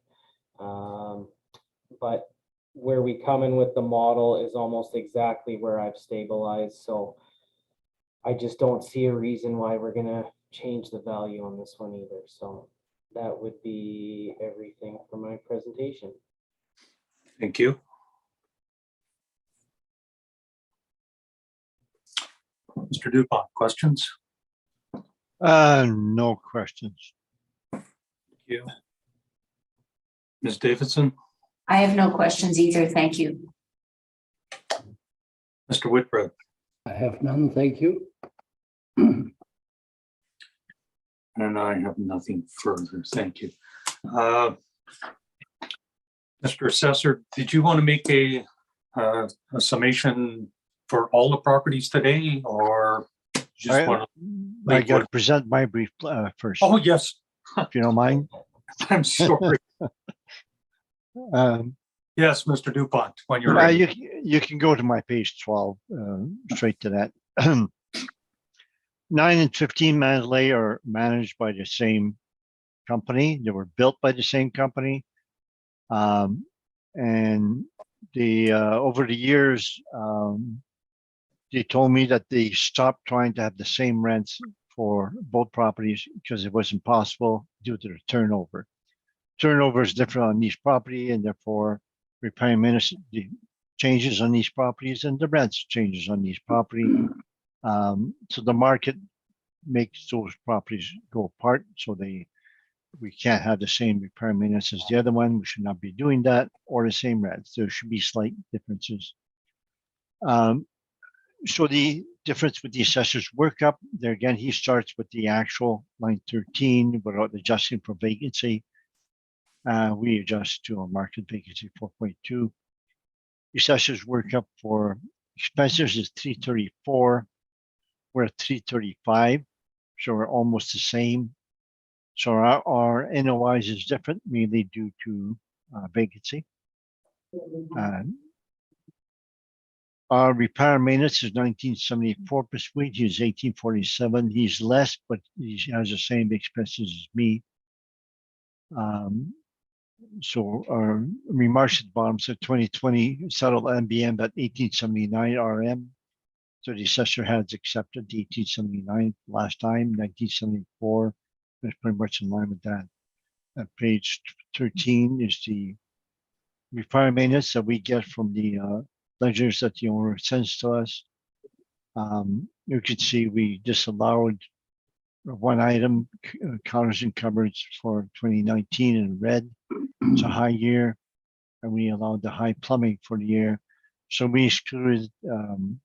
But where we come in with the model is almost exactly where I've stabilized. So I just don't see a reason why we're gonna change the value on this one either. So that would be everything for my presentation. Thank you. Mr. Dupont, questions? No questions. Thank you. Ms. Davidson, I have no questions either. Thank you. Mr. Whitbread, I have none, thank you. and I have nothing further. Thank you. Mr. Assessor, did you want to make a summation for all the properties today, or just I want to? I got to present my brief first, Oh, yes. if you don't mind. I'm sorry. Um, Yes, Mr. Dupont, when you're ready. you can go to my page 12, straight to that. 9 and 15 Mandalay are managed by the same company. They were built by the same company. And the over the years, they told me that they stopped trying to have the same rents for both properties because it was impossible due to the turnover. Turnover is different on each property, and therefore repair and maintenance changes on each properties, and the rents changes on each property. So the market makes those properties go apart. So we can't have the same repair and maintenance as the other one. We should not be doing that, or the same rents. There should be slight differences. So the difference with the assessor's workup, there again, he starts with the actual line 13 without adjusting for vacancy. We adjust to a market vacancy 4.2. The assessor's workup for expenses is 334. We're at 335, so we're almost the same. So our NOIs is different, mainly due to vacancy. Our repair maintenance is 1974 per suite. He's 1847. He's less, but he has the same expenses as me. So our remarks at the bottom said 2020 settled MBM at 1879 RM. So the assessor has accepted the 1879 last time, 1974. That's pretty much in line with that. At page 13 is the repair maintenance that we get from the ledgers that the owner sends to us. You can see we disallowed one item, counters and cupboards for 2019 in red. It's a high year, and we allowed the high plumbing for the year. So we excluded from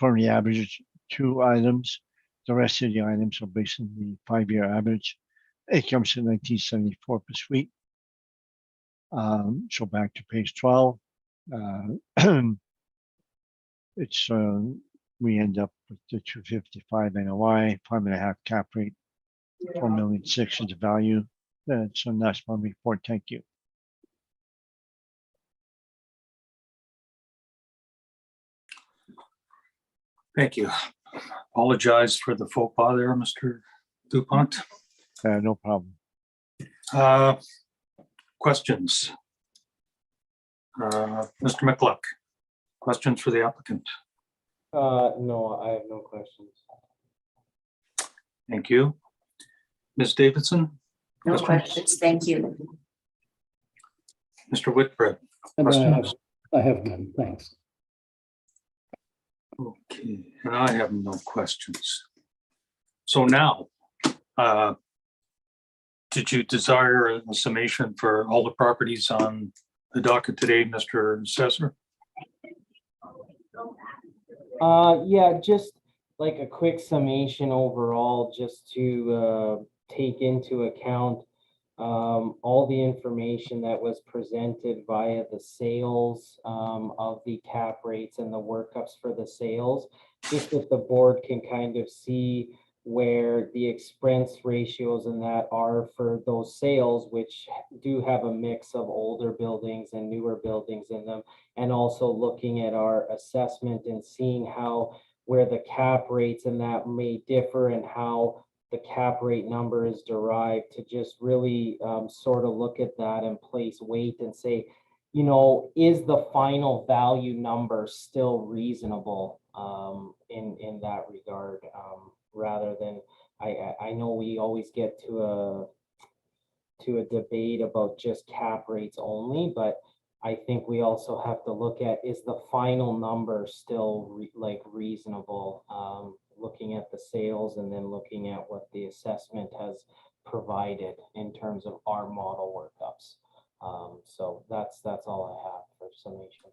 the average 2 items. The rest of the items are based on the 5-year average. It comes to 1974 per suite. So back to page 12. It's we end up with the 255 NOI, 5.5 cap rate, 4.6 million is the value. So that's my report. Thank you. Thank you. Apologize for the faux pas there, Mr. Dupont. No problem. Questions? Mr. McCluck, questions for the applicant? No, I have no questions. Thank you. Ms. Davidson? No questions, thank you. Mr. Whitbread? And Questions? I have none, thanks. Okay, and I have no questions. So now, did you desire a summation for all the properties on the docket today, Mr. Assessor? Yeah, just like a quick summation overall, just to take into account all the information that was presented via the sales of the cap rates and the workups for the sales, just that the board can kind of see where the expense ratios and that are for those sales, which do have a mix of older buildings and newer buildings in them, and also looking at our assessment and seeing how where the cap rates and that may differ and how the cap rate number is derived, to just really sort of look at that and place weight and say, you know, is the final value number still reasonable in that regard, rather than, I know we always get to a debate about just cap rates only, but I think we also have to look at, is the final number still reasonable, looking at the sales and then looking at what the assessment has provided in terms of our model workups. So that's all I have for summation.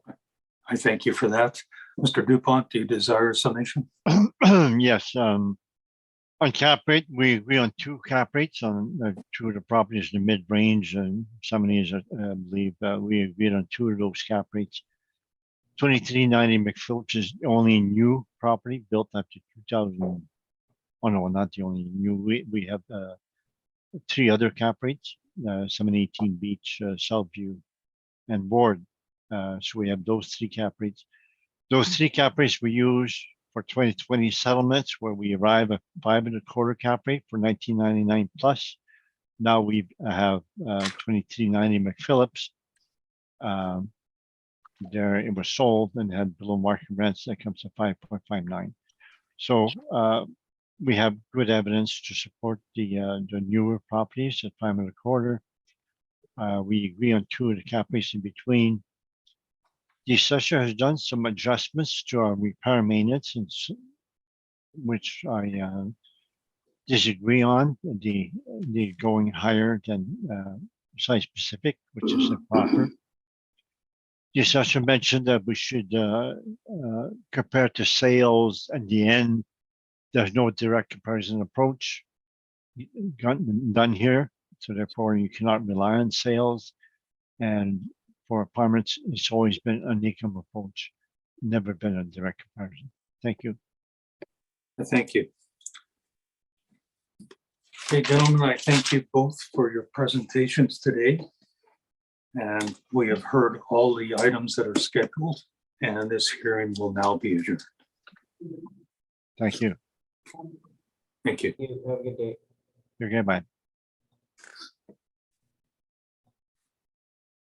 I thank you for that. Mr. Dupont, do you desire a summation? Yes. On cap rate, we agree on 2 cap rates on 2 of the properties in the mid-range, and some of these, I believe, we agreed on 2 of those cap rates. 2390 McPhillips is the only new property built after 2000. Oh no, not the only new. We have 3 other cap rates: 718 Beach, Southview, and Ward. So we have those 3 cap rates. Those 3 cap rates we use for 2020 settlements, where we arrive at 5.25 cap rate for 1999 plus. Now we have 2390 McPhillips. There it was sold and had below market rents that comes to 5.59. So we have good evidence to support the newer properties at 5.25. We agree on 2 of the cap rates in between. The assessor has done some adjustments to our repair maintenance, which I disagree on. The going higher than site specific, which is improper. The assessor mentioned that we should compare to sales. At the end, there's no direct comparison approach done here, so therefore you cannot rely on sales. And for apartments, it's always been an income approach, never been a direct comparison. Thank you. Thank you. Okay, gentlemen, I thank you both for your presentations today. And we have heard all the items that are scheduled, and this hearing will now be adjourned. Thank you. Thank you. Have a good day. You're good, bye.